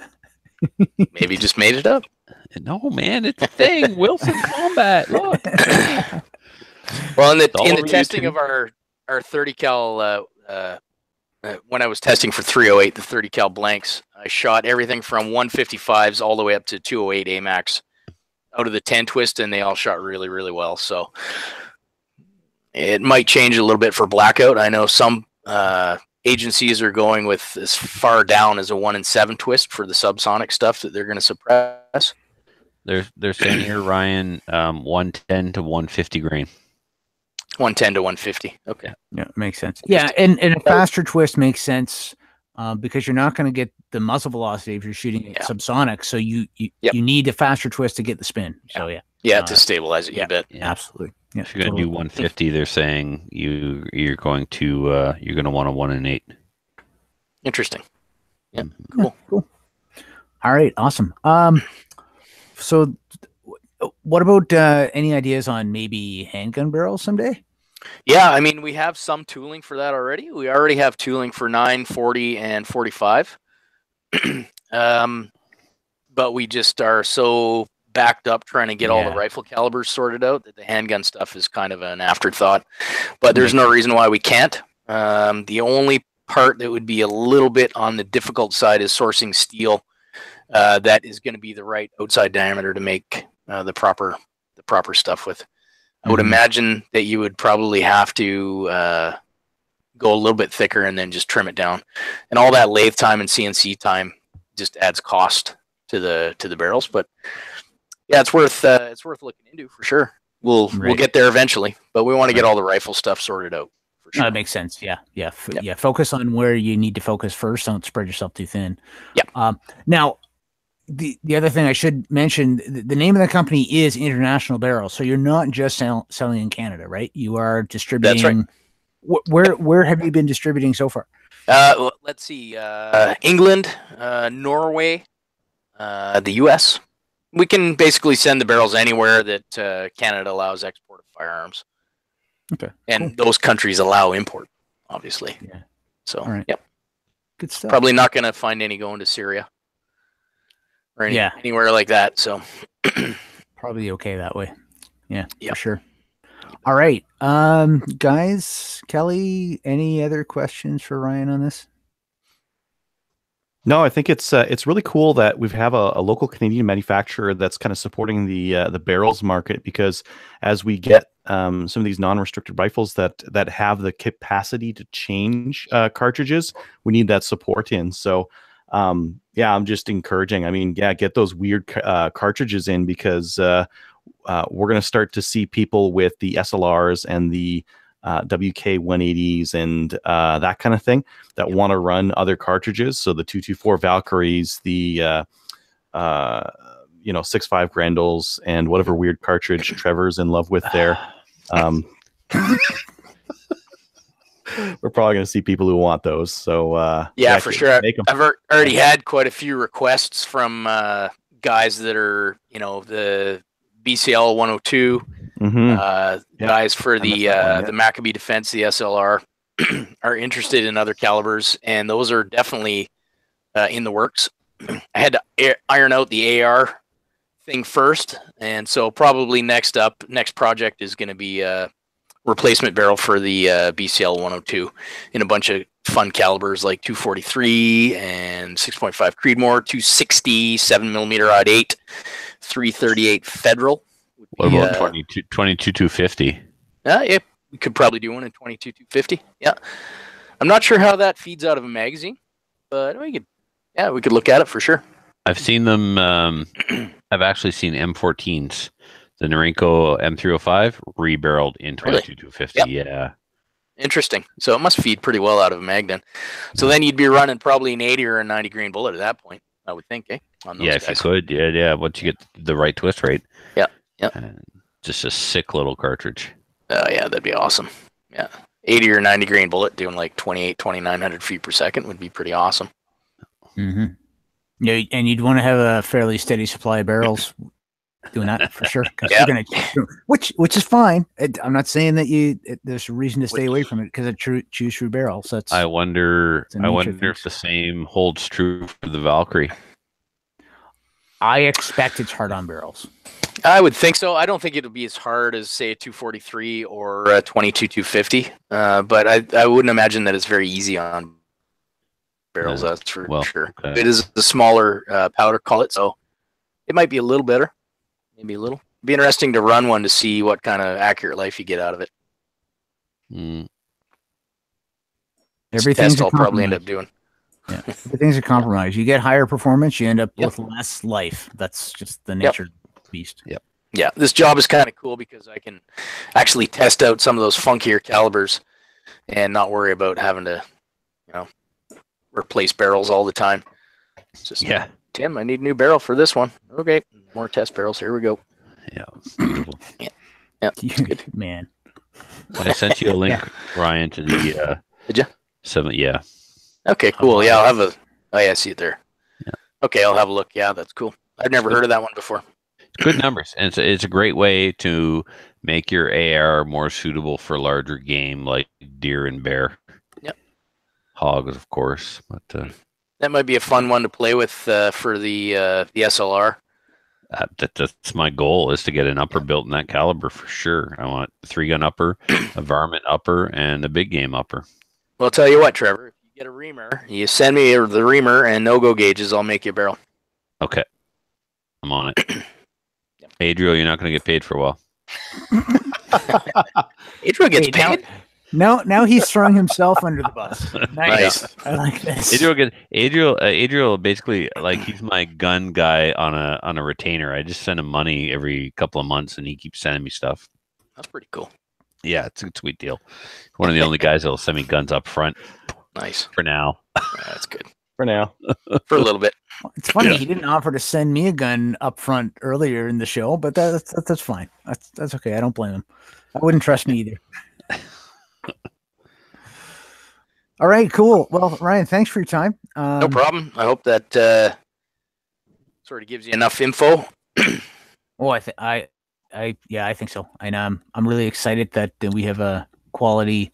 Speaker 5: Maybe just made it up.
Speaker 1: No, man, it's a thing. Wilson Combat. Look.
Speaker 5: Well, in the testing of our 30 cal, when I was testing for 308, the 30 cal blanks, I shot everything from 155s all the way up to 208 AMAX out of the 10 twist, and they all shot really, really well. So it might change a little bit for blackout. I know some agencies are going with as far down as a 1 in 7 twist for the subsonic stuff that they're going to suppress.
Speaker 1: They're saying here, Ryan, 110 to 150 grain.
Speaker 5: 110 to 150. Okay.
Speaker 3: Yeah, makes sense. Yeah, and a faster twist makes sense because you're not going to get the muzzle velocity if you're shooting at subsonic. So you need a faster twist to get the spin. So
Speaker 5: to stabilize it. You bet.
Speaker 3: Yeah. Absolutely. Yeah,
Speaker 1: if you're going to do 150, they're saying you're going to want a 1 in 8.
Speaker 5: Interesting. Yeah.
Speaker 3: Cool. All right. Awesome. So what about any ideas on maybe handgun barrels someday?
Speaker 5: Yeah, I mean, we have some tooling for that already. We already have tooling for 9, 40, and 45. But we just are so backed up trying to get all the rifle calibers sorted out that the handgun stuff is kind of an afterthought. But there's no reason why we can't. The only part that would be a little bit on the difficult side is sourcing steel that is going to be the right outside diameter to make the proper stuff with. I would imagine that you would probably have to go a little bit thicker and then just trim it down, and all that lathe time and CNC time just adds cost to the barrels. But yeah, it's worth looking into for sure. We'll get there eventually, but we want to get all the rifle stuff sorted out. For sure.
Speaker 3: That makes sense. Yeah. Focus on where you need to focus first. Don't spread yourself too thin.
Speaker 5: Yeah.
Speaker 3: Now, the other thing I should mention, the name of the company is International Barrel. So you're not just selling in Canada, right? You are distributing.
Speaker 5: That's
Speaker 3: right. Where have you been distributing so far?
Speaker 5: Let's see. England, Norway, the US, we can basically send the barrels anywhere that Canada allows export of firearms.
Speaker 3: Okay.
Speaker 5: And those countries allow import, obviously.
Speaker 3: Yeah.
Speaker 5: So,
Speaker 3: All right.
Speaker 5: yep.
Speaker 3: Good stuff.
Speaker 5: Probably not going to find any going to Syria or anywhere like that. So,
Speaker 3: probably okay that way. Yeah,
Speaker 5: Yep.
Speaker 3: for sure. All right. Guys, Kelly, any other questions for Ryan on this?
Speaker 4: No, I think it's really cool that we have a local Canadian manufacturer that's kind of supporting the barrels market, because as we get some of these non-restricted rifles that have the capacity to change cartridges, we need that support in. So yeah, I'm just encouraging. I mean, yeah, get those weird cartridges in, because we're going to start to see people with the SLRs and the WK 180s and that kind of thing that want to run other cartridges. So the 224 Valkyries, the 6.5 Grendels, and whatever weird cartridge Trevor's in love with there. We're probably going to see people who want those. So
Speaker 5: yeah, for sure.
Speaker 4: I've
Speaker 5: already had quite a few requests from guys that are, the BCL 102. Guys for the Maccabee Defense, the SLR, are interested in other calibers, and those are definitely in the works. I had to iron out the AR thing first, and so probably next project is going to be a replacement barrel for the BCL 102 in a bunch of fun calibers like 243 and 6.5 Creedmoor, 260, 7mm odd 8, 338 Federal.
Speaker 1: What about 22 250?
Speaker 5: Yeah, we could probably do one in 22 250. Yeah, I'm not sure how that feeds out of a magazine, but we could look at it for sure.
Speaker 1: I've seen them. I've actually seen M14s, the Norinco M305 rebarreled in 22 250.
Speaker 5: Yep.
Speaker 1: Yeah,
Speaker 5: interesting. So it must feed pretty well out of a mag then. So then you'd be running probably an 80 or a 90 grain bullet at that point, I would think. On those
Speaker 1: if
Speaker 5: guys.
Speaker 1: you could. Yeah. Once you get the right twist rate.
Speaker 5: Yeah.
Speaker 1: Just a sick little cartridge.
Speaker 5: Oh, yeah, that'd be awesome. Yeah. 80 or 90 grain bullet doing like 2,900 feet per second would be pretty awesome.
Speaker 3: Mm-hmm. Yeah, and you'd want to have a fairly steady supply of barrels doing that for sure. You're gonna, which is fine. I'm not saying that there's a reason to stay away from it because of choose true barrels. So
Speaker 1: I wonder if the same holds true for the Valkyrie.
Speaker 3: I expect it's hard on barrels.
Speaker 5: I would think so. I don't think it'll be as hard as, say, a 243 or a 22 250, but I wouldn't imagine that it's very easy on barrels. That's for sure. Okay. It is a smaller powder, call it, so it might be a little better, maybe a little. It'd be interesting to run one to see what kind of accurate life you get out of it.
Speaker 3: Everything's
Speaker 5: I'll probably end up doing.
Speaker 3: Yeah, everything's a compromise. You get higher performance, you end up with less life. That's just the nature of the beast.
Speaker 5: Yep. Yeah, this job is kind of cool because I can actually test out some of those funkier calibers and not worry about having to, replace barrels all the time. It's just, Tim, I need a new barrel for this one. Okay, more test barrels. Here we go.
Speaker 1: Yeah, beautiful.
Speaker 5: Yeah, good.
Speaker 3: Man.
Speaker 1: I sent you a link, Ryan, to the.
Speaker 5: Did you?
Speaker 1: 7. Yeah.
Speaker 5: Okay, cool. Yeah, I'll have a. Oh yeah, I see it there. Yeah. Okay, I'll have a look. Yeah, that's cool. I've never heard of that one before.
Speaker 1: Good numbers, and it's a great way to make your AR more suitable for larger game like deer and bear.
Speaker 5: Yep.
Speaker 1: Hogs, of course, but
Speaker 5: that might be a fun one to play with for the SLR.
Speaker 1: That's my goal, is to get an upper built in that caliber for sure. I want a 3-gun upper, a varmint upper, and a big game upper.
Speaker 5: Well, I'll tell you what, Trevor. If you get a reamer, you send me the reamer and no-go gauges. I'll make you a barrel.
Speaker 1: Okay, I'm on it. Adriel, you're not going to get paid for a while.
Speaker 5: Adriel gets paid.
Speaker 3: Now he's throwing himself under the bus. Nice. I like this.
Speaker 1: Adriel basically, like, he's my gun guy on a retainer. I just send him money every couple of months, and he keeps sending me stuff.
Speaker 5: That's pretty cool.
Speaker 1: Yeah, it's a sweet deal. One of the only guys that'll send me guns up front.
Speaker 5: Nice.
Speaker 1: For now.
Speaker 5: That's good.
Speaker 4: For now.
Speaker 5: For a little bit.
Speaker 3: It's funny, he didn't offer to send me a gun up front earlier in the show, but that's fine. That's okay. I don't blame him. I wouldn't trust me either. All right, cool. Well, Ryan, thanks for your time.
Speaker 5: No problem. I hope that sort of gives you enough info
Speaker 3: Oh, I think so. And I'm really excited that we have a quality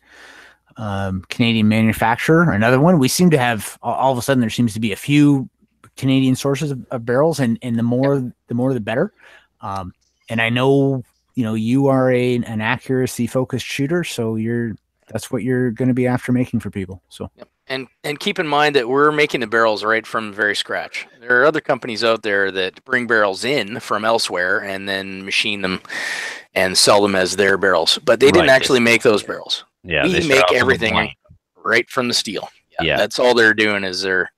Speaker 3: Canadian manufacturer. Another one. We seem to have all of a sudden there seems to be a few Canadian sources of barrels, and the more the better. And I know you are an accuracy focused shooter, so that's what you're going to be after making for people. So.
Speaker 5: Yep. And keep in mind that we're making the barrels right from the very scratch. There are other companies out there that bring barrels in from elsewhere and then machine them and sell them as their barrels. But they didn't actually make those barrels.
Speaker 1: Yeah,
Speaker 5: we
Speaker 1: they
Speaker 5: make everything right from the steel.
Speaker 1: Yeah.
Speaker 5: That's all they're doing is they're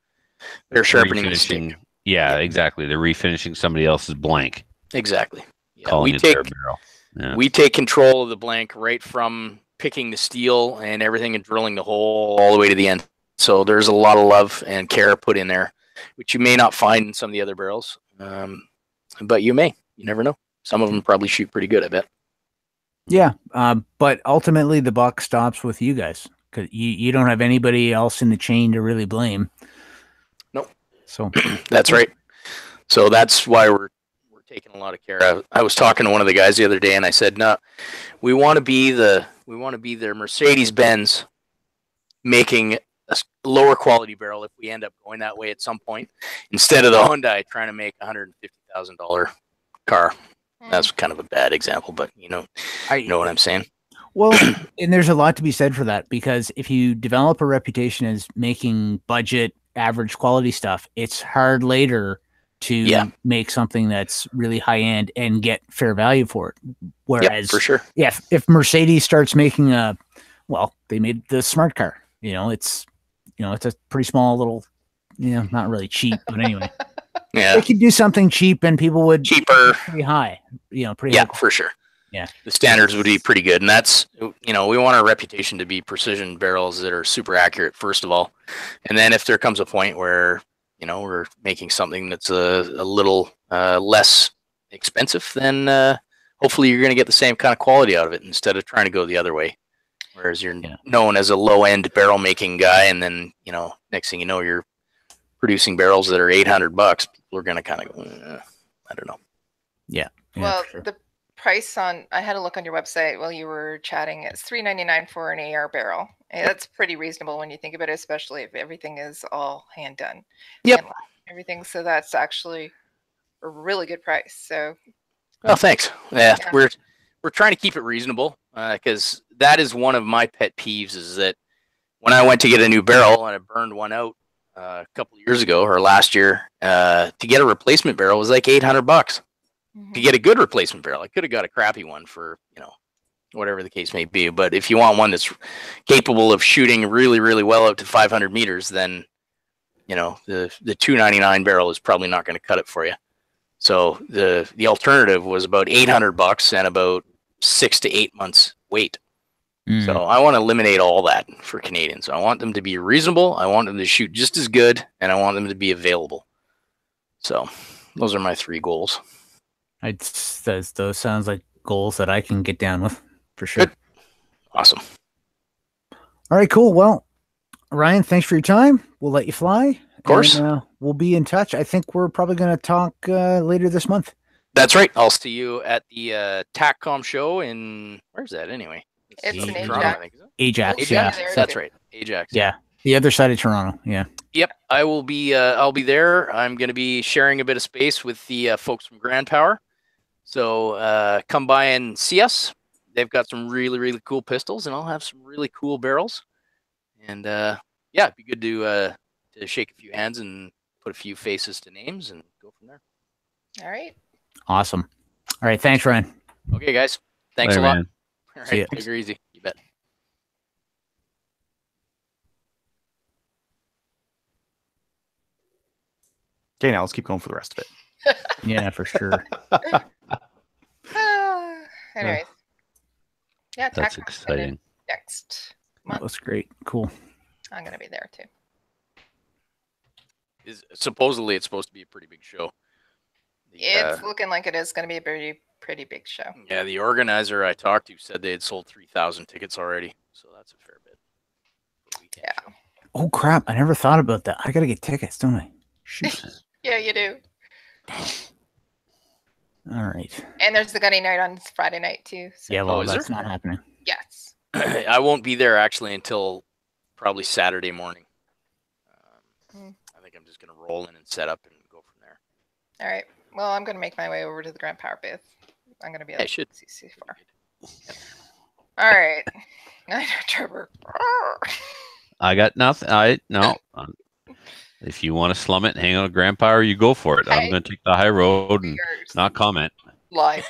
Speaker 5: sharpening the steel.
Speaker 1: Yeah, exactly. They're refinishing somebody else's blank.
Speaker 5: Exactly. Yeah,
Speaker 1: calling it their barrel. Yeah.
Speaker 5: We take control of the blank right from picking the steel and everything and drilling the hole all the way to the end. So there's a lot of love and care put in there, which you may not find in some of the other barrels. But you may. You never know. Some of them probably shoot pretty good, I bet.
Speaker 3: Yeah, but ultimately the buck stops with you guys because you don't have anybody else in the chain to really blame.
Speaker 5: Nope.
Speaker 3: So
Speaker 5: that's right. So that's why we're taking a lot of care. I was talking to one of the guys the other day, and I said, "No, we want to be the Mercedes-Benz making a lower quality barrel if we end up going that way at some point, instead of the Hyundai trying to make $150,000 car." That's kind of a bad example, but you know what I'm saying.
Speaker 3: Well, and there's a lot to be said for that, because if you develop a reputation as making budget, average quality stuff, it's hard later to make something that's really high end and get fair value for it. Whereas,
Speaker 5: for sure,
Speaker 3: if Mercedes starts making they made the smart car. It's a pretty small little, not really cheap, but anyway.
Speaker 5: Yeah,
Speaker 3: they could do something cheap and people would
Speaker 5: cheaper,
Speaker 3: pretty high, pretty
Speaker 5: high.
Speaker 3: high.
Speaker 5: For sure.
Speaker 3: Yeah,
Speaker 5: the standards would be pretty good, and that's we want our reputation to be precision barrels that are super accurate first of all, and then if there comes a point where we're making something that's a little less expensive, then hopefully you're going to get the same kind of quality out of it instead of trying to go the other way. Whereas you're known as a low end barrel making guy, and then next thing you know you're producing barrels that are $800. People are going to kind of go, I don't know.
Speaker 3: Yeah.
Speaker 2: Well, the price I had a look on your website while you were chatting. It's $3.99 for an AR barrel. That's pretty reasonable when you think about it, especially if everything is all hand done.
Speaker 5: Yep.
Speaker 2: Everything. So that's actually a really good price. So.
Speaker 5: Oh, thanks. Yeah. We're trying to keep it reasonable because that is one of my pet peeves. Is that when I went to get a new barrel and I burned one out a couple of years ago or last year, to get a replacement barrel was like $800. Mm-hmm. To get a good replacement barrel, I could have got a crappy one for whatever the case may be. But if you want one that's capable of shooting really, really well out to 500 meters, then the $299 barrel is probably not going to cut it for you. So the alternative was about $800 and about 6 to 8 months wait. Mm. So I want to eliminate all that for Canadians. I want them to be reasonable. I want them to shoot just as good, and I want them to be available. So those are my 3 goals.
Speaker 3: Those sounds like goals that I can get down with for sure.
Speaker 5: Good. Awesome.
Speaker 3: All right, cool. Well, Ryan, thanks for your time. We'll let you fly.
Speaker 5: Of course.
Speaker 3: And, we'll be in touch. I think we're probably going to talk later this month.
Speaker 5: That's right. I'll see you at the TACCOM show in, where's that anyway?
Speaker 2: It's in
Speaker 5: Ajax.
Speaker 2: Toronto, I think,
Speaker 3: Ajax,
Speaker 5: yeah. That's right. Ajax.
Speaker 3: Yeah. The other side of Toronto. Yeah.
Speaker 5: Yep. I will be, I'll be there. I'm going to be sharing a bit of space with the folks from Grand Power. So come by and see us. They've got some really, really cool pistols, and I'll have some really cool barrels. And it'd be good to shake a few hands and put a few faces to names and go from there.
Speaker 2: All right.
Speaker 3: Awesome. All right. Thanks, Ryan.
Speaker 5: Okay, guys. Thanks a lot.
Speaker 1: Man.
Speaker 5: All right. Take her easy. You bet.
Speaker 4: Okay, now let's keep going for the rest of it.
Speaker 3: Yeah, for sure.
Speaker 2: Anyways. Yeah,
Speaker 1: that's exciting.
Speaker 2: Next month.
Speaker 3: That was great. Cool.
Speaker 2: I'm going to be there too.
Speaker 5: Supposedly it's supposed to be a pretty big show.
Speaker 2: It's looking like it is going to be a pretty big show.
Speaker 5: Yeah, the organizer I talked to said they had sold 3,000 tickets already, so that's a fair bit.
Speaker 2: Yeah.
Speaker 5: Show.
Speaker 3: Oh crap! I never thought about that. I got to get tickets, don't I? Shoot.
Speaker 2: Yeah, you do.
Speaker 3: All right.
Speaker 2: And there's the gunny night on Friday night too. So.
Speaker 3: Yeah, well,
Speaker 5: is
Speaker 3: that's
Speaker 5: there?
Speaker 3: not happening.
Speaker 2: Yes.
Speaker 5: I won't be there actually until probably Saturday morning. I think I'm just going to roll in and set up and go from there.
Speaker 2: All right. Well, I'm going to make my way over to the Grand Power booth. I'm going to be able to see far. All right. Trevor.
Speaker 1: I got nothing. No. If you want to slum it and hang out with Grandpa, you go for it. I'm going to take the high road and not comment.
Speaker 2: Live.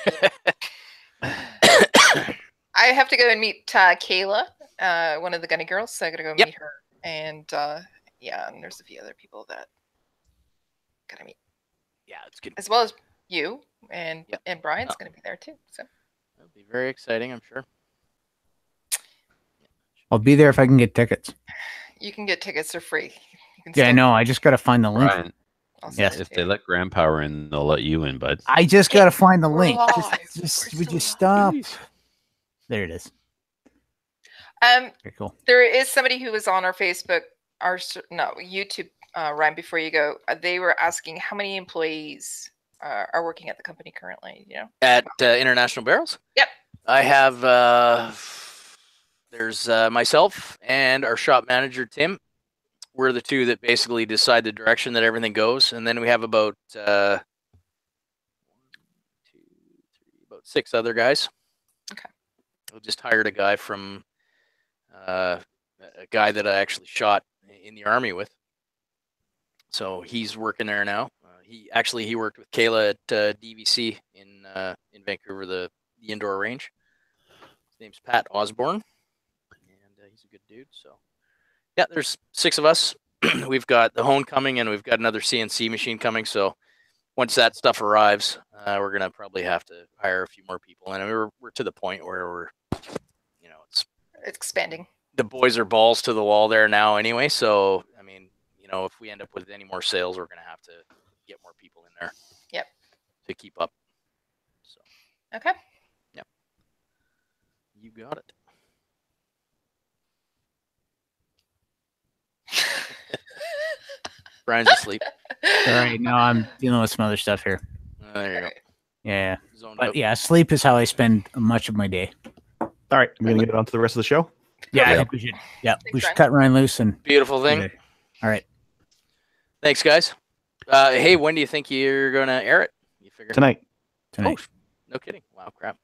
Speaker 2: I have to go and meet Kayla, one of the gunny girls. So I got to go meet her. And and there's a few other people that got to meet.
Speaker 5: Yeah, it's good.
Speaker 2: As well as you and Brian's going to be there too. So
Speaker 5: it'll be very exciting, I'm sure.
Speaker 3: I'll be there if I can get tickets.
Speaker 2: You can get tickets; they're free.
Speaker 3: I know. I just got to find the link.
Speaker 1: Brian, yes, if they let Grandpa in, they'll let you in, bud.
Speaker 3: I just got to find the link. Would you stop?
Speaker 5: Please.
Speaker 3: There it is.
Speaker 2: Okay,
Speaker 3: cool.
Speaker 2: There is somebody who was on our Facebook, YouTube. Ryan, before you go, they were asking how many employees are working at the company currently. You know,
Speaker 5: at International Barrels.
Speaker 2: Yep.
Speaker 5: I have. There's myself and our shop manager Tim. We're the two that basically decide the direction that everything goes, and then we have about 6 other guys.
Speaker 2: Okay.
Speaker 5: I just hired a guy from a guy that I actually shot in the Army with, so he's working there now. He worked with Kayla at DVC in Vancouver, the indoor range. His name's Pat Osborne, and he's a good dude. So. Yeah, there's 6 of us. We've got the hone coming, and we've got another CNC machine coming. So once that stuff arrives, we're gonna probably have to hire a few more people. And we're to the point where we're, it's
Speaker 2: expanding.
Speaker 5: The boys are balls to the wall there now, anyway. So I mean, if we end up with any more sales, we're gonna have to get more people in there.
Speaker 2: Yep.
Speaker 5: To keep up. So.
Speaker 2: Okay.
Speaker 5: Yep. You got it. Brian's asleep.
Speaker 3: All right, no, I'm dealing with some other stuff here.
Speaker 5: There you go.
Speaker 3: Yeah,
Speaker 5: Zoned
Speaker 3: but
Speaker 5: out.
Speaker 3: yeah, sleep is how I spend much of my day.
Speaker 4: All right, we're gonna get on to the rest of the show.
Speaker 3: Yeah, I think we should. Yeah, we should cut Ryan loose and.
Speaker 5: Beautiful thing.
Speaker 3: All right.
Speaker 5: Thanks, guys. Hey, when do you think you're gonna air it? You figure
Speaker 4: Tonight.
Speaker 5: Oh, no kidding. Wow, crap.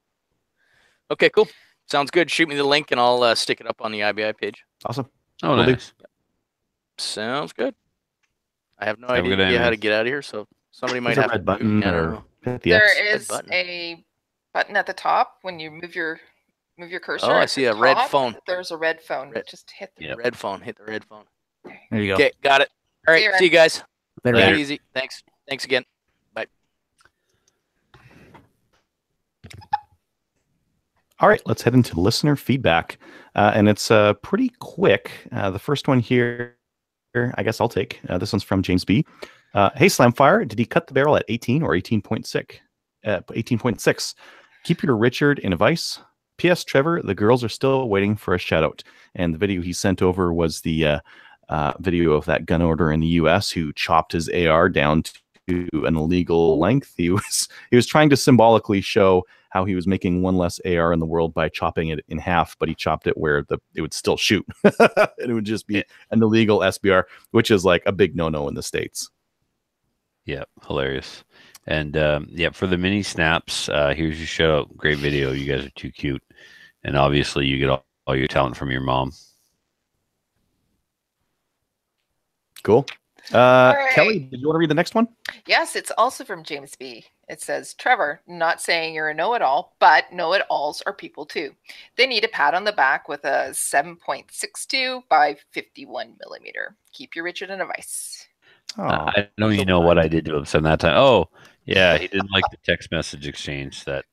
Speaker 5: Okay, cool. Sounds good. Shoot me the link, and I'll stick it up on the IBI page.
Speaker 4: Awesome.
Speaker 1: Oh, nice.
Speaker 5: Yep. Sounds good. I have no idea how to get out of here, so somebody might have
Speaker 4: a red button or hit the
Speaker 2: There
Speaker 4: X.
Speaker 2: is a button at the top when you move your cursor.
Speaker 5: Oh, I see a red phone.
Speaker 2: There's a red phone. Just hit the
Speaker 5: red phone. Hit the red phone.
Speaker 3: There you go.
Speaker 5: Okay, got it. All right, see you guys.
Speaker 3: Later.
Speaker 5: Take it easy. Thanks. Thanks again. Bye.
Speaker 4: All right, let's head into listener feedback. And it's pretty quick. The first one here, I guess I'll take. This one's from James B. Hey, Slamfire, did he cut the barrel at 18 or 18.6? 18.6. Keep your Richard in a vice. P.S. Trevor, the girls are still waiting for a shout out. And the video he sent over was the video of that gun order in the U.S. who chopped his AR down to an illegal length. He was trying to symbolically show how he was making one less AR in the world by chopping it in half, but he chopped it where it would still shoot. And it would just be an illegal SBR, which is like a big no-no in the States.
Speaker 1: Yeah, hilarious. And for the mini snaps, here's your shout out. Great video. You guys are too cute. And obviously you get all your talent from your mom.
Speaker 4: Cool.
Speaker 2: right.
Speaker 4: Kelly, did you want to read the next one?
Speaker 2: Yes, it's also from James B. It says, Trevor, not saying you're a know-it-all, but know-it-alls are people too. They need a pat on the back with a 7.62 by 51 millimeter. Keep your Richard in a vice.
Speaker 1: I don't even know what I did to him from that time. Oh, yeah, he didn't like the text message exchange that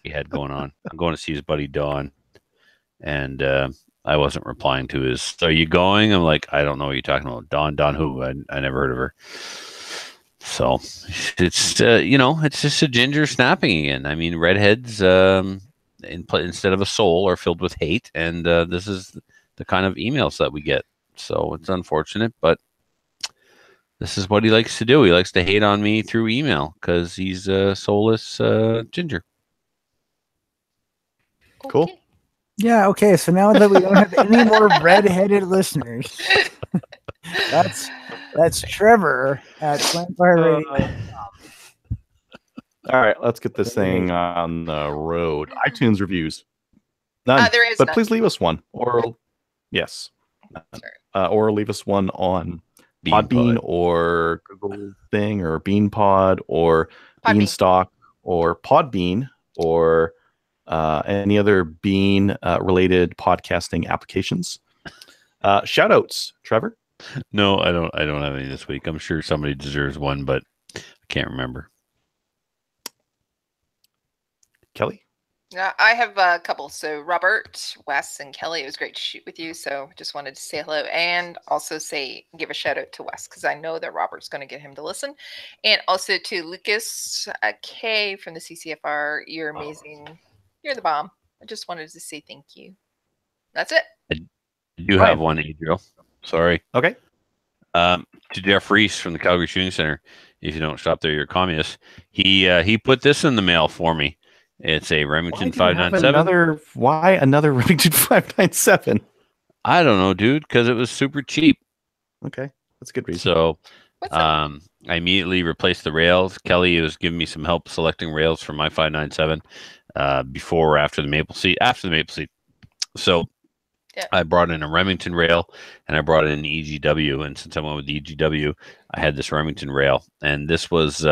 Speaker 1: we had going on. I'm going to see his buddy Don, and I wasn't replying to his, are you going? I'm like, I don't know what you're talking about. Don who? I never heard of her. So it's, it's just a ginger snapping again. I mean, redheads instead of a soul are filled with hate, and this is the kind of emails that we get. So it's unfortunate, but This is what he likes to do. He likes to hate on me through email because he's a soulless ginger.
Speaker 4: Cool.
Speaker 2: Okay.
Speaker 3: Yeah, okay. So now that we don't have any more red-headed listeners, that's Trevor at Slamfire Radio.
Speaker 4: All right, let's get this thing on the road. iTunes reviews. None.
Speaker 2: There is
Speaker 4: but
Speaker 2: none.
Speaker 4: please leave us one. Or yes. Or leave us one on Podbean or Google thing or BeanPod or Beanstalk or Podbean or any other Bean related podcasting applications. Shout outs, Trevor.
Speaker 1: No, I don't have any this week. I'm sure somebody deserves one, but I can't remember. Kelly?
Speaker 2: Yeah, I have a couple. So Robert, Wes, and Kelly, it was great to shoot with you. So just wanted to say hello and also give a shout out to Wes because I know that Robert's going to get him to listen. And also to Lucas K from the CCFR. You're amazing. You're the bomb. I just wanted to say thank you. That's it.
Speaker 1: I do have one, Adriel. Sorry.
Speaker 4: Okay.
Speaker 1: To Jeff Reese from the Calgary Shooting Center. If you don't shop there, you're a communist. He put this in the mail for me. It's a Remington 597.
Speaker 4: Why another Remington 597?
Speaker 1: I don't know, dude, because it was super cheap.
Speaker 4: Okay, that's a good reason.
Speaker 1: So I immediately replaced the rails. Kelly was giving me some help selecting rails for my 597 before or after the maple seat. After the maple seat. So I brought in a Remington rail and I brought in an EGW. And since I went with the EGW, I had this Remington rail. And this was...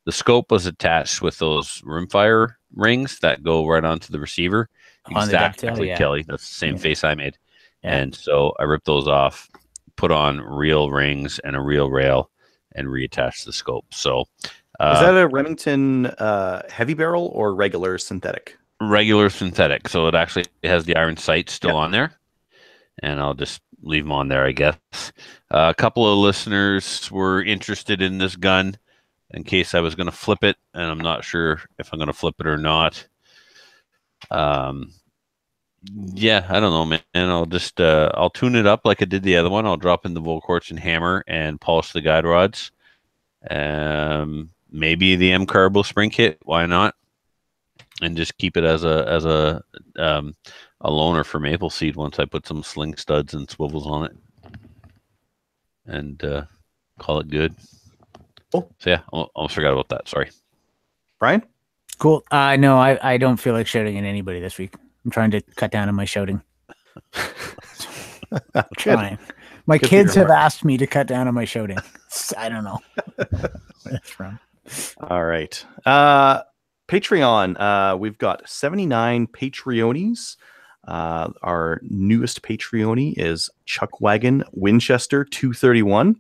Speaker 1: the scope was attached with those rimfire rings that go right onto the receiver. Exactly, Kelly. That's the same face I made. Yeah. And so I ripped those off, put on real rings and a real rail, and reattached the scope. So,
Speaker 4: is that a Remington heavy barrel or regular synthetic?
Speaker 1: Regular synthetic. So it actually has the iron sights still on there. And I'll just leave them on there, I guess. A couple of listeners were interested in this gun. In case I was going to flip it, and I'm not sure if I'm going to flip it or not. Yeah, I don't know, man. I'll just I'll tune it up like I did the other one. I'll drop in the Volquartz and hammer and polish the guide rods. Maybe the M Carbo spring kit. Why not? And just keep it as a loaner for maple seed once I put some sling studs and swivels on it, and call it good. So yeah, I almost forgot about that. Sorry.
Speaker 4: Brian?
Speaker 3: Cool. No, I don't feel like shouting at anybody this week. I'm trying to cut down on my shouting. I'm trying. My kids have asked me to cut down on my shouting. I don't know where that's from.
Speaker 4: All right. Patreon. We've got 79 Patreonies. Our newest Patreonie is Chuckwagon Winchester 231.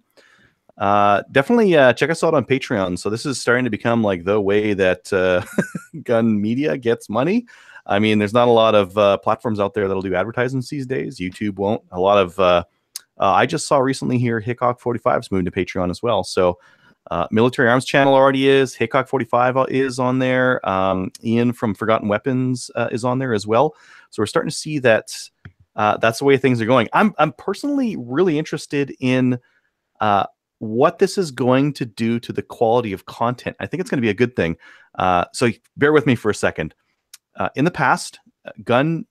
Speaker 4: Definitely check us out on Patreon. So this is starting to become like the way that gun media gets money. I mean, there's not a lot of platforms out there that'll do advertisements these days. YouTube won't. A lot of I just saw recently here Hickok 45's moved to Patreon as well. So Military Arms Channel already is. Hickok 45 is on there. Ian from Forgotten Weapons is on there as well. So we're starting to see that that's the way things are going. I'm personally really interested in what this is going to do to the quality of content. I think it's going to be a good thing. So bear with me for a second. In the past, gun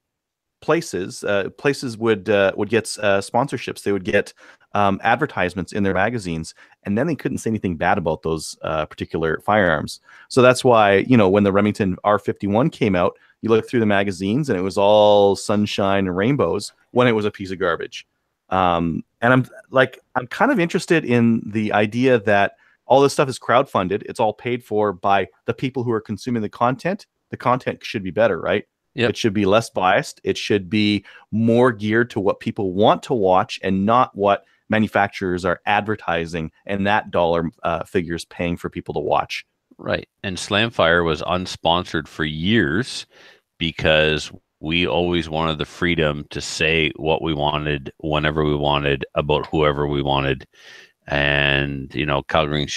Speaker 4: places would get sponsorships. They would get advertisements in their magazines, and then they couldn't say anything bad about those particular firearms. So that's why, when the Remington R51 came out, you look through the magazines and it was all sunshine and rainbows when it was a piece of garbage. And I'm kind of interested in the idea that all this stuff is crowdfunded. It's all paid for by the people who are consuming the content. The content should be better, right? Yep. It should be less biased. It should be more geared to what people want to watch and not what manufacturers are advertising and that dollar figures paying for people to watch.
Speaker 1: Right. And Slamfire was unsponsored for years because we always wanted the freedom to say what we wanted, whenever we wanted, about whoever we wanted. And, the Calgary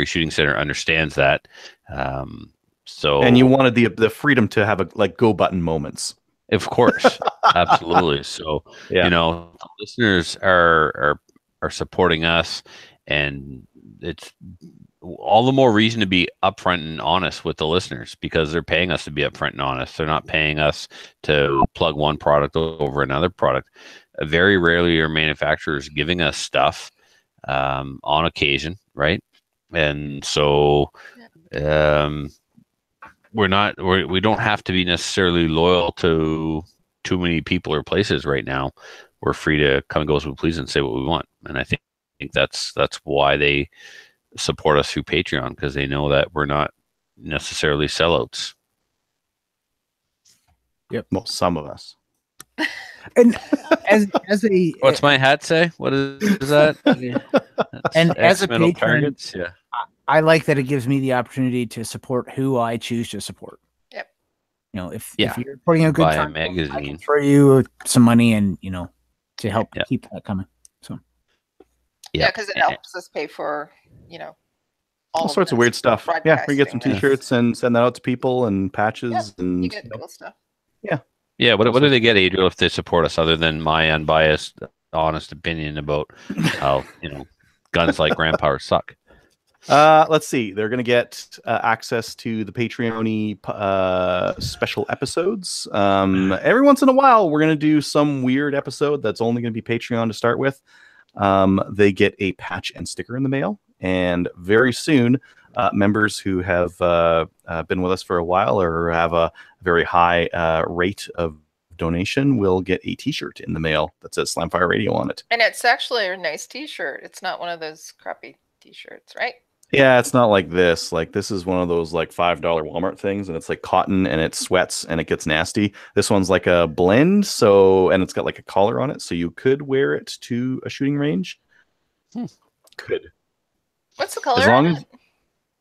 Speaker 1: Shooting Center understands that. And
Speaker 4: you wanted the freedom to have go button moments.
Speaker 1: Of course. Absolutely. So, listeners are supporting us, And it's all the more reason to be upfront and honest with the listeners, because they're paying us to be upfront and honest. They're not paying us to plug one product over another product. Very rarely are manufacturers giving us stuff on occasion, right? And so we don't have to be necessarily loyal to too many people or places right now. We're free to come and go as we please and say what we want. And I think that's why they support us through Patreon, because they know that we're not necessarily sellouts.
Speaker 4: Yep. Well, some of us.
Speaker 3: And as a
Speaker 1: what's my hat say? What is that?
Speaker 3: And as a patron,
Speaker 1: targets? Yeah.
Speaker 3: I like that it gives me the opportunity to support who I choose to support.
Speaker 2: Yep.
Speaker 3: If you're putting a good
Speaker 1: Buy a
Speaker 3: time,
Speaker 1: magazine.
Speaker 3: I can throw you some money and to help keep that coming. So
Speaker 2: yeah, because it helps us pay for
Speaker 4: all sorts of weird stuff. Yeah, we get some T-shirts and send that out to people and patches and
Speaker 2: you get cool stuff.
Speaker 4: Yeah.
Speaker 1: Yeah. What do they get, Adriel, if they support us, other than my unbiased, honest opinion about how guns like grandpa suck?
Speaker 4: Let's see. They're going to get access to the Patreon-y special episodes. Every once in a while, we're going to do some weird episode that's only going to be Patreon to start with. They get a patch and sticker in the mail. And very soon, members who have been with us for a while or have a very high rate of donation will get a T-shirt in the mail that says Slamfire Radio on it.
Speaker 2: And it's actually a nice T-shirt. It's not one of those crappy T-shirts, right?
Speaker 4: Yeah, it's not like this. Like, this is one of those like $5 Walmart things, and it's like cotton and it sweats and it gets nasty. This one's like a blend, and it's got like a collar on it, so you could wear it to a shooting range. Could.
Speaker 2: What's the color?
Speaker 4: As long as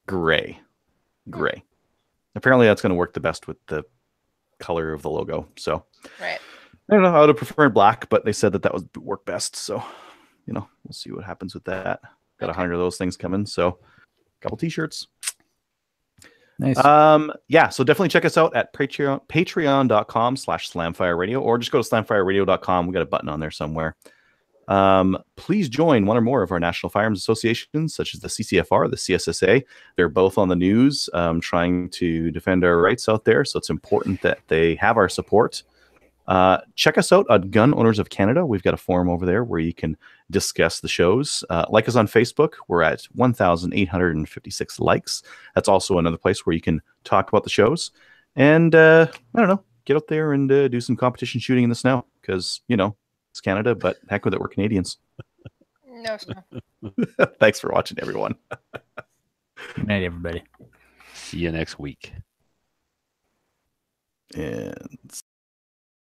Speaker 4: gray. Apparently, that's going to work the best with the color of the logo. So,
Speaker 2: right.
Speaker 4: I don't know. I would have preferred black, but they said that would work best. So, we'll see what happens with that. Got 100 of those things coming. So, a couple T-shirts.
Speaker 3: Nice.
Speaker 4: Yeah. So definitely check us out at patreon.com/slamfireradio, or just go to slamfireradio.com. We got a button on there somewhere. Please join one or more of our national firearms associations, such as the CCFR, the CSSA. They're both on the news, trying to defend our rights out there. So it's important that they have our support. Check us out at Gun Owners of Canada. We've got a forum over there where you can discuss the shows. Like us on Facebook. We're at 1,856 likes. That's also another place where you can talk about the shows. And I don't know, get out there and do some competition shooting in the snow, because it's Canada, but heck with it, we're Canadians.
Speaker 2: No, it's not.
Speaker 4: Thanks for watching, everyone.
Speaker 3: Good night, everybody.
Speaker 1: See you next week.
Speaker 4: And